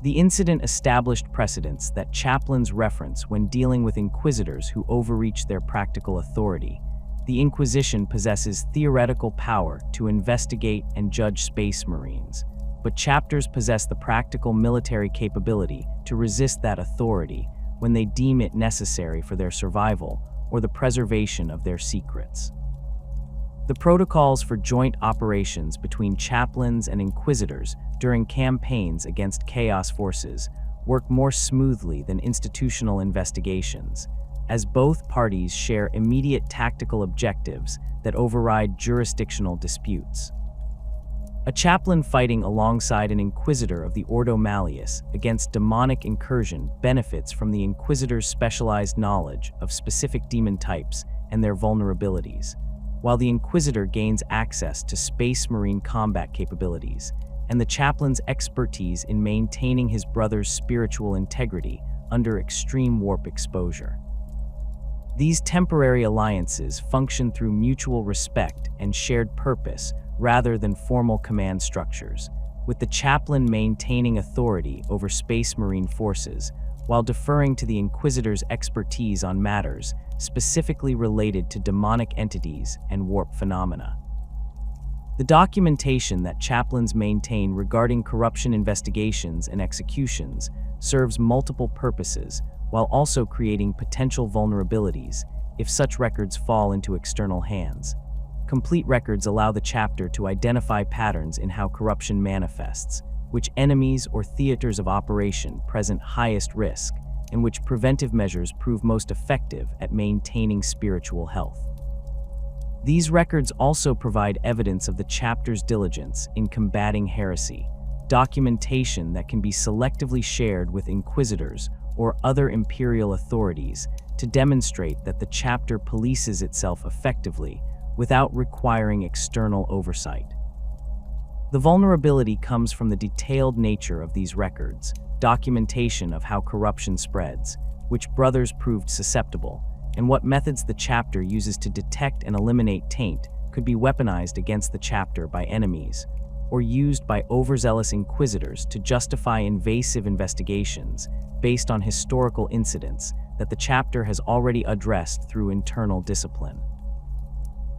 The incident established precedents that chaplains reference when dealing with inquisitors who overreach their practical authority. The Inquisition possesses theoretical power to investigate and judge Space Marines, but chapters possess the practical military capability to resist that authority when they deem it necessary for their survival or the preservation of their secrets. The protocols for joint operations between chaplains and inquisitors during campaigns against chaos forces work more smoothly than institutional investigations, as both parties share immediate tactical objectives that override jurisdictional disputes. A chaplain fighting alongside an inquisitor of the Ordo Malleus against demonic incursion benefits from the inquisitor's specialized knowledge of specific demon types and their vulnerabilities, while the inquisitor gains access to Space Marine combat capabilities and the chaplain's expertise in maintaining his brother's spiritual integrity under extreme warp exposure. These temporary alliances function through mutual respect and shared purpose rather than formal command structures, with the chaplain maintaining authority over Space Marine forces while deferring to the Inquisitor's expertise on matters specifically related to demonic entities and warp phenomena. The documentation that chaplains maintain regarding corruption investigations and executions serves multiple purposes while also creating potential vulnerabilities if such records fall into external hands. Complete records allow the chapter to identify patterns in how corruption manifests, which enemies or theaters of operation present highest risk, and which preventive measures prove most effective at maintaining spiritual health. These records also provide evidence of the chapter's diligence in combating heresy, documentation that can be selectively shared with inquisitors or other imperial authorities to demonstrate that the chapter polices itself effectively without requiring external oversight. The vulnerability comes from the detailed nature of these records, documentation of how corruption spreads, which brothers proved susceptible, and what methods the chapter uses to detect and eliminate taint could be weaponized against the chapter by enemies, or used by overzealous inquisitors to justify invasive investigations based on historical incidents that the chapter has already addressed through internal discipline.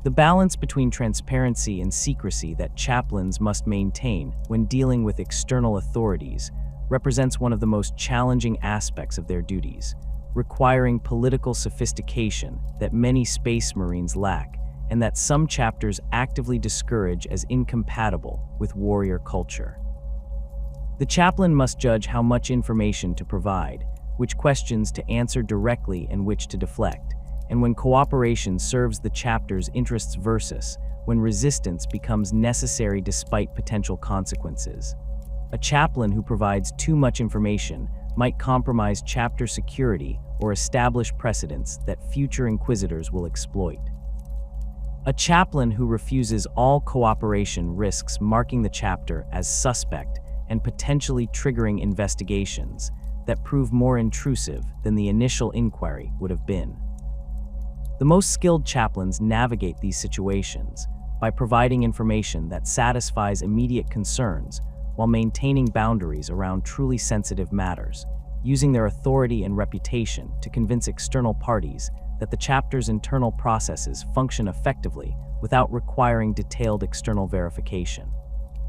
The balance between transparency and secrecy that chaplains must maintain when dealing with external authorities represents one of the most challenging aspects of their duties, requiring political sophistication that many Space Marines lack and that some chapters actively discourage as incompatible with warrior culture. The chaplain must judge how much information to provide, which questions to answer directly and which to deflect, and when cooperation serves the chapter's interests versus when resistance becomes necessary despite potential consequences. A chaplain who provides too much information might compromise chapter security or establish precedents that future inquisitors will exploit. A chaplain who refuses all cooperation risks marking the chapter as suspect and potentially triggering investigations that prove more intrusive than the initial inquiry would have been. The most skilled chaplains navigate these situations by providing information that satisfies immediate concerns while maintaining boundaries around truly sensitive matters, using their authority and reputation to convince external parties that the chapter's internal processes function effectively without requiring detailed external verification.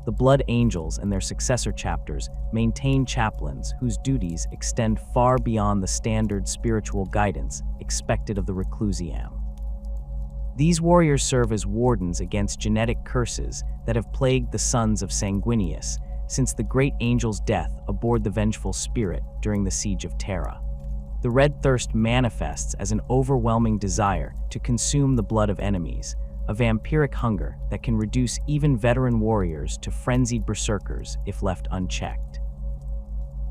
The Blood Angels and their successor chapters maintain chaplains whose duties extend far beyond the standard spiritual guidance expected of the reclusiam. These warriors serve as wardens against genetic curses that have plagued the sons of Sanguinius since the great angel's death aboard the Vengeful Spirit during the Siege of Terra. The red thirst manifests as an overwhelming desire to consume the blood of enemies, a vampiric hunger that can reduce even veteran warriors to frenzied berserkers if left unchecked.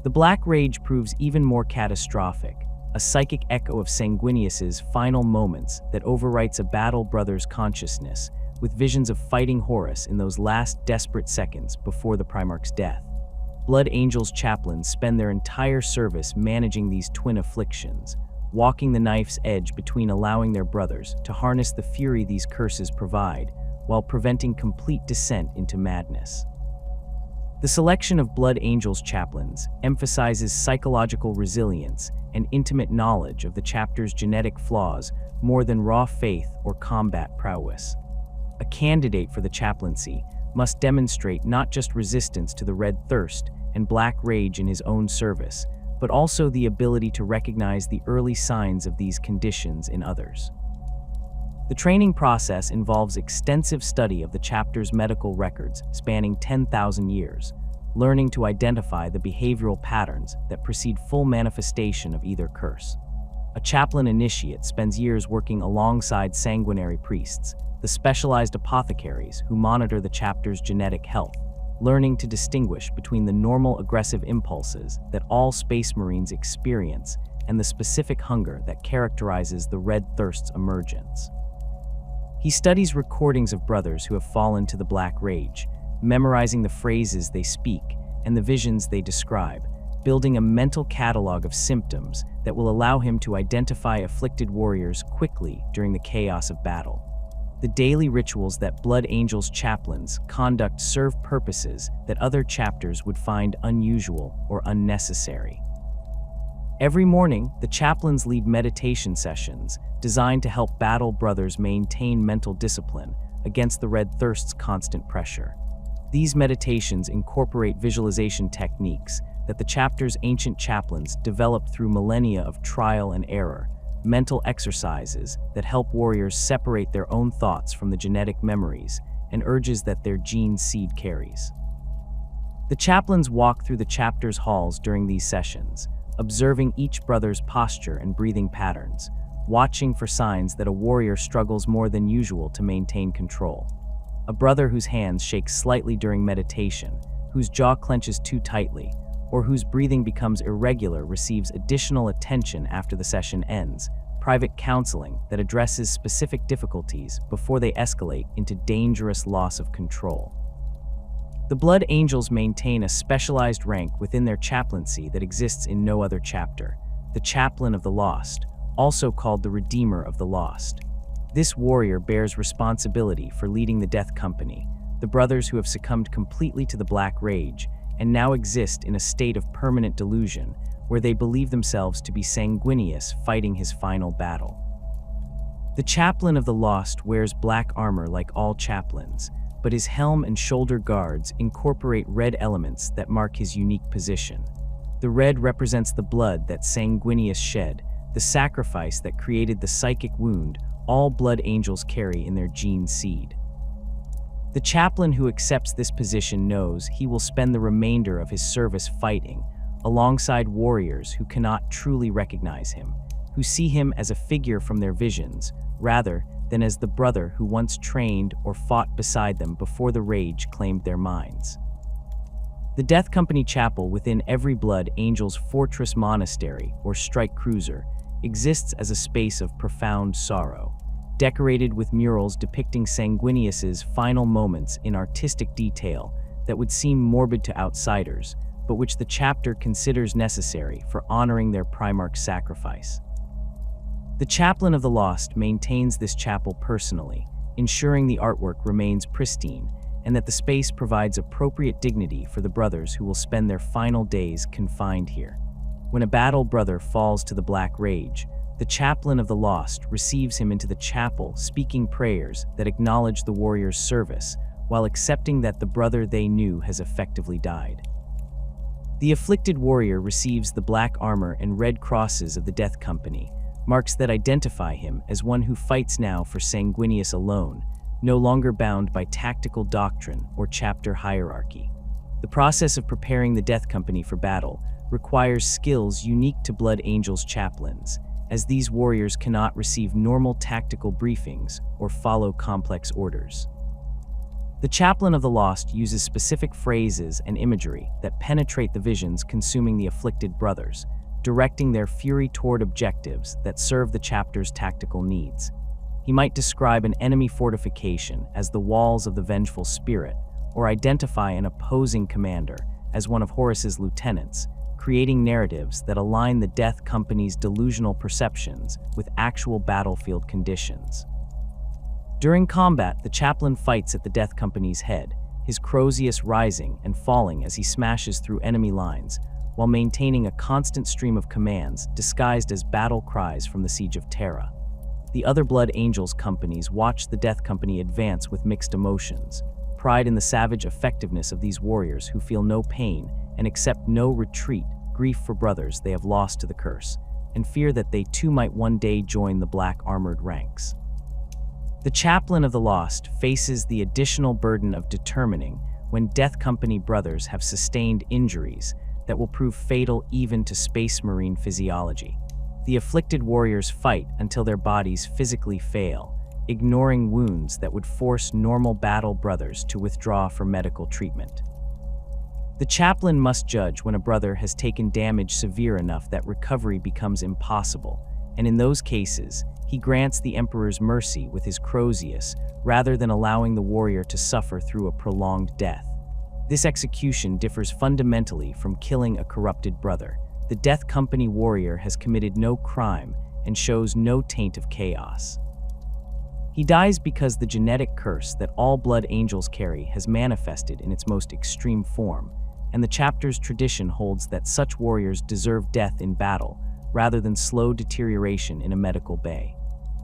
The Black Rage proves even more catastrophic, a psychic echo of Sanguinius's final moments that overwrites a battle brother's consciousness with visions of fighting Horus in those last desperate seconds before the Primarch's death. Blood Angels chaplains spend their entire service managing these twin afflictions, walking the knife's edge between allowing their brothers to harness the fury these curses provide, while preventing complete descent into madness. The selection of Blood Angels chaplains emphasizes psychological resilience and intimate knowledge of the chapter's genetic flaws more than raw faith or combat prowess. A candidate for the chaplaincy must demonstrate not just resistance to the red thirst and black rage in his own service, but also the ability to recognize the early signs of these conditions in others. The training process involves extensive study of the chapter's medical records spanning 10,000 years, learning to identify the behavioral patterns that precede full manifestation of either curse. A chaplain initiate spends years working alongside sanguinary priests, the specialized apothecaries who monitor the chapter's genetic health, learning to distinguish between the normal aggressive impulses that all Space Marines experience and the specific hunger that characterizes the red thirst's emergence. He studies recordings of brothers who have fallen to the Black Rage, memorizing the phrases they speak and the visions they describe, building a mental catalog of symptoms that will allow him to identify afflicted warriors quickly during the chaos of battle. The daily rituals that Blood Angels chaplains conduct serve purposes that other chapters would find unusual or unnecessary. Every morning, the chaplains lead meditation sessions designed to help battle brothers maintain mental discipline against the red thirst's constant pressure. These meditations incorporate visualization techniques that the chapter's ancient chaplains developed through millennia of trial and error, mental exercises that help warriors separate their own thoughts from the genetic memories and urges that their gene seed carries. The chaplains walk through the chapter's halls during these sessions, observing each brother's posture and breathing patterns, watching for signs that a warrior struggles more than usual to maintain control. A brother whose hands shake slightly during meditation, whose jaw clenches too tightly, or whose breathing becomes irregular receives additional attention after the session ends, private counseling that addresses specific difficulties before they escalate into dangerous loss of control. The Blood Angels maintain a specialized rank within their chaplaincy that exists in no other chapter, the Chaplain of the Lost, also called the Redeemer of the Lost. This warrior bears responsibility for leading the Death Company, the brothers who have succumbed completely to the Black Rage, and now exist in a state of permanent delusion where they believe themselves to be Sanguinius fighting his final battle. The Chaplain of the Lost wears black armor like all chaplains, but his helm and shoulder guards incorporate red elements that mark his unique position. The red represents the blood that Sanguinius shed, the sacrifice that created the psychic wound all Blood Angels carry in their gene seed. The chaplain who accepts this position knows he will spend the remainder of his service fighting, alongside warriors who cannot truly recognize him, who see him as a figure from their visions, rather than as the brother who once trained or fought beside them before the rage claimed their minds. The Death Company chapel within every Blood Angel's fortress monastery or strike cruiser exists as a space of profound sorrow, decorated with murals depicting Sanguinius's final moments in artistic detail that would seem morbid to outsiders, but which the chapter considers necessary for honoring their Primarch's sacrifice. The Chaplain of the Lost maintains this chapel personally, ensuring the artwork remains pristine and that the space provides appropriate dignity for the brothers who will spend their final days confined here. When a battle brother falls to the Black Rage, the Chaplain of the Lost receives him into the chapel, speaking prayers that acknowledge the warrior's service, while accepting that the brother they knew has effectively died. The afflicted warrior receives the black armor and red crosses of the Death Company, marks that identify him as one who fights now for Sanguinius alone, no longer bound by tactical doctrine or chapter hierarchy. The process of preparing the Death Company for battle requires skills unique to Blood Angels chaplains, as these warriors cannot receive normal tactical briefings or follow complex orders. The Chaplain of the Lost uses specific phrases and imagery that penetrate the visions consuming the afflicted brothers, directing their fury toward objectives that serve the chapter's tactical needs. He might describe an enemy fortification as the walls of the vengeful spirit, or identify an opposing commander as one of Horus's lieutenants, creating narratives that align the Death Company's delusional perceptions with actual battlefield conditions. During combat, the chaplain fights at the Death Company's head, his crozius rising and falling as he smashes through enemy lines, while maintaining a constant stream of commands disguised as battle cries from the Siege of Terra. The other Blood Angels companies watch the Death Company advance with mixed emotions, pride in the savage effectiveness of these warriors who feel no pain and accept no retreat, grief for brothers they have lost to the curse, and fear that they too might one day join the black armored ranks. The Chaplain of the Lost faces the additional burden of determining when Death Company brothers have sustained injuries that will prove fatal even to Space Marine physiology. The afflicted warriors fight until their bodies physically fail, ignoring wounds that would force normal battle brothers to withdraw for medical treatment. The chaplain must judge when a brother has taken damage severe enough that recovery becomes impossible, and in those cases, he grants the Emperor's mercy with his crozius rather than allowing the warrior to suffer through a prolonged death. This execution differs fundamentally from killing a corrupted brother. The Death Company warrior has committed no crime and shows no taint of chaos. He dies because the genetic curse that all Blood Angels carry has manifested in its most extreme form, and the chapter's tradition holds that such warriors deserve death in battle rather than slow deterioration in a medical bay.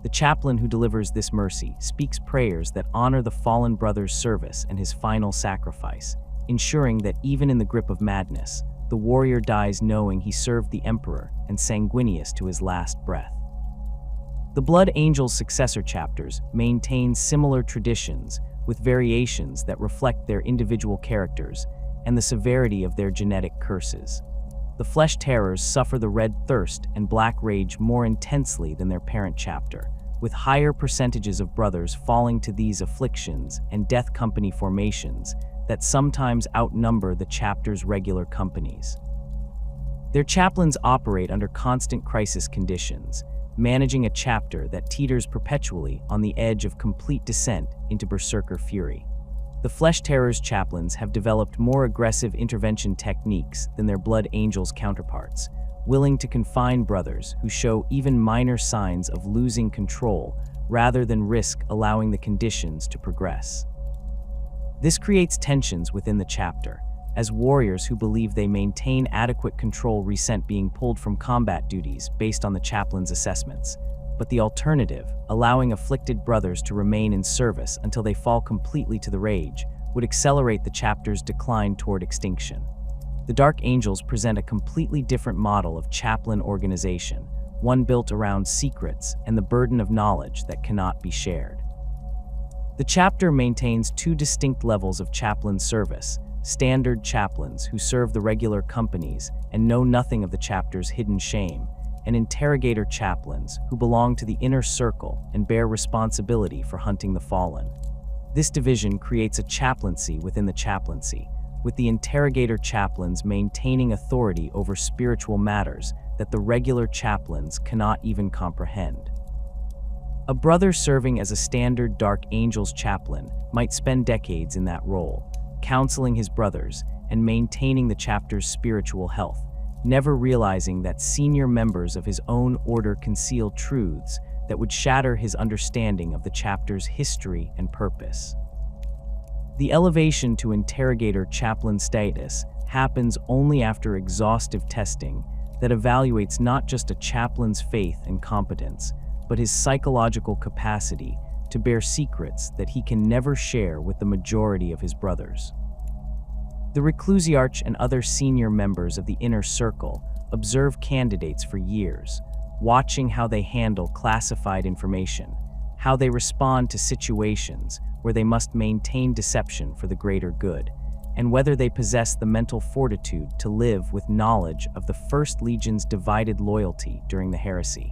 The chaplain who delivers this mercy speaks prayers that honor the fallen brother's service and his final sacrifice, ensuring that even in the grip of madness, the warrior dies knowing he served the Emperor and Sanguinius to his last breath. The Blood Angels' successor chapters maintain similar traditions with variations that reflect their individual characters and the severity of their genetic curses. The Flesh Terrors suffer the Red Thirst and Black Rage more intensely than their parent chapter, with higher percentages of brothers falling to these afflictions and Death Company formations that sometimes outnumber the chapter's regular companies. Their chaplains operate under constant crisis conditions, managing a chapter that teeters perpetually on the edge of complete descent into berserker fury. The Flesh Terrors chaplains have developed more aggressive intervention techniques than their Blood Angels counterparts, willing to confine brothers who show even minor signs of losing control rather than risk allowing the conditions to progress. This creates tensions within the chapter, as warriors who believe they maintain adequate control resent being pulled from combat duties based on the chaplain's assessments. But the alternative, allowing afflicted brothers to remain in service until they fall completely to the rage, would accelerate the chapter's decline toward extinction. The Dark Angels present a completely different model of chaplain organization, one built around secrets and the burden of knowledge that cannot be shared. The chapter maintains two distinct levels of chaplain service: standard chaplains who serve the regular companies and know nothing of the chapter's hidden shame, and interrogator chaplains who belong to the inner circle and bear responsibility for hunting the fallen. This division creates a chaplaincy within the chaplaincy, with the interrogator chaplains maintaining authority over spiritual matters that the regular chaplains cannot even comprehend. A brother serving as a standard Dark Angels chaplain might spend decades in that role, counseling his brothers and maintaining the chapter's spiritual health, never realizing that senior members of his own order conceal truths that would shatter his understanding of the chapter's history and purpose. The elevation to interrogator chaplain status happens only after exhaustive testing that evaluates not just a chaplain's faith and competence, but his psychological capacity to bear secrets that he can never share with the majority of his brothers. The reclusiarch and other senior members of the inner circle observe candidates for years, watching how they handle classified information, how they respond to situations where they must maintain deception for the greater good, and whether they possess the mental fortitude to live with knowledge of the First Legion's divided loyalty during the heresy.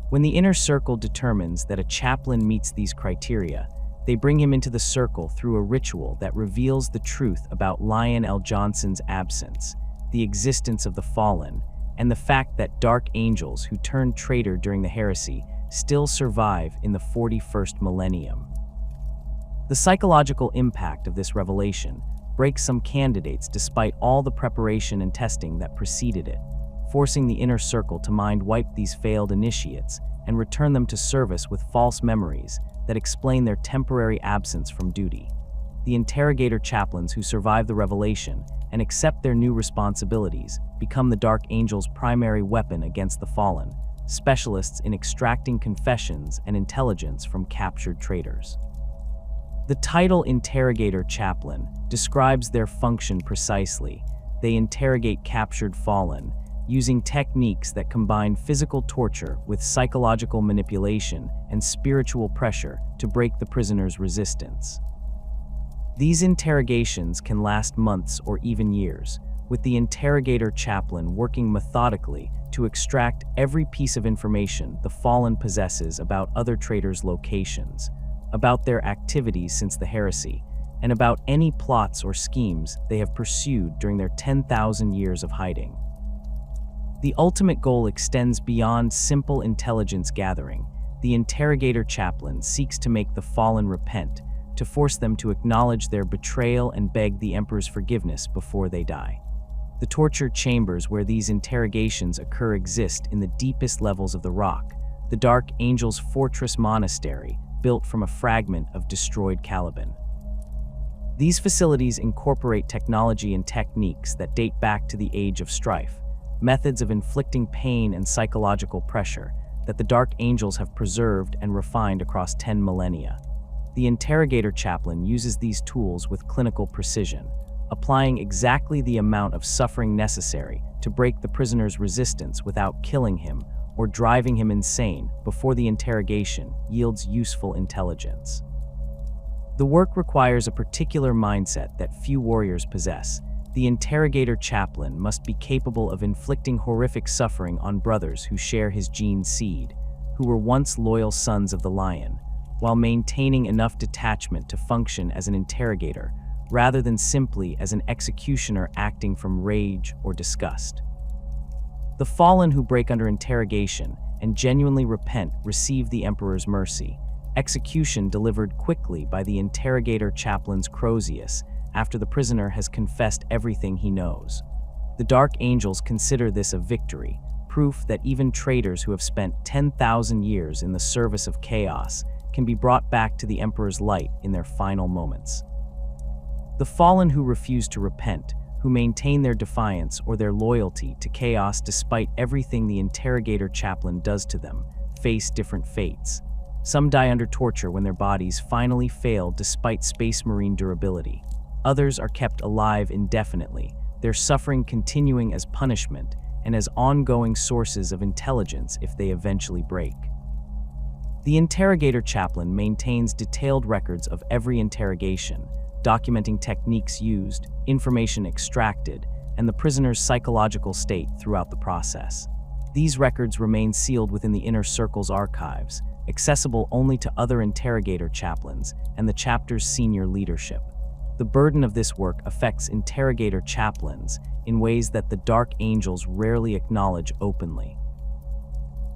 When the inner circle determines that a chaplain meets these criteria, they bring him into the circle through a ritual that reveals the truth about Lion L. Johnson's absence, the existence of the fallen, and the fact that Dark Angels who turned traitor during the heresy still survive in the 41st millennium. The psychological impact of this revelation breaks some candidates despite all the preparation and testing that preceded it, forcing the inner circle to mind-wipe these failed initiates and return them to service with false memories that explain their temporary absence from duty. The interrogator chaplains who survive the revelation and accept their new responsibilities become the Dark Angel's primary weapon against the fallen, specialists in extracting confessions and intelligence from captured traitors. The title Interrogator Chaplain describes their function precisely. They interrogate captured fallen, using techniques that combine physical torture with psychological manipulation and spiritual pressure to break the prisoner's resistance. These interrogations can last months or even years, with the interrogator chaplain working methodically to extract every piece of information the fallen possesses about other traitors' locations, about their activities since the heresy, and about any plots or schemes they have pursued during their 10,000 years of hiding. The ultimate goal extends beyond simple intelligence gathering. The interrogator chaplain seeks to make the fallen repent, to force them to acknowledge their betrayal and beg the Emperor's forgiveness before they die. The torture chambers where these interrogations occur exist in the deepest levels of the rock, the Dark Angel's fortress monastery, built from a fragment of destroyed Caliban. These facilities incorporate technology and techniques that date back to the Age of Strife, methods of inflicting pain and psychological pressure that the Dark Angels have preserved and refined across 10 millennia. The interrogator chaplain uses these tools with clinical precision, applying exactly the amount of suffering necessary to break the prisoner's resistance without killing him or driving him insane before the interrogation yields useful intelligence. The work requires a particular mindset that few warriors possess. The interrogator chaplain must be capable of inflicting horrific suffering on brothers who share his gene seed, who were once loyal sons of the Lion, while maintaining enough detachment to function as an interrogator rather than simply as an executioner acting from rage or disgust. The fallen who break under interrogation and genuinely repent receive the Emperor's mercy, execution delivered quickly by the interrogator chaplain's crozius after the prisoner has confessed everything he knows. The Dark Angels consider this a victory, proof that even traitors who have spent 10,000 years in the service of chaos can be brought back to the Emperor's light in their final moments. The fallen who refuse to repent, who maintain their defiance or their loyalty to chaos despite everything the interrogator chaplain does to them, face different fates. Some die under torture when their bodies finally fail despite Space Marine durability. Others are kept alive indefinitely, their suffering continuing as punishment and as ongoing sources of intelligence if they eventually break. The interrogator chaplain maintains detailed records of every interrogation, documenting techniques used, information extracted, and the prisoner's psychological state throughout the process. These records remain sealed within the Inner Circle's archives, accessible only to other interrogator chaplains and the chapter's senior leadership. The the burden of this work affects interrogator chaplains in ways that the Dark Angels rarely acknowledge openly.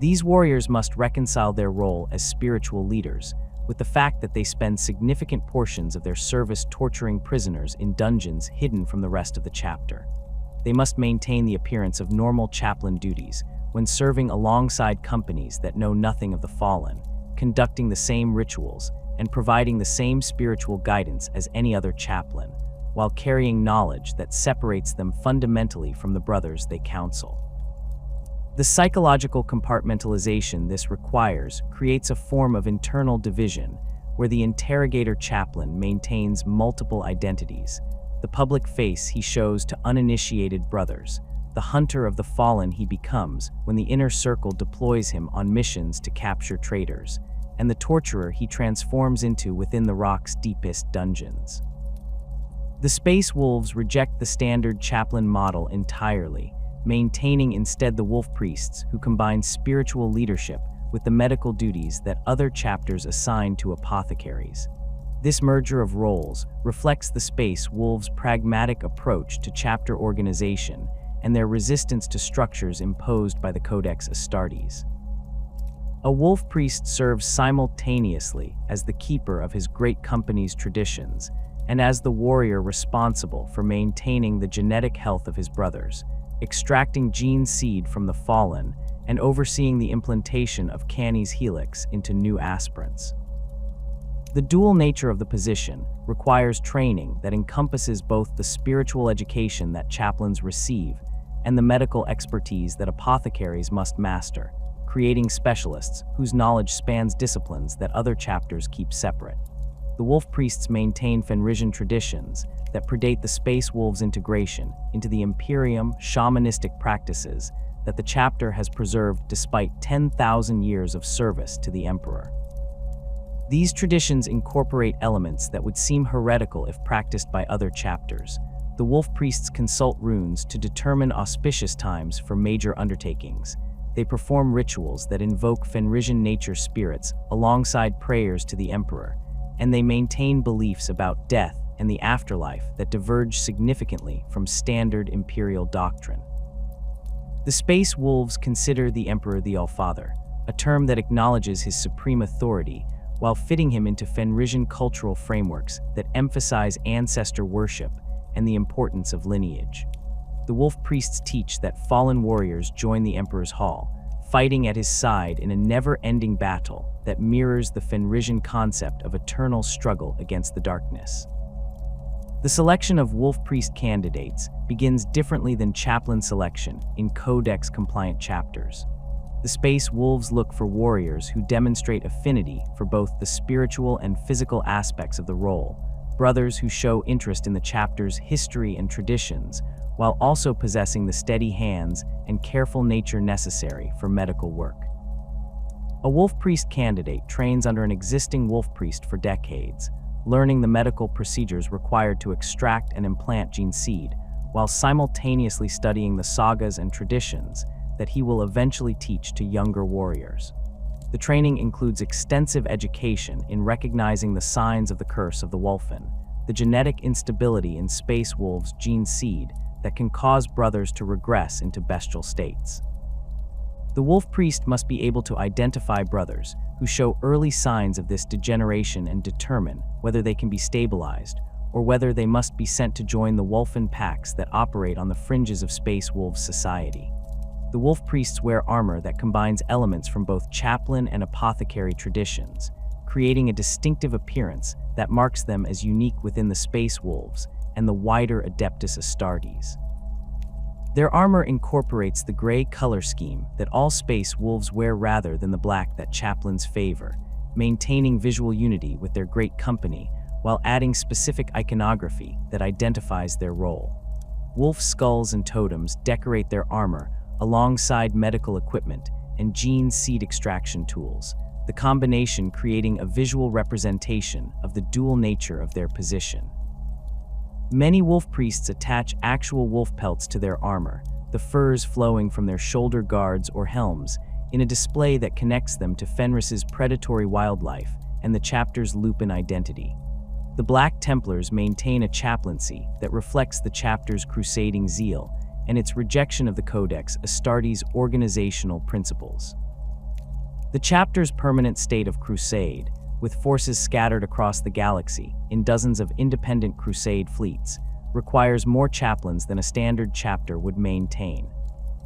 These warriors must reconcile their role as spiritual leaders with the fact that they spend significant portions of their service torturing prisoners in dungeons hidden from the rest of the chapter. They must maintain the appearance of normal chaplain duties when serving alongside companies that know nothing of the fallen, conducting the same rituals, and providing the same spiritual guidance as any other chaplain, while carrying knowledge that separates them fundamentally from the brothers they counsel. The psychological compartmentalization this requires creates a form of internal division where the interrogator chaplain maintains multiple identities: the public face he shows to uninitiated brothers, the hunter of the fallen he becomes when the inner circle deploys him on missions to capture traitors, and the torturer he transforms into within the rock's deepest dungeons. The Space Wolves reject the standard chaplain model entirely, maintaining instead the wolf priests who combine spiritual leadership with the medical duties that other chapters assign to apothecaries. This merger of roles reflects the Space Wolves' pragmatic approach to chapter organization and their resistance to structures imposed by the Codex Astartes. A wolf priest serves simultaneously as the keeper of his great company's traditions and as the warrior responsible for maintaining the genetic health of his brothers, extracting gene seed from the fallen, and overseeing the implantation of Canny's helix into new aspirants. The dual nature of the position requires training that encompasses both the spiritual education that chaplains receive and the medical expertise that apothecaries must master, creating specialists whose knowledge spans disciplines that other chapters keep separate. The wolf priests maintain Fenrisian traditions that predate the Space Wolves' integration into the Imperium shamanistic practices that the chapter has preserved despite 10,000 years of service to the Emperor. These traditions incorporate elements that would seem heretical if practiced by other chapters. The wolf priests consult runes to determine auspicious times for major undertakings. They perform rituals that invoke Fenrisian nature spirits alongside prayers to the Emperor, and they maintain beliefs about death and the afterlife that diverge significantly from standard imperial doctrine. The Space Wolves consider the Emperor the Allfather, a term that acknowledges his supreme authority while fitting him into Fenrisian cultural frameworks that emphasize ancestor worship and the importance of lineage. The wolf priests teach that fallen warriors join the Emperor's hall, fighting at his side in a never-ending battle that mirrors the Fenrisian concept of eternal struggle against the darkness. The selection of wolf priest candidates begins differently than chaplain selection in Codex-compliant chapters. The Space Wolves look for warriors who demonstrate affinity for both the spiritual and physical aspects of the role, brothers who show interest in the chapter's history and traditions, while also possessing the steady hands and careful nature necessary for medical work. A wolf priest candidate trains under an existing wolf priest for decades, learning the medical procedures required to extract and implant gene seed, while simultaneously studying the sagas and traditions that he will eventually teach to younger warriors. The training includes extensive education in recognizing the signs of the curse of the Wolfen, the genetic instability in Space Wolves' gene seed that can cause brothers to regress into bestial states. The wolf priest must be able to identify brothers who show early signs of this degeneration and determine whether they can be stabilized or whether they must be sent to join the Wolfen packs that operate on the fringes of Space Wolves society. The wolf priests wear armor that combines elements from both chaplain and apothecary traditions, creating a distinctive appearance that marks them as unique within the Space Wolves and the wider Adeptus Astartes. Their armor incorporates the gray color scheme that all Space Wolves wear rather than the black that chaplains favor, maintaining visual unity with their great company while adding specific iconography that identifies their role. Wolf skulls and totems decorate their armor alongside medical equipment and gene seed extraction tools, the combination creating a visual representation of the dual nature of their position. Many wolf priests attach actual wolf pelts to their armor, the furs flowing from their shoulder guards or helms, in a display that connects them to Fenris's predatory wildlife and the chapter's Lupin identity. The Black Templars maintain a chaplaincy that reflects the chapter's crusading zeal and its rejection of the Codex Astartes' organizational principles. The chapter's permanent state of crusade, with forces scattered across the galaxy in dozens of independent crusade fleets, requires more chaplains than a standard chapter would maintain.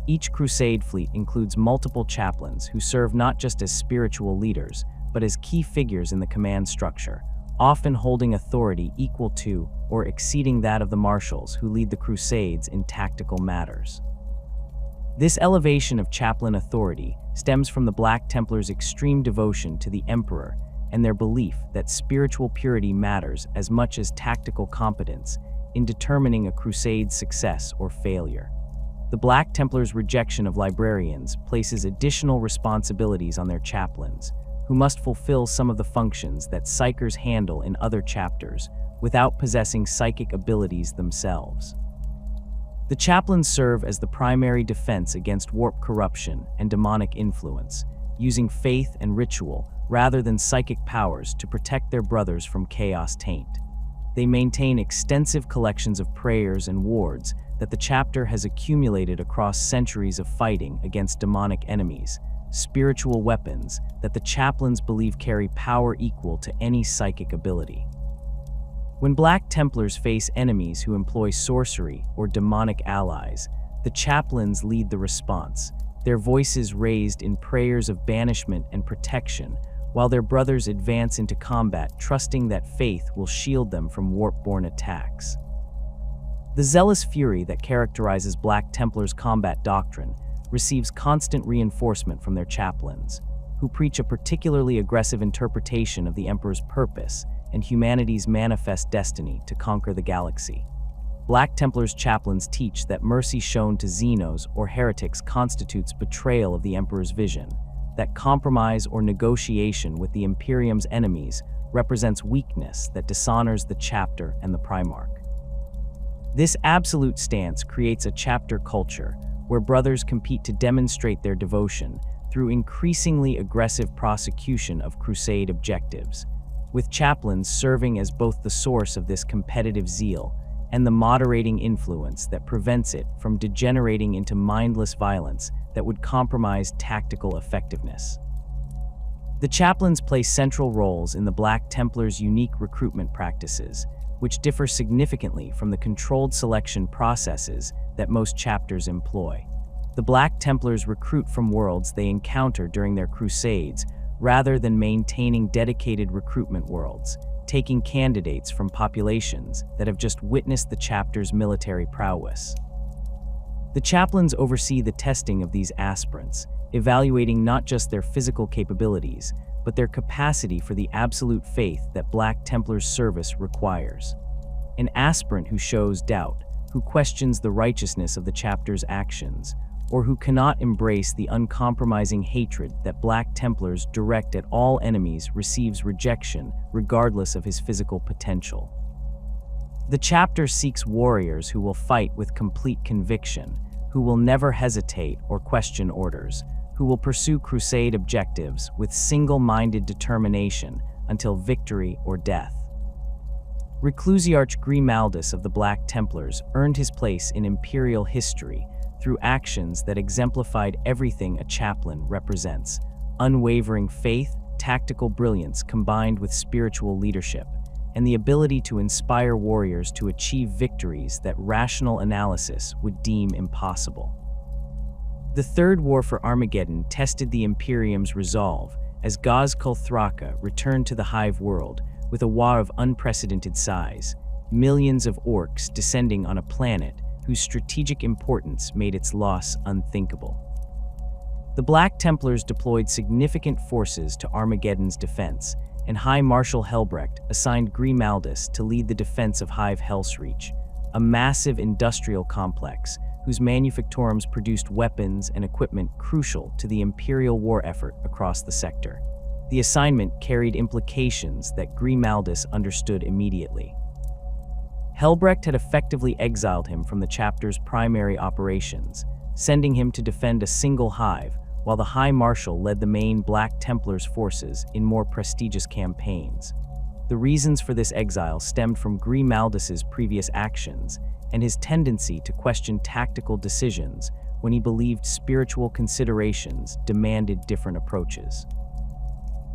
Each crusade fleet includes multiple chaplains who serve not just as spiritual leaders, but as key figures in the command structure, often holding authority equal to or exceeding that of the marshals who lead the crusades in tactical matters. This elevation of chaplain authority stems from the Black Templars' extreme devotion to the Emperor and their belief that spiritual purity matters as much as tactical competence in determining a crusade's success or failure. The Black Templars' rejection of librarians places additional responsibilities on their chaplains, who must fulfill some of the functions that psychers handle in other chapters without possessing psychic abilities themselves. The chaplains serve as the primary defense against warp corruption and demonic influence, using faith and ritual rather than psychic powers to protect their brothers from chaos taint. They maintain extensive collections of prayers and wards that the chapter has accumulated across centuries of fighting against demonic enemies, spiritual weapons that the chaplains believe carry power equal to any psychic ability. When Black Templars face enemies who employ sorcery or demonic allies, the chaplains lead the response, their voices raised in prayers of banishment and protection, while their brothers advance into combat trusting that faith will shield them from warp-born attacks. The zealous fury that characterizes Black Templars' combat doctrine receives constant reinforcement from their chaplains, who preach a particularly aggressive interpretation of the Emperor's purpose and humanity's manifest destiny to conquer the galaxy. Black Templars' chaplains teach that mercy shown to Xenos or heretics constitutes betrayal of the Emperor's vision, that compromise or negotiation with the Imperium's enemies represents weakness that dishonors the chapter and the Primarch. This absolute stance creates a chapter culture where brothers compete to demonstrate their devotion through increasingly aggressive prosecution of crusade objectives, with chaplains serving as both the source of this competitive zeal and the moderating influence that prevents it from degenerating into mindless violence that would compromise tactical effectiveness. The chaplains play central roles in the Black Templars' unique recruitment practices, which differ significantly from the controlled selection processes that most chapters employ. The Black Templars recruit from worlds they encounter during their crusades rather than maintaining dedicated recruitment worlds, taking candidates from populations that have just witnessed the chapter's military prowess. The chaplains oversee the testing of these aspirants, evaluating not just their physical capabilities, but their capacity for the absolute faith that Black Templars' service requires. An aspirant who shows doubt, who questions the righteousness of the chapter's actions, or who cannot embrace the uncompromising hatred that Black Templars direct at all enemies receives rejection regardless of his physical potential. The chapter seeks warriors who will fight with complete conviction, who will never hesitate or question orders, who will pursue crusade objectives with single-minded determination until victory or death. Reclusiarch Grimaldus of the Black Templars earned his place in imperial history through actions that exemplified everything a chaplain represents: unwavering faith, tactical brilliance combined with spiritual leadership, and the ability to inspire warriors to achieve victories that rational analysis would deem impossible. The Third War for Armageddon tested the Imperium's resolve as Gaz Kulthraka returned to the Hive world with a war of unprecedented size, millions of orcs descending on a planet whose strategic importance made its loss unthinkable. The Black Templars deployed significant forces to Armageddon's defense, and High Marshal Helbrecht assigned Grimaldus to lead the defense of Hive Hellsreach, a massive industrial complex whose manufactorums produced weapons and equipment crucial to the Imperial war effort across the sector. The assignment carried implications that Grimaldus understood immediately. Helbrecht had effectively exiled him from the chapter's primary operations, sending him to defend a single hive, while the High Marshal led the main Black Templars forces in more prestigious campaigns. The reasons for this exile stemmed from Grimaldus's previous actions and his tendency to question tactical decisions when he believed spiritual considerations demanded different approaches.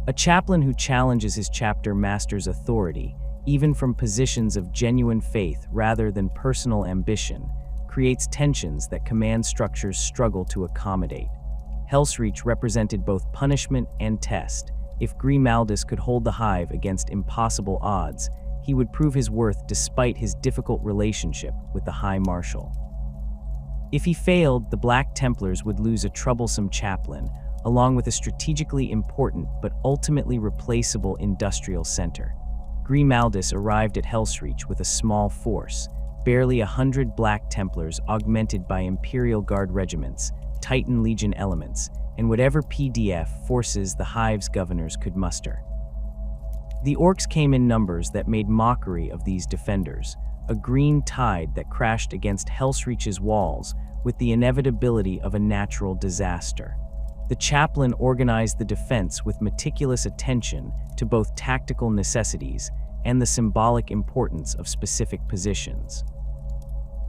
A chaplain who challenges his chapter master's authority, even from positions of genuine faith rather than personal ambition, creates tensions that command structures struggle to accommodate. Hellsreach represented both punishment and test. If Grimaldus could hold the hive against impossible odds, he would prove his worth despite his difficult relationship with the High Marshal. If he failed, the Black Templars would lose a troublesome chaplain, along with a strategically important but ultimately replaceable industrial center. Grimaldus arrived at Hellsreach with a small force, barely 100 Black Templars augmented by Imperial Guard regiments, Titan Legion elements, and whatever PDF forces the Hive's governors could muster. The orcs came in numbers that made mockery of these defenders, a green tide that crashed against Hellsreach's walls with the inevitability of a natural disaster. The chaplain organized the defense with meticulous attention to both tactical necessities and the symbolic importance of specific positions.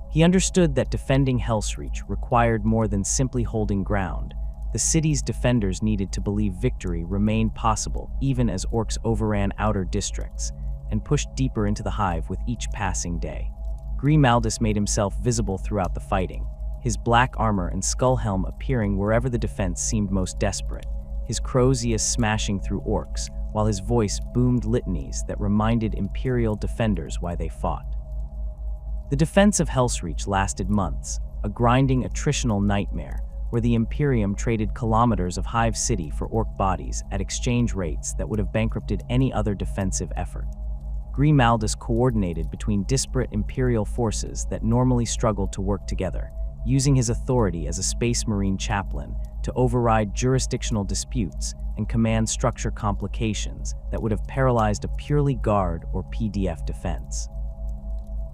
He understood that defending Hellsreach required more than simply holding ground. The city's defenders needed to believe victory remained possible even as orcs overran outer districts and pushed deeper into the hive with each passing day. Grimaldus made himself visible throughout the fighting, his black armor and skull helm appearing wherever the defense seemed most desperate, his crozius smashing through orcs, while his voice boomed litanies that reminded Imperial defenders why they fought. The defense of Hellsreach lasted months, a grinding attritional nightmare, where the Imperium traded kilometers of Hive City for orc bodies at exchange rates that would have bankrupted any other defensive effort. Grimaldus coordinated between disparate Imperial forces that normally struggled to work together, using his authority as a Space Marine chaplain to override jurisdictional disputes and command structure complications that would have paralyzed a purely Guard or PDF defense.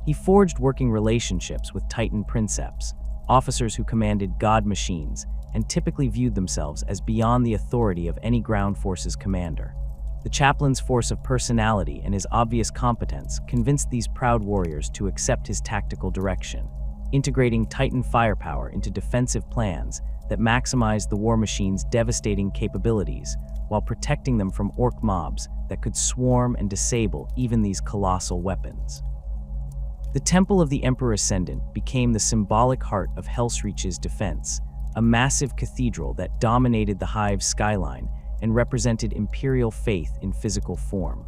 He forged working relationships with Titan Princeps, officers who commanded god machines and typically viewed themselves as beyond the authority of any ground forces commander. The chaplain's force of personality and his obvious competence convinced these proud warriors to accept his tactical direction, integrating Titan firepower into defensive plans that maximized the war machine's devastating capabilities while protecting them from orc mobs that could swarm and disable even these colossal weapons. The Temple of the Emperor Ascendant became the symbolic heart of Hellsreach's defense, a massive cathedral that dominated the Hive's skyline and represented Imperial faith in physical form.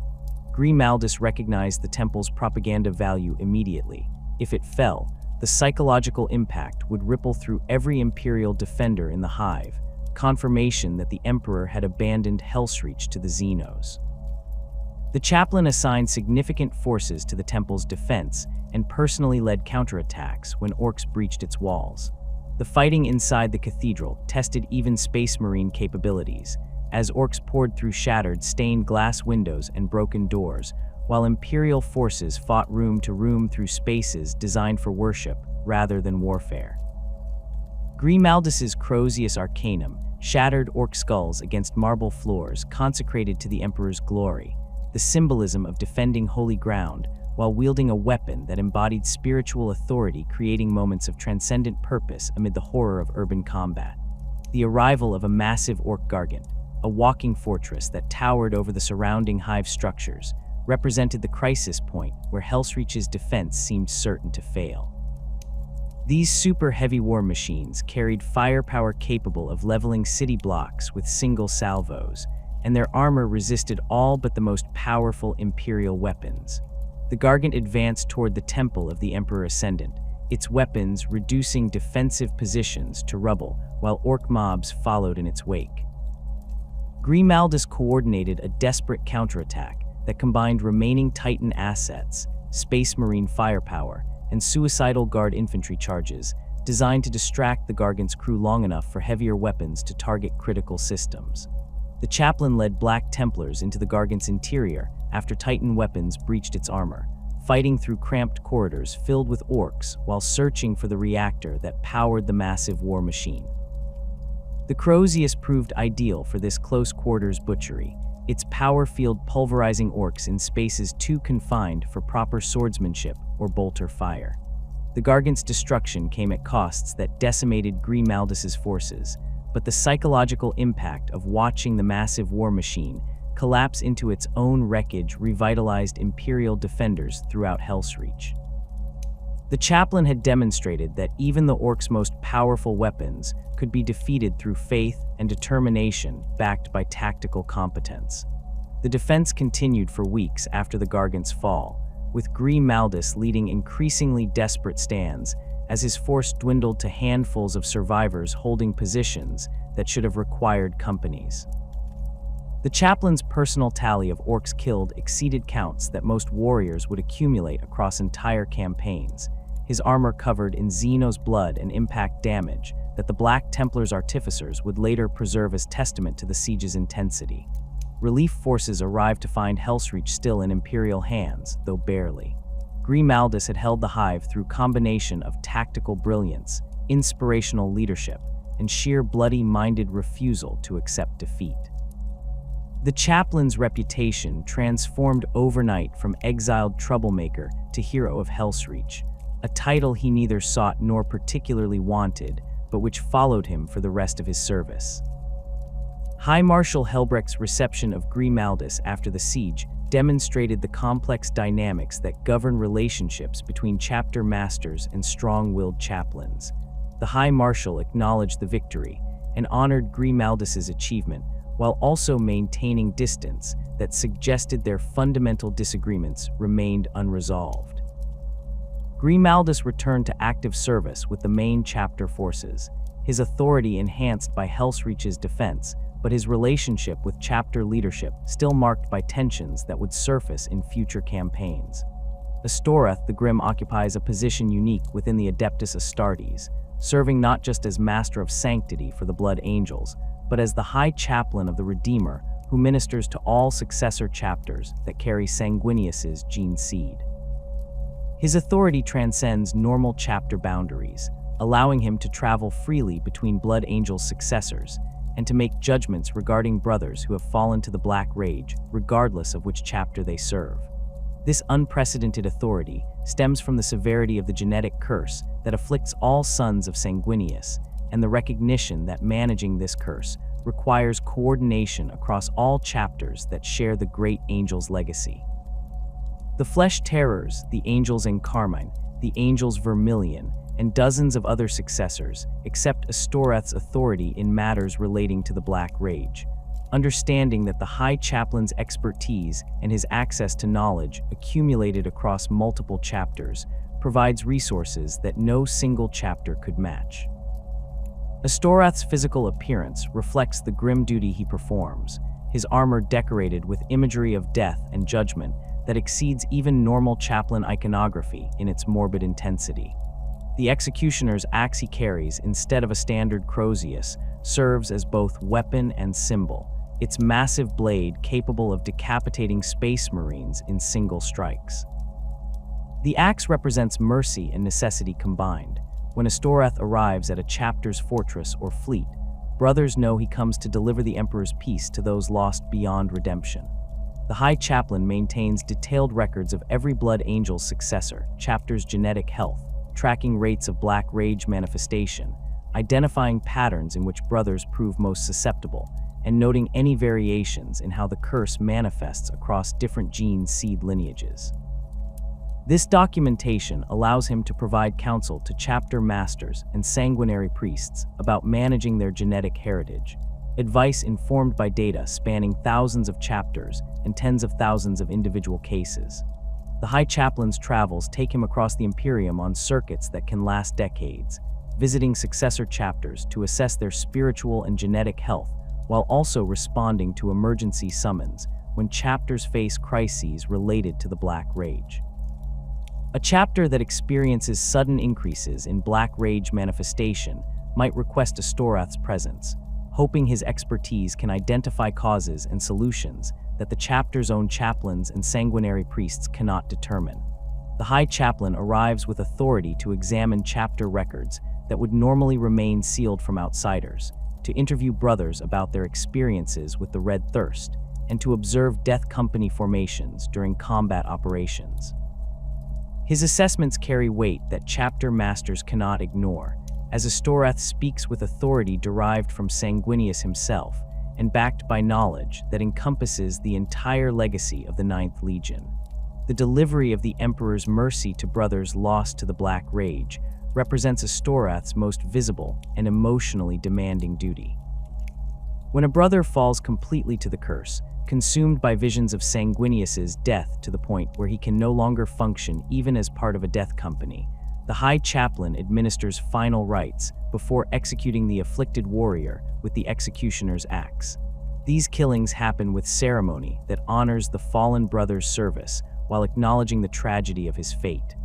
Grimaldus recognized the temple's propaganda value immediately. If it fell, the psychological impact would ripple through every Imperial defender in the Hive, confirmation that the Emperor had abandoned Hellsreach to the Xenos. The chaplain assigned significant forces to the temple's defense and personally led counterattacks when orcs breached its walls. The fighting inside the cathedral tested even Space Marine capabilities, as orcs poured through shattered stained glass windows and broken doors, while Imperial forces fought room to room through spaces designed for worship rather than warfare. Grimaldus's crozius arcanum shattered orc skulls against marble floors consecrated to the Emperor's glory, the symbolism of defending holy ground while wielding a weapon that embodied spiritual authority, creating moments of transcendent purpose amid the horror of urban combat. The arrival of a massive orc gargant, a walking fortress that towered over the surrounding hive structures, represented the crisis point where Hellsreach's defense seemed certain to fail. These super heavy war machines carried firepower capable of leveling city blocks with single salvos, and their armor resisted all but the most powerful Imperial weapons. The Gargant advanced toward the Temple of the Emperor Ascendant, its weapons reducing defensive positions to rubble, while orc mobs followed in its wake. Grimaldus coordinated a desperate counterattack that combined remaining Titan assets, Space Marine firepower, and suicidal Guard infantry charges, designed to distract the Gargant's crew long enough for heavier weapons to target critical systems. The chaplain led Black Templars into the Gargant's interior after Titan weapons breached its armor, fighting through cramped corridors filled with orcs while searching for the reactor that powered the massive war machine. The crozius proved ideal for this close-quarters butchery, its power field pulverizing orcs in spaces too confined for proper swordsmanship or bolter fire. The Gargant's destruction came at costs that decimated Grimaldus's forces, but the psychological impact of watching the massive war machine collapse into its own wreckage revitalized Imperial defenders throughout Hellsreach. The Chaplain had demonstrated that even the orcs' most powerful weapons could be defeated through faith and determination backed by tactical competence. The defense continued for weeks after the Gargant's fall, with Grimaldus leading increasingly desperate stands as his force dwindled to handfuls of survivors holding positions that should have required companies. The Chaplain's personal tally of orcs killed exceeded counts that most warriors would accumulate across entire campaigns, his armor covered in Xeno's blood and impact damage that the Black Templar's artificers would later preserve as testament to the siege's intensity. Relief forces arrived to find Hellsreach still in Imperial hands, though barely. Grimaldus had held the hive through combination of tactical brilliance, inspirational leadership, and sheer bloody-minded refusal to accept defeat. The Chaplain's reputation transformed overnight from exiled troublemaker to hero of Hellsreach, a title he neither sought nor particularly wanted, but which followed him for the rest of his service. High Marshal Helbrecht's reception of Grimaldus after the siege demonstrated the complex dynamics that govern relationships between chapter masters and strong-willed chaplains. The High Marshal acknowledged the victory and honored Grimaldus's achievement, while also maintaining distance that suggested their fundamental disagreements remained unresolved. Grimaldus returned to active service with the main chapter forces, his authority enhanced by Hellsreach's defense, but his relationship with chapter leadership still marked by tensions that would surface in future campaigns. Astoreth the Grim occupies a position unique within the Adeptus Astartes, serving not just as Master of Sanctity for the Blood Angels, but as the High Chaplain of the Redeemer who ministers to all successor chapters that carry Sanguinius's gene seed. His authority transcends normal chapter boundaries, allowing him to travel freely between Blood Angels' successors and to make judgments regarding brothers who have fallen to the Black Rage, regardless of which chapter they serve. This unprecedented authority stems from the severity of the genetic curse that afflicts all sons of Sanguinius, and the recognition that managing this curse requires coordination across all chapters that share the great angel's legacy. The Flesh Terrors, the Angels in Carmine, the Angels Vermilion, and dozens of other successors accept Astoreth's authority in matters relating to the Black Rage, understanding that the High Chaplain's expertise and his access to knowledge accumulated across multiple chapters provides resources that no single chapter could match. Astoreth's physical appearance reflects the grim duty he performs, his armor decorated with imagery of death and judgment that exceeds even normal chaplain iconography in its morbid intensity. The executioner's axe he carries instead of a standard crozius serves as both weapon and symbol, its massive blade capable of decapitating space marines in single strikes. The axe represents mercy and necessity combined. When Astoreth arrives at a chapter's fortress or fleet, brothers know he comes to deliver the Emperor's peace to those lost beyond redemption. The High Chaplain maintains detailed records of every Blood Angel's successor, chapter's genetic health, tracking rates of Black Rage manifestation, identifying patterns in which brothers prove most susceptible, and noting any variations in how the curse manifests across different gene seed lineages. This documentation allows him to provide counsel to chapter masters and sanguinary priests about managing their genetic heritage, advice informed by data spanning thousands of chapters and tens of thousands of individual cases. The High Chaplain's travels take him across the Imperium on circuits that can last decades, visiting successor chapters to assess their spiritual and genetic health while also responding to emergency summons when chapters face crises related to the Black Rage. A chapter that experiences sudden increases in Black Rage manifestation might request Astoreth's presence, hoping his expertise can identify causes and solutions that the chapter's own chaplains and sanguinary priests cannot determine. The High Chaplain arrives with authority to examine chapter records that would normally remain sealed from outsiders, to interview brothers about their experiences with the Red Thirst, and to observe Death Company formations during combat operations. His assessments carry weight that chapter masters cannot ignore, as Astoreth speaks with authority derived from Sanguinius himself and backed by knowledge that encompasses the entire legacy of the Ninth Legion. The delivery of the Emperor's mercy to brothers lost to the Black Rage represents Astoreth's most visible and emotionally demanding duty. When a brother falls completely to the curse, consumed by visions of Sanguinius's death to the point where he can no longer function even as part of a death company, the High Chaplain administers final rites before executing the afflicted warrior with the executioner's axe. These killings happen with ceremony that honors the fallen brother's service while acknowledging the tragedy of his fate.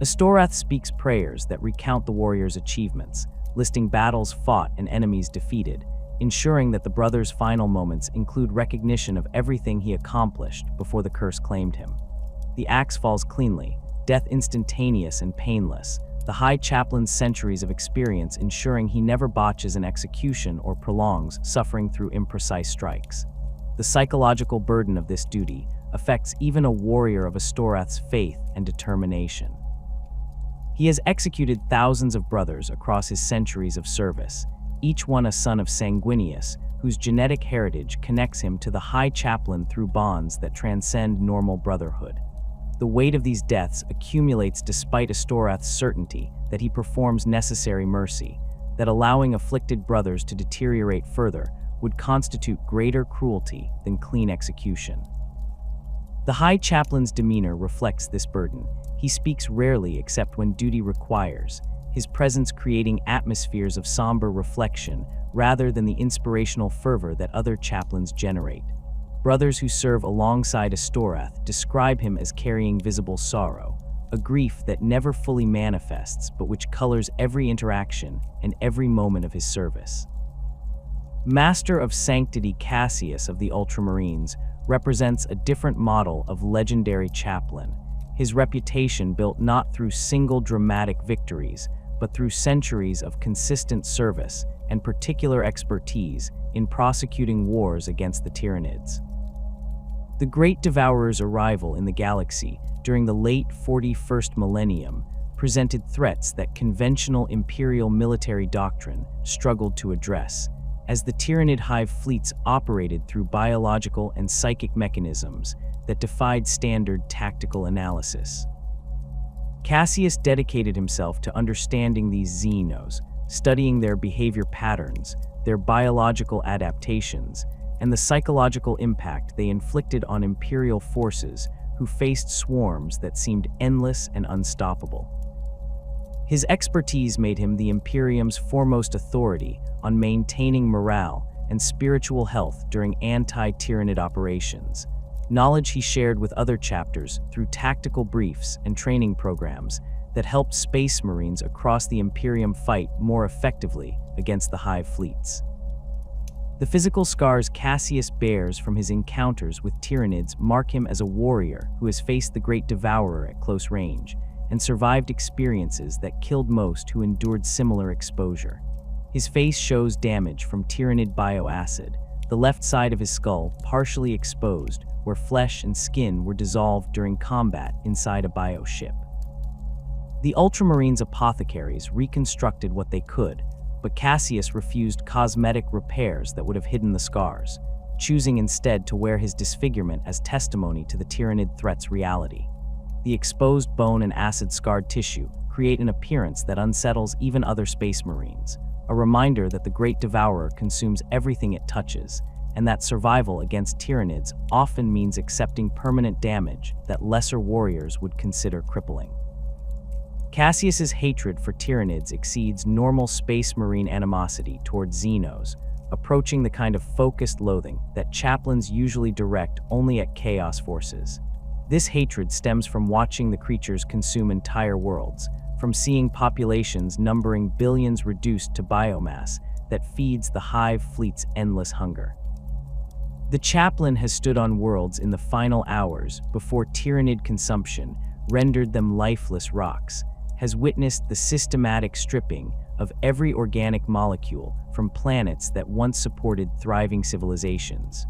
Astoreth speaks prayers that recount the warrior's achievements, listing battles fought and enemies defeated, ensuring that the brother's final moments include recognition of everything he accomplished before the curse claimed him. The axe falls cleanly, death instantaneous and painless, the High Chaplain's centuries of experience ensuring he never botches an execution or prolongs suffering through imprecise strikes. The psychological burden of this duty affects even a warrior of Astoreth's faith and determination. He has executed thousands of brothers across his centuries of service, each one a son of Sanguinius, whose genetic heritage connects him to the High Chaplain through bonds that transcend normal brotherhood. The weight of these deaths accumulates despite Astoreth's certainty that he performs necessary mercy, that allowing afflicted brothers to deteriorate further would constitute greater cruelty than clean execution. The High Chaplain's demeanor reflects this burden. He speaks rarely except when duty requires, his presence creating atmospheres of somber reflection rather than the inspirational fervor that other chaplains generate. Brothers who serve alongside Astoreth describe him as carrying visible sorrow, a grief that never fully manifests but which colors every interaction and every moment of his service. Master of Sanctity Cassius of the Ultramarines represents a different model of legendary chaplain, his reputation built not through single dramatic victories, but through centuries of consistent service and particular expertise in prosecuting wars against the Tyranids. The Great Devourer's arrival in the galaxy during the late 41st millennium presented threats that conventional imperial military doctrine struggled to address, as the Tyranid hive fleets operated through biological and psychic mechanisms that defied standard tactical analysis. Cassius dedicated himself to understanding these xenos, studying their behavior patterns, their biological adaptations, and the psychological impact they inflicted on imperial forces who faced swarms that seemed endless and unstoppable. His expertise made him the Imperium's foremost authority on maintaining morale and spiritual health during anti-Tyranid operations, knowledge he shared with other chapters through tactical briefs and training programs that helped Space Marines across the Imperium fight more effectively against the Hive fleets. The physical scars Cassius bears from his encounters with Tyranids mark him as a warrior who has faced the Great Devourer at close range and survived experiences that killed most who endured similar exposure. His face shows damage from Tyranid bioacid, the left side of his skull partially exposed where flesh and skin were dissolved during combat inside a bioship. The Ultramarines' apothecaries reconstructed what they could, but Cassius refused cosmetic repairs that would have hidden the scars, choosing instead to wear his disfigurement as testimony to the Tyranid threat's reality. The exposed bone and acid-scarred tissue create an appearance that unsettles even other Space Marines, a reminder that the Great Devourer consumes everything it touches, and that survival against Tyranids often means accepting permanent damage that lesser warriors would consider crippling. Cassius's hatred for Tyranids exceeds normal Space Marine animosity toward Xenos, approaching the kind of focused loathing that chaplains usually direct only at Chaos forces. This hatred stems from watching the creatures consume entire worlds, from seeing populations numbering billions reduced to biomass that feeds the Hive fleet's endless hunger. The chaplain has stood on worlds in the final hours before Tyranid consumption rendered them lifeless rocks, has witnessed the systematic stripping of every organic molecule from planets that once supported thriving civilizations.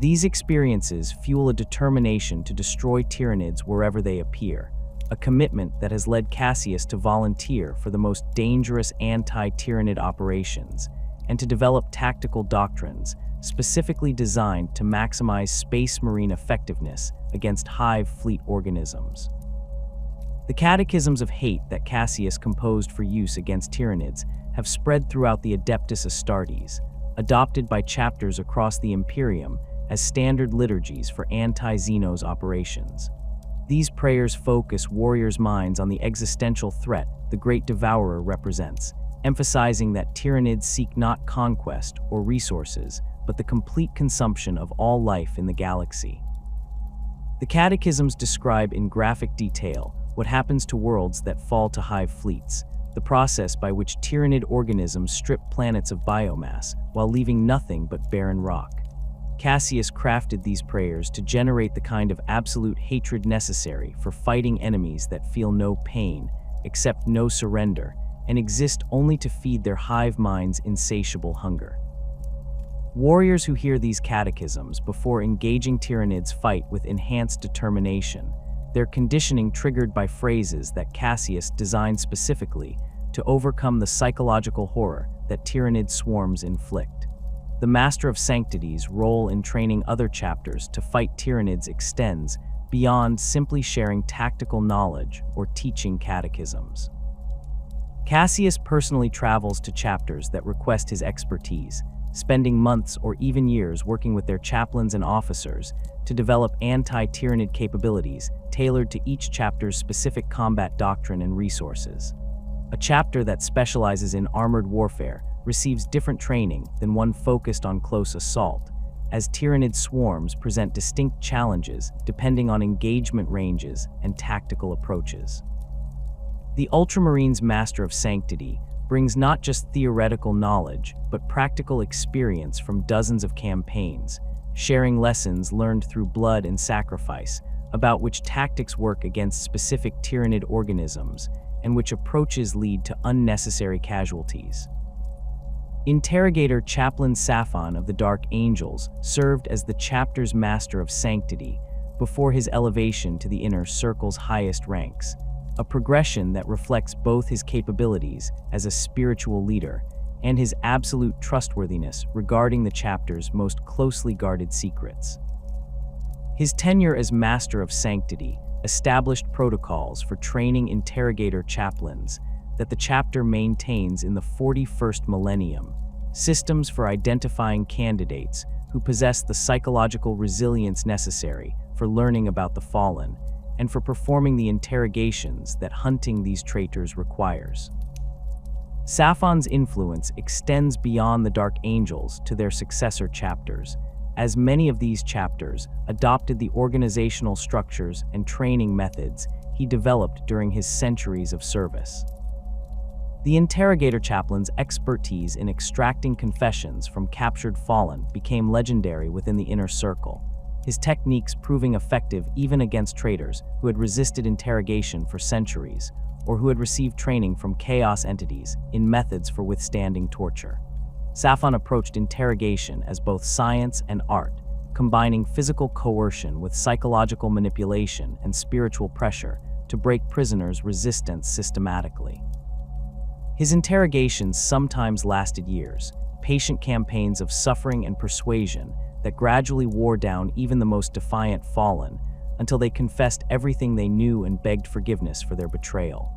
These experiences fuel a determination to destroy Tyranids wherever they appear, a commitment that has led Cassius to volunteer for the most dangerous anti-Tyranid operations and to develop tactical doctrines specifically designed to maximize space marine effectiveness against hive fleet organisms. The catechisms of hate that Cassius composed for use against Tyranids have spread throughout the Adeptus Astartes, adopted by chapters across the Imperium as standard liturgies for anti-Xenos operations. These prayers focus warriors' minds on the existential threat the Great Devourer represents, emphasizing that Tyranids seek not conquest or resources, but the complete consumption of all life in the galaxy. The catechisms describe in graphic detail what happens to worlds that fall to hive fleets, the process by which Tyranid organisms strip planets of biomass while leaving nothing but barren rock. Cassius crafted these prayers to generate the kind of absolute hatred necessary for fighting enemies that feel no pain, accept no surrender, and exist only to feed their hive minds' insatiable hunger. Warriors who hear these catechisms before engaging Tyranids fight with enhanced determination, their conditioning triggered by phrases that Cassius designed specifically to overcome the psychological horror that Tyranid swarms inflict. The Master of Sanctity's role in training other chapters to fight Tyranids extends beyond simply sharing tactical knowledge or teaching catechisms. Cassius personally travels to chapters that request his expertise, spending months or even years working with their chaplains and officers to develop anti-Tyranid capabilities tailored to each chapter's specific combat doctrine and resources. A chapter that specializes in armored warfare receives different training than one focused on close assault, as Tyranid swarms present distinct challenges depending on engagement ranges and tactical approaches. The Ultramarine's Master of Sanctity brings not just theoretical knowledge, but practical experience from dozens of campaigns, sharing lessons learned through blood and sacrifice about which tactics work against specific Tyranid organisms and which approaches lead to unnecessary casualties. Interrogator Chaplain Saphon of the Dark Angels served as the chapter's Master of Sanctity before his elevation to the Inner Circle's highest ranks, a progression that reflects both his capabilities as a spiritual leader and his absolute trustworthiness regarding the chapter's most closely guarded secrets. His tenure as Master of Sanctity established protocols for training interrogator chaplains that the chapter maintains in the 41st millennium, systems for identifying candidates who possess the psychological resilience necessary for learning about the fallen and for performing the interrogations that hunting these traitors requires. Saphon's influence extends beyond the Dark Angels to their successor chapters, as many of these chapters adopted the organizational structures and training methods he developed during his centuries of service. The interrogator chaplain's expertise in extracting confessions from captured fallen became legendary within the Inner Circle, his techniques proving effective even against traitors who had resisted interrogation for centuries or who had received training from chaos entities in methods for withstanding torture. Saphon approached interrogation as both science and art, combining physical coercion with psychological manipulation and spiritual pressure to break prisoners' resistance systematically. His interrogations sometimes lasted years, patient campaigns of suffering and persuasion that gradually wore down even the most defiant fallen until they confessed everything they knew and begged forgiveness for their betrayal.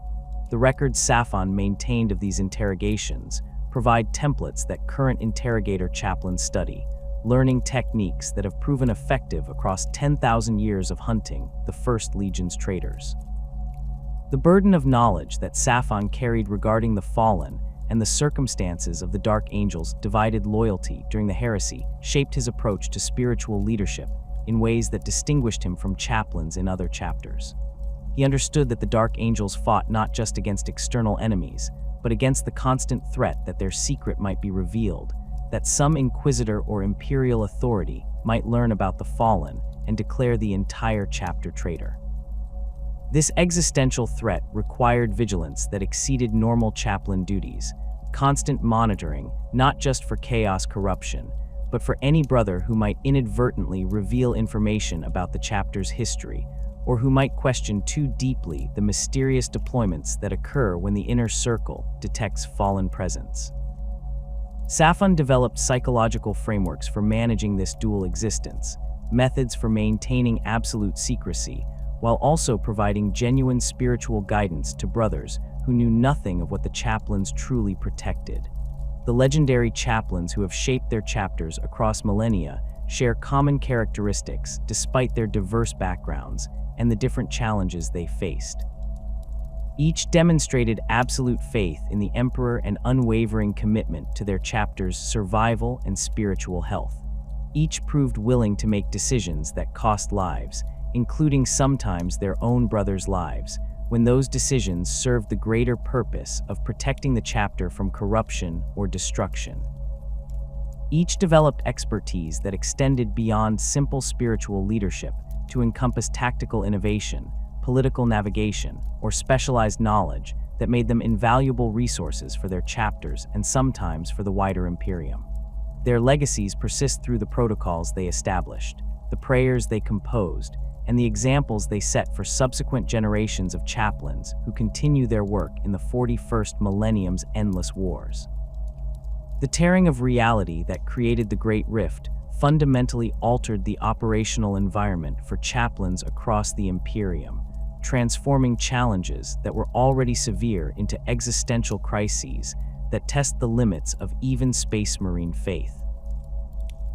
The records Saphon maintained of these interrogations provide templates that current interrogator chaplains study, learning techniques that have proven effective across 10,000 years of hunting the First Legion's traitors. The burden of knowledge that Saphon carried regarding the fallen and the circumstances of the Dark Angels' divided loyalty during the heresy shaped his approach to spiritual leadership in ways that distinguished him from chaplains in other chapters. He understood that the Dark Angels fought not just against external enemies, but against the constant threat that their secret might be revealed, that some inquisitor or imperial authority might learn about the fallen and declare the entire chapter traitor. This existential threat required vigilance that exceeded normal chaplain duties, constant monitoring, not just for chaos corruption, but for any brother who might inadvertently reveal information about the chapter's history, or who might question too deeply the mysterious deployments that occur when the inner circle detects fallen presence. Safon developed psychological frameworks for managing this dual existence, methods for maintaining absolute secrecy, while also providing genuine spiritual guidance to brothers who knew nothing of what the chaplains truly protected. The legendary chaplains who have shaped their chapters across millennia share common characteristics despite their diverse backgrounds and the different challenges they faced. Each demonstrated absolute faith in the Emperor and unwavering commitment to their chapter's survival and spiritual health. Each proved willing to make decisions that cost lives, including sometimes their own brothers' lives, when those decisions served the greater purpose of protecting the chapter from corruption or destruction. Each developed expertise that extended beyond simple spiritual leadership to encompass tactical innovation, political navigation, or specialized knowledge that made them invaluable resources for their chapters and sometimes for the wider Imperium. Their legacies persist through the protocols they established, the prayers they composed, and the examples they set for subsequent generations of chaplains who continue their work in the 41st millennium's endless wars. The tearing of reality that created the Great Rift fundamentally altered the operational environment for chaplains across the Imperium, transforming challenges that were already severe into existential crises that test the limits of even Space Marine faith.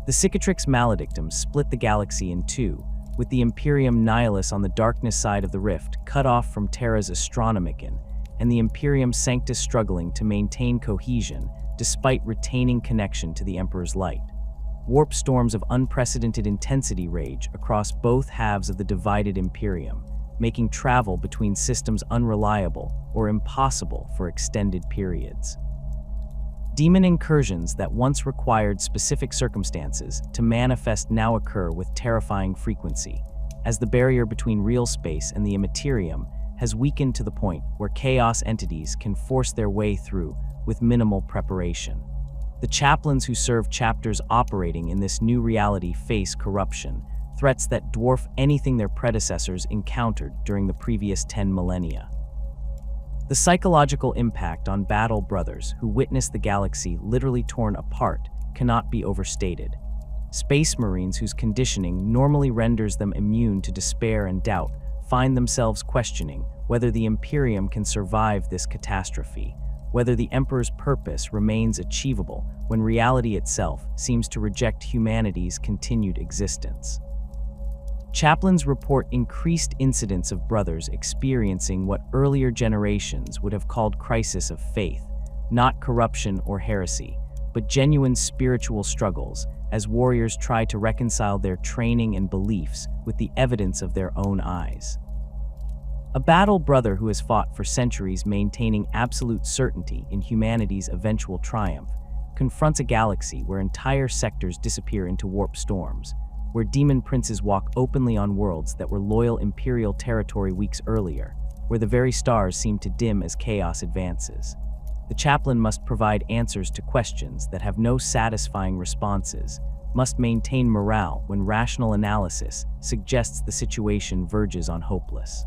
The Cicatrix Maledictum split the galaxy in two, with the Imperium Nihilus on the darkness side of the rift cut off from Terra's Astronomicon, and the Imperium Sanctus struggling to maintain cohesion despite retaining connection to the Emperor's light. Warp storms of unprecedented intensity rage across both halves of the divided Imperium, making travel between systems unreliable or impossible for extended periods. Demon incursions that once required specific circumstances to manifest now occur with terrifying frequency, as the barrier between real space and the immaterium has weakened to the point where chaos entities can force their way through with minimal preparation. The chaplains who serve chapters operating in this new reality face corruption, threats that dwarf anything their predecessors encountered during the previous 10 millennia. The psychological impact on battle brothers who witness the galaxy literally torn apart cannot be overstated. Space Marines whose conditioning normally renders them immune to despair and doubt find themselves questioning whether the Imperium can survive this catastrophe, whether the Emperor's purpose remains achievable when reality itself seems to reject humanity's continued existence. Chaplains report increased incidents of brothers experiencing what earlier generations would have called crisis of faith, not corruption or heresy, but genuine spiritual struggles as warriors try to reconcile their training and beliefs with the evidence of their own eyes. A battle brother who has fought for centuries maintaining absolute certainty in humanity's eventual triumph confronts a galaxy where entire sectors disappear into warp storms, where demon princes walk openly on worlds that were loyal Imperial territory weeks earlier, where the very stars seem to dim as chaos advances. The chaplain must provide answers to questions that have no satisfying responses, must maintain morale when rational analysis suggests the situation verges on hopeless.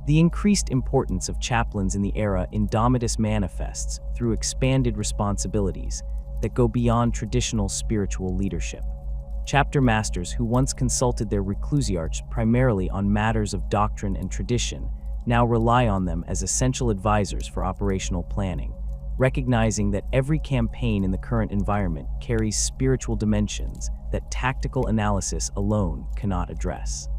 The increased importance of chaplains in the era Indomitus manifests through expanded responsibilities that go beyond traditional spiritual leadership. Chapter masters who once consulted their reclusiarchs primarily on matters of doctrine and tradition now rely on them as essential advisors for operational planning, recognizing that every campaign in the current environment carries spiritual dimensions that tactical analysis alone cannot address.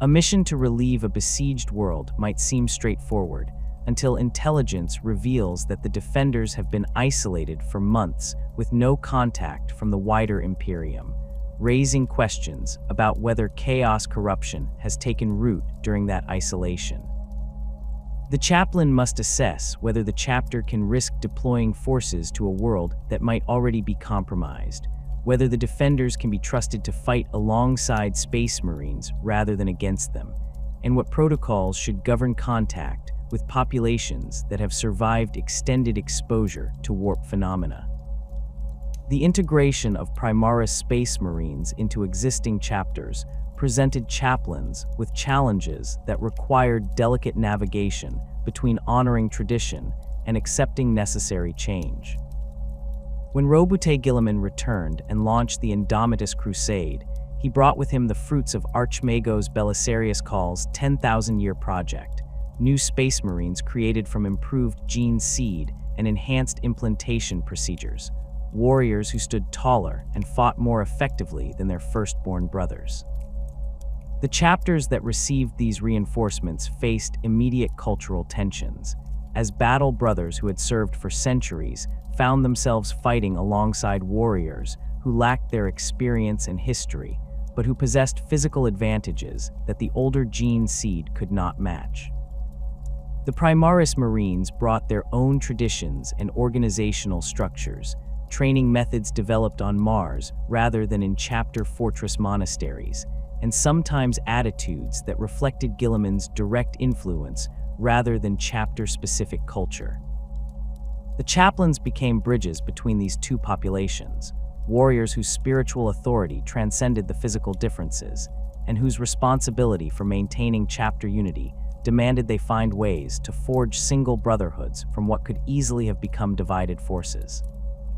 A mission to relieve a besieged world might seem straightforward, until intelligence reveals that the defenders have been isolated for months with no contact from the wider Imperium, raising questions about whether chaos corruption has taken root during that isolation. The chaplain must assess whether the chapter can risk deploying forces to a world that might already be compromised, whether the defenders can be trusted to fight alongside Space Marines rather than against them, and what protocols should govern contact with populations that have survived extended exposure to warp phenomena. The integration of Primaris Space Marines into existing chapters presented chaplains with challenges that required delicate navigation between honoring tradition and accepting necessary change. When Robute Guilliman returned and launched the Indomitus Crusade, he brought with him the fruits of Archmagos Belisarius Call's 10,000-year project, new Space Marines created from improved gene seed and enhanced implantation procedures, warriors who stood taller and fought more effectively than their firstborn brothers. The chapters that received these reinforcements faced immediate cultural tensions, as battle brothers who had served for centuries found themselves fighting alongside warriors who lacked their experience and history, but who possessed physical advantages that the older gene seed could not match. The Primaris Marines brought their own traditions and organizational structures, training methods developed on Mars rather than in chapter fortress monasteries, and sometimes attitudes that reflected Guilliman's direct influence rather than chapter-specific culture. The chaplains became bridges between these two populations, warriors whose spiritual authority transcended the physical differences, and whose responsibility for maintaining chapter unity demanded they find ways to forge single brotherhoods from what could easily have become divided forces.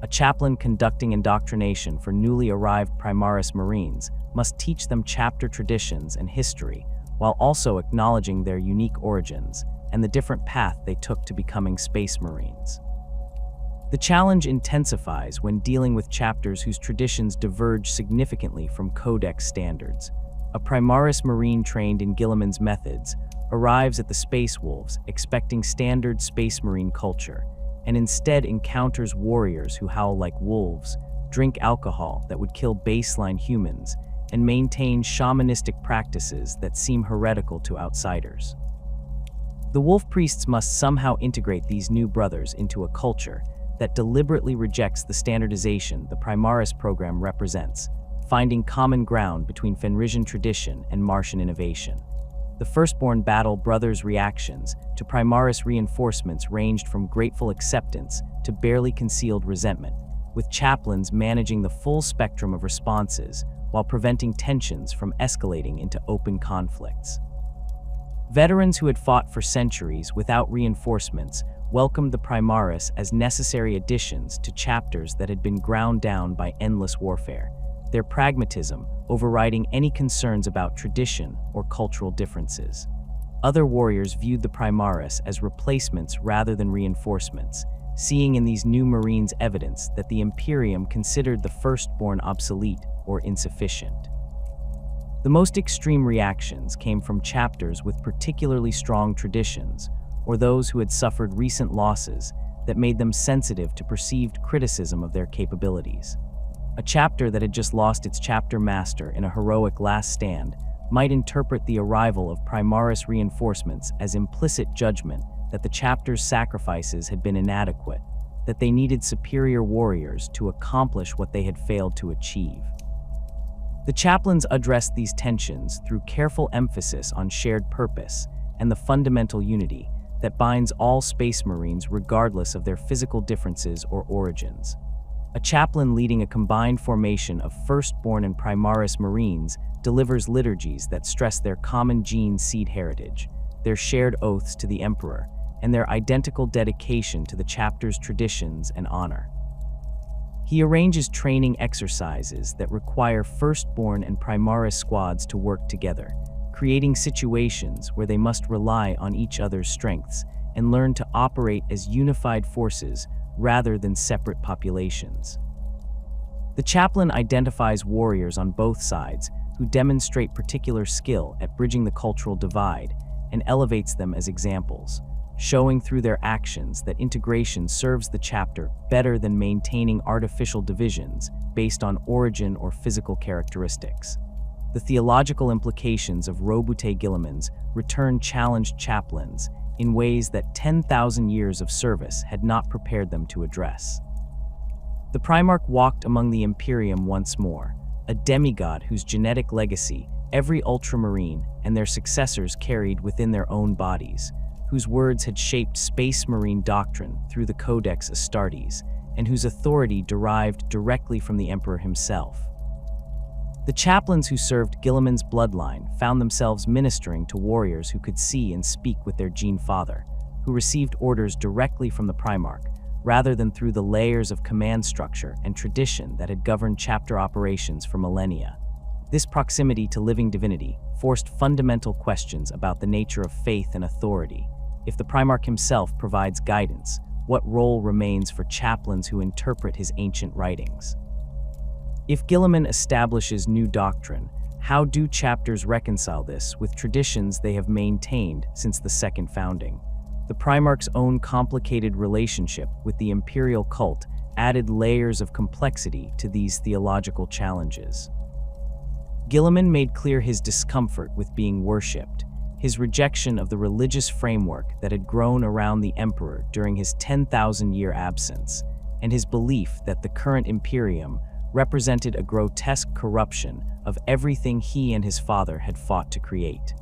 A chaplain conducting indoctrination for newly arrived Primaris Marines must teach them chapter traditions and history, while also acknowledging their unique origins and the different path they took to becoming Space Marines. The challenge intensifies when dealing with chapters whose traditions diverge significantly from Codex standards. A Primaris Marine trained in Guilliman's methods arrives at the Space Wolves expecting standard Space Marine culture, and instead encounters warriors who howl like wolves, drink alcohol that would kill baseline humans, and maintain shamanistic practices that seem heretical to outsiders. The wolf priests must somehow integrate these new brothers into a culture that deliberately rejects the standardization the Primaris program represents, finding common ground between Fenrisian tradition and Martian innovation. The firstborn battle brothers' reactions to Primaris reinforcements ranged from grateful acceptance to barely concealed resentment, with chaplains managing the full spectrum of responses while preventing tensions from escalating into open conflicts. Veterans who had fought for centuries without reinforcements welcomed the Primaris as necessary additions to chapters that had been ground down by endless warfare, their pragmatism overriding any concerns about tradition or cultural differences. Other warriors viewed the Primaris as replacements rather than reinforcements, seeing in these new Marines evidence that the Imperium considered the firstborn obsolete or insufficient. The most extreme reactions came from chapters with particularly strong traditions, or those who had suffered recent losses that made them sensitive to perceived criticism of their capabilities. A chapter that had just lost its chapter master in a heroic last stand might interpret the arrival of Primaris reinforcements as implicit judgment that the chapter's sacrifices had been inadequate, that they needed superior warriors to accomplish what they had failed to achieve. The chaplains addressed these tensions through careful emphasis on shared purpose and the fundamental unity that binds all Space Marines regardless of their physical differences or origins. A chaplain leading a combined formation of firstborn and Primaris Marines delivers liturgies that stress their common gene seed heritage, their shared oaths to the Emperor, and their identical dedication to the chapter's traditions and honor. He arranges training exercises that require firstborn and Primaris squads to work together, creating situations where they must rely on each other's strengths and learn to operate as unified forces rather than separate populations. The chaplain identifies warriors on both sides who demonstrate particular skill at bridging the cultural divide and elevates them as examples, showing through their actions that integration serves the chapter better than maintaining artificial divisions based on origin or physical characteristics. The theological implications of Robute Guilliman's return challenged chaplains in ways that 10,000 years of service had not prepared them to address. The Primarch walked among the Imperium once more, a demigod whose genetic legacy every Ultramarine and their successors carried within their own bodies, whose words had shaped Space Marine doctrine through the Codex Astartes, and whose authority derived directly from the emperor himself. The chaplains who served Guilliman's bloodline found themselves ministering to warriors who could see and speak with their Gene Father, who received orders directly from the Primarch, rather than through the layers of command structure and tradition that had governed chapter operations for millennia. This proximity to living divinity forced fundamental questions about the nature of faith and authority. If the Primarch himself provides guidance, what role remains for chaplains who interpret his ancient writings? If Guilliman establishes new doctrine, how do chapters reconcile this with traditions they have maintained since the Second Founding? The Primarch's own complicated relationship with the imperial cult added layers of complexity to these theological challenges. Guilliman made clear his discomfort with being worshipped, his rejection of the religious framework that had grown around the emperor during his 10,000-year absence, and his belief that the current Imperium represented a grotesque corruption of everything he and his father had fought to create.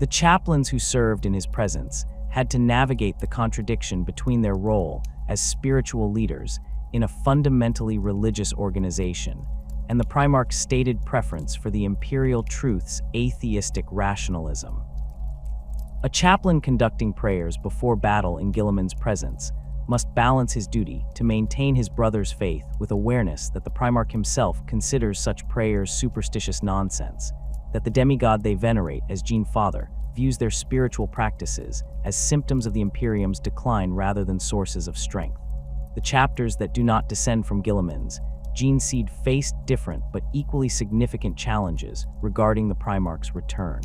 The chaplains who served in his presence had to navigate the contradiction between their role as spiritual leaders in a fundamentally religious organization and the Primarch's stated preference for the imperial truth's atheistic rationalism. A chaplain conducting prayers before battle in Guilliman's presence must balance his duty to maintain his brother's faith with awareness that the Primarch himself considers such prayers superstitious nonsense, that the demigod they venerate as Gene Father views their spiritual practices as symptoms of the Imperium's decline rather than sources of strength. The chapters that do not descend from Guilliman's Gene Seed faced different but equally significant challenges regarding the Primarch's return.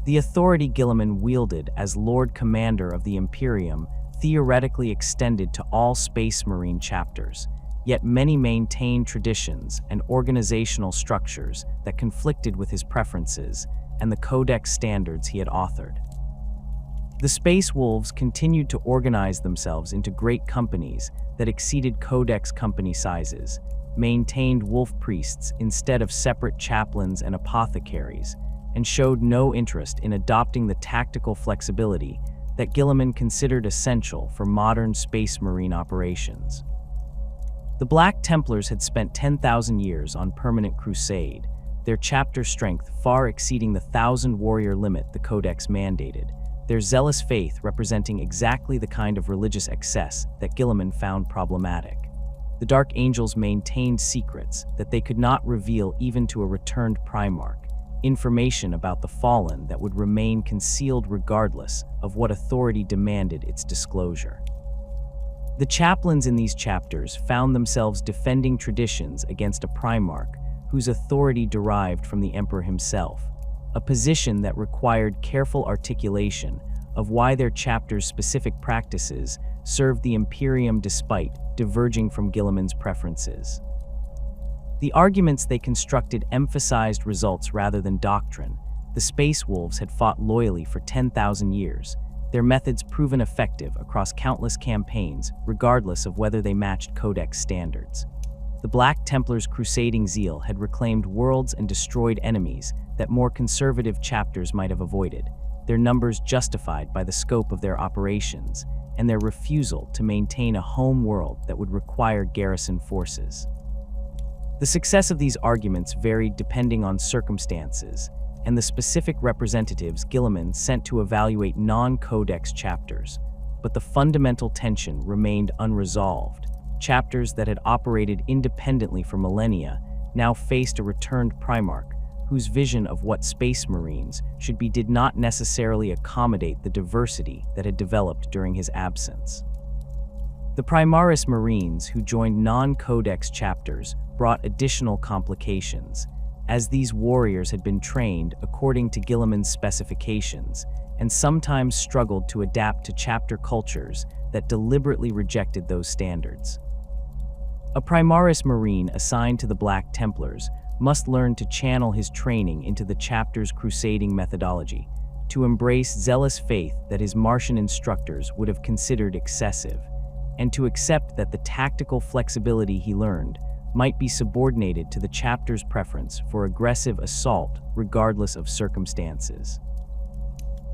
The authority Guilliman wielded as Lord Commander of the Imperium theoretically extended to all Space Marine chapters, yet many maintained traditions and organizational structures that conflicted with his preferences and the Codex standards he had authored. The Space Wolves continued to organize themselves into great companies that exceeded Codex company sizes, maintained wolf priests instead of separate chaplains and apothecaries, and showed no interest in adopting the tactical flexibility that Guilliman considered essential for modern Space Marine operations. The Black Templars had spent 10,000 years on permanent crusade, their chapter strength far exceeding the 1,000-warrior limit the Codex mandated, their zealous faith representing exactly the kind of religious excess that Guilliman found problematic. The Dark Angels maintained secrets that they could not reveal even to a returned Primarch, information about the Fallen that would remain concealed regardless of what authority demanded its disclosure. The chaplains in these chapters found themselves defending traditions against a Primarch whose authority derived from the Emperor himself, a position that required careful articulation of why their chapter's specific practices served the Imperium despite diverging from Guilliman's preferences. The arguments they constructed emphasized results rather than doctrine. The Space Wolves had fought loyally for 10,000 years, their methods proven effective across countless campaigns, regardless of whether they matched Codex standards. The Black Templars' crusading zeal had reclaimed worlds and destroyed enemies that more conservative chapters might have avoided, their numbers justified by the scope of their operations, and their refusal to maintain a home world that would require garrison forces. The success of these arguments varied depending on circumstances and the specific representatives Guilliman sent to evaluate non-Codex chapters, but the fundamental tension remained unresolved. Chapters that had operated independently for millennia now faced a returned Primarch whose vision of what Space Marines should be did not necessarily accommodate the diversity that had developed during his absence. The Primaris Marines who joined non-Codex chapters brought additional complications, as these warriors had been trained according to Guilliman's specifications and sometimes struggled to adapt to chapter cultures that deliberately rejected those standards. A Primaris Marine assigned to the Black Templars must learn to channel his training into the chapter's crusading methodology, to embrace zealous faith that his Martian instructors would have considered excessive, and to accept that the tactical flexibility he learned might be subordinated to the chapter's preference for aggressive assault regardless of circumstances.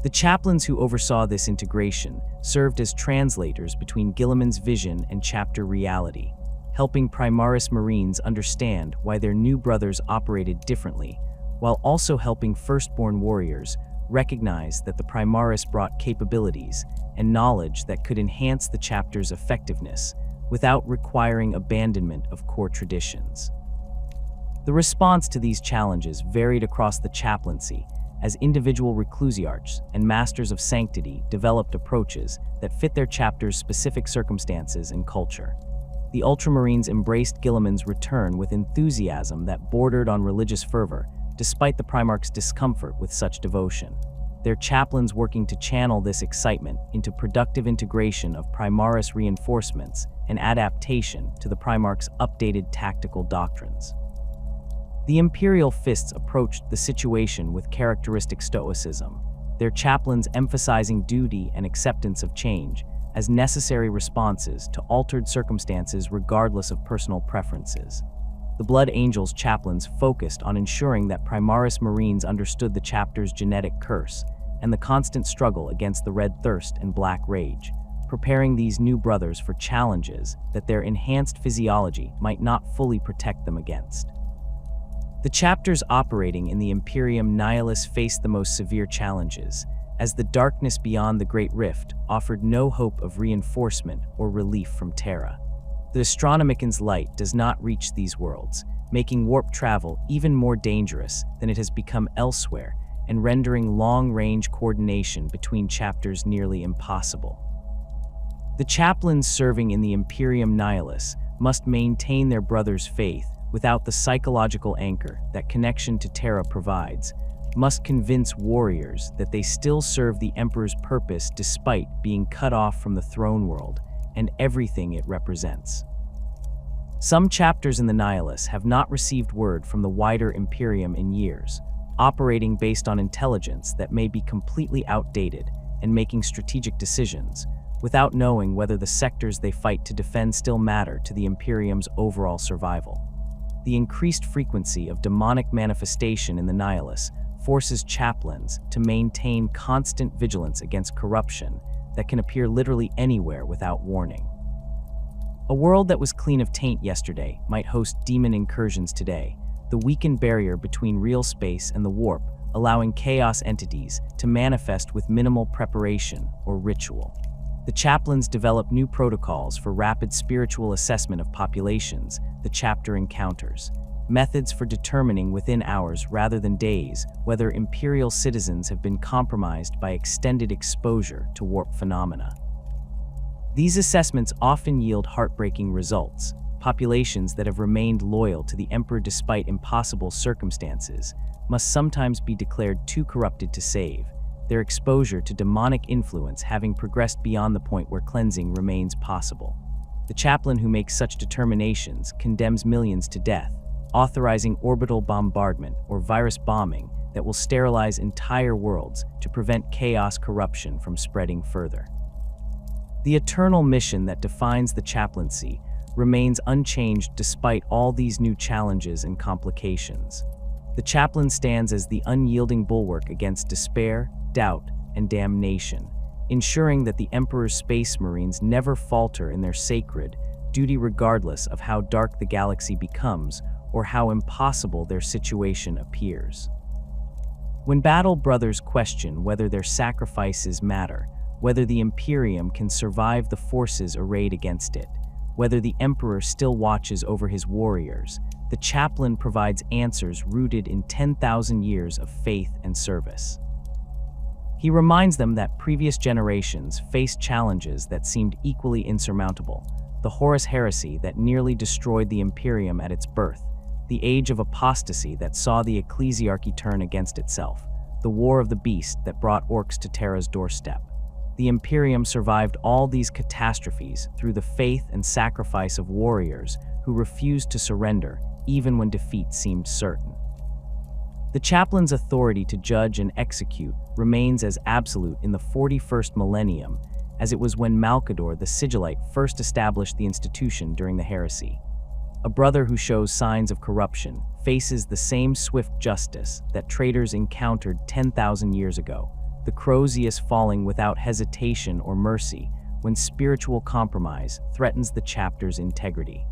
The chaplains who oversaw this integration served as translators between Guilliman's vision and chapter reality, helping Primaris Marines understand why their new brothers operated differently, while also helping firstborn warriors recognize that the Primaris brought capabilities and knowledge that could enhance the chapter's effectiveness without requiring abandonment of core traditions. The response to these challenges varied across the chaplaincy, as individual reclusiarchs and masters of sanctity developed approaches that fit their chapter's specific circumstances and culture. The Ultramarines embraced Guilliman's return with enthusiasm that bordered on religious fervor, despite the Primarch's discomfort with such devotion. Their chaplains working to channel this excitement into productive integration of Primaris reinforcements and adaptation to the Primarch's updated tactical doctrines. The Imperial Fists approached the situation with characteristic stoicism, their chaplains emphasizing duty and acceptance of change as necessary responses to altered circumstances regardless of personal preferences. The Blood Angels chaplains focused on ensuring that Primaris Marines understood the chapter's genetic curse and the constant struggle against the Red Thirst and Black Rage, preparing these new brothers for challenges that their enhanced physiology might not fully protect them against. The chapters operating in the Imperium Nihilus faced the most severe challenges, as the darkness beyond the Great Rift offered no hope of reinforcement or relief from Terra. The Astronomican's light does not reach these worlds, making warp travel even more dangerous than it has become elsewhere and rendering long-range coordination between chapters nearly impossible. The chaplains serving in the Imperium Nihilus must maintain their brothers' faith without the psychological anchor that connection to Terra provides, must convince warriors that they still serve the Emperor's purpose despite being cut off from the throne world and everything it represents. Some chapters in the Nihilus have not received word from the wider Imperium in years, operating based on intelligence that may be completely outdated and making strategic decisions, without knowing whether the sectors they fight to defend still matter to the Imperium's overall survival. The increased frequency of demonic manifestation in the Nihilus forces chaplains to maintain constant vigilance against corruption that can appear literally anywhere without warning. A world that was clean of taint yesterday might host demon incursions today, the weakened barrier between real space and the warp, allowing chaos entities to manifest with minimal preparation or ritual. The chaplains develop new protocols for rapid spiritual assessment of populations the chapter encounters, methods for determining within hours rather than days whether Imperial citizens have been compromised by extended exposure to warp phenomena. These assessments often yield heartbreaking results. Populations that have remained loyal to the Emperor despite impossible circumstances must sometimes be declared too corrupted to save, their exposure to demonic influence having progressed beyond the point where cleansing remains possible. The chaplain who makes such determinations condemns millions to death, authorizing orbital bombardment or virus bombing that will sterilize entire worlds to prevent chaos corruption from spreading further. The eternal mission that defines the chaplaincy remains unchanged despite all these new challenges and complications. The chaplain stands as the unyielding bulwark against despair, doubt, and damnation, ensuring that the Emperor's Space Marines never falter in their sacred duty regardless of how dark the galaxy becomes or how impossible their situation appears. When battle brothers question whether their sacrifices matter, whether the Imperium can survive the forces arrayed against it, whether the Emperor still watches over his warriors, the chaplain provides answers rooted in 10,000 years of faith and service. He reminds them that previous generations faced challenges that seemed equally insurmountable: the Horus Heresy that nearly destroyed the Imperium at its birth, the Age of Apostasy that saw the ecclesiarchy turn against itself, the War of the Beast that brought orcs to Terra's doorstep. The Imperium survived all these catastrophes through the faith and sacrifice of warriors who refused to surrender even when defeat seemed certain. The chaplain's authority to judge and execute remains as absolute in the 41st millennium as it was when Malcador the Sigillite first established the institution during the heresy. A brother who shows signs of corruption faces the same swift justice that traitors encountered 10,000 years ago, the crozius falling without hesitation or mercy when spiritual compromise threatens the chapter's integrity.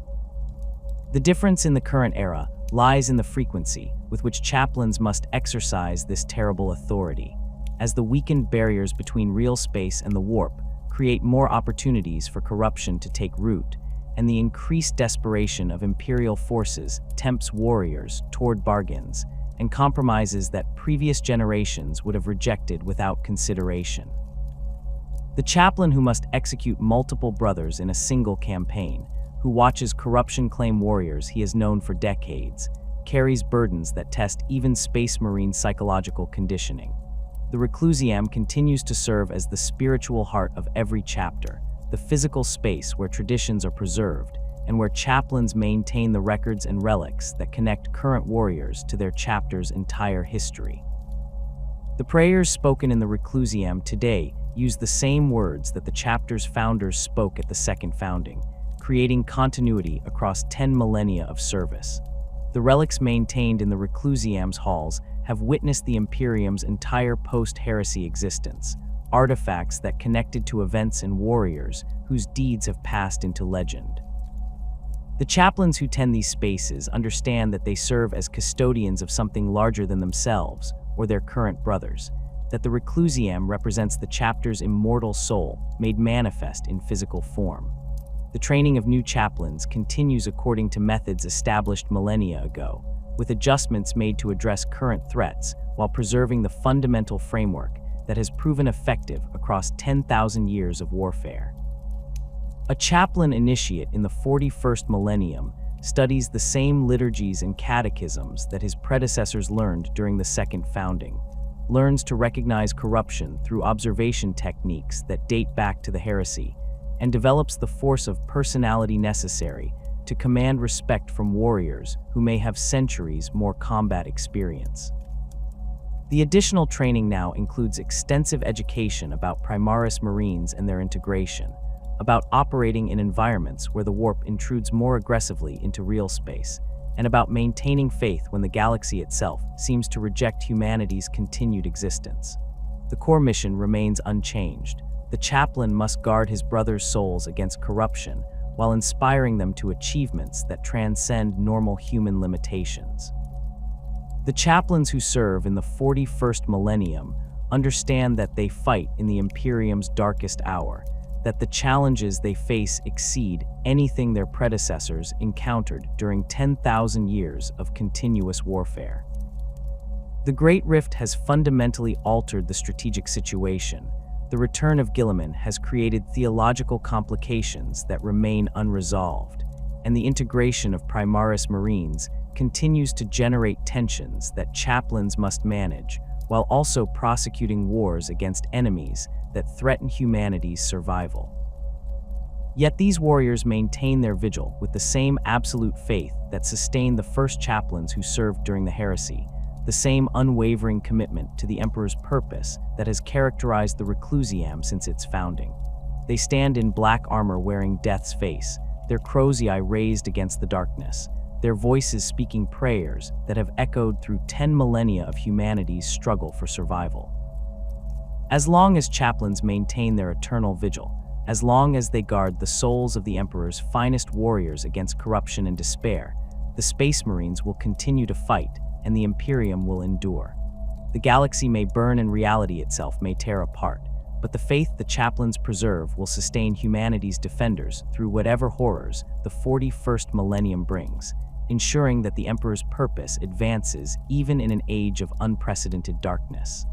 The difference in the current era lies in the frequency with which chaplains must exercise this terrible authority, as the weakened barriers between real space and the warp create more opportunities for corruption to take root, and the increased desperation of imperial forces tempts warriors toward bargains and compromises that previous generations would have rejected without consideration. The chaplain who must execute multiple brothers in a single campaign, who watches corruption claim warriors he has known for decades, carries burdens that test even Space Marine psychological conditioning. The reclusium continues to serve as the spiritual heart of every chapter, the physical space where traditions are preserved, and where chaplains maintain the records and relics that connect current warriors to their chapter's entire history. The prayers spoken in the reclusium today use the same words that the chapter's founders spoke at the second founding, creating continuity across 10 millennia of service. The relics maintained in the reclusium's halls have witnessed the Imperium's entire post-heresy existence, artifacts that connected to events and warriors whose deeds have passed into legend. The chaplains who tend these spaces understand that they serve as custodians of something larger than themselves or their current brothers, that the reclusium represents the chapter's immortal soul made manifest in physical form. The training of new chaplains continues according to methods established millennia ago, with adjustments made to address current threats while preserving the fundamental framework that has proven effective across 10,000 years of warfare. A chaplain initiate in the 41st millennium studies the same liturgies and catechisms that his predecessors learned during the second founding, learns to recognize corruption through observation techniques that date back to the heresy, and develops the force of personality necessary to command respect from warriors who may have centuries more combat experience. The additional training now includes extensive education about Primaris Marines and their integration, about operating in environments where the warp intrudes more aggressively into real space, and about maintaining faith when the galaxy itself seems to reject humanity's continued existence. The core mission remains unchanged. The chaplain must guard his brothers' souls against corruption while inspiring them to achievements that transcend normal human limitations. The chaplains who serve in the 41st millennium understand that they fight in the Imperium's darkest hour, that the challenges they face exceed anything their predecessors encountered during 10,000 years of continuous warfare. The Great Rift has fundamentally altered the strategic situation. The return of Guilliman has created theological complications that remain unresolved, and the integration of Primaris Marines continues to generate tensions that chaplains must manage, while also prosecuting wars against enemies that threaten humanity's survival. Yet these warriors maintain their vigil with the same absolute faith that sustained the first chaplains who served during the heresy, the same unwavering commitment to the Emperor's purpose that has characterized the reclusium since its founding. They stand in black armor wearing death's face, their crozii raised against the darkness, their voices speaking prayers that have echoed through 10 millennia of humanity's struggle for survival. As long as chaplains maintain their eternal vigil, as long as they guard the souls of the Emperor's finest warriors against corruption and despair, the Space Marines will continue to fight, and the Imperium will endure. The galaxy may burn and reality itself may tear apart, but the faith the chaplains preserve will sustain humanity's defenders through whatever horrors the 41st millennium brings, ensuring that the Emperor's purpose advances even in an age of unprecedented darkness.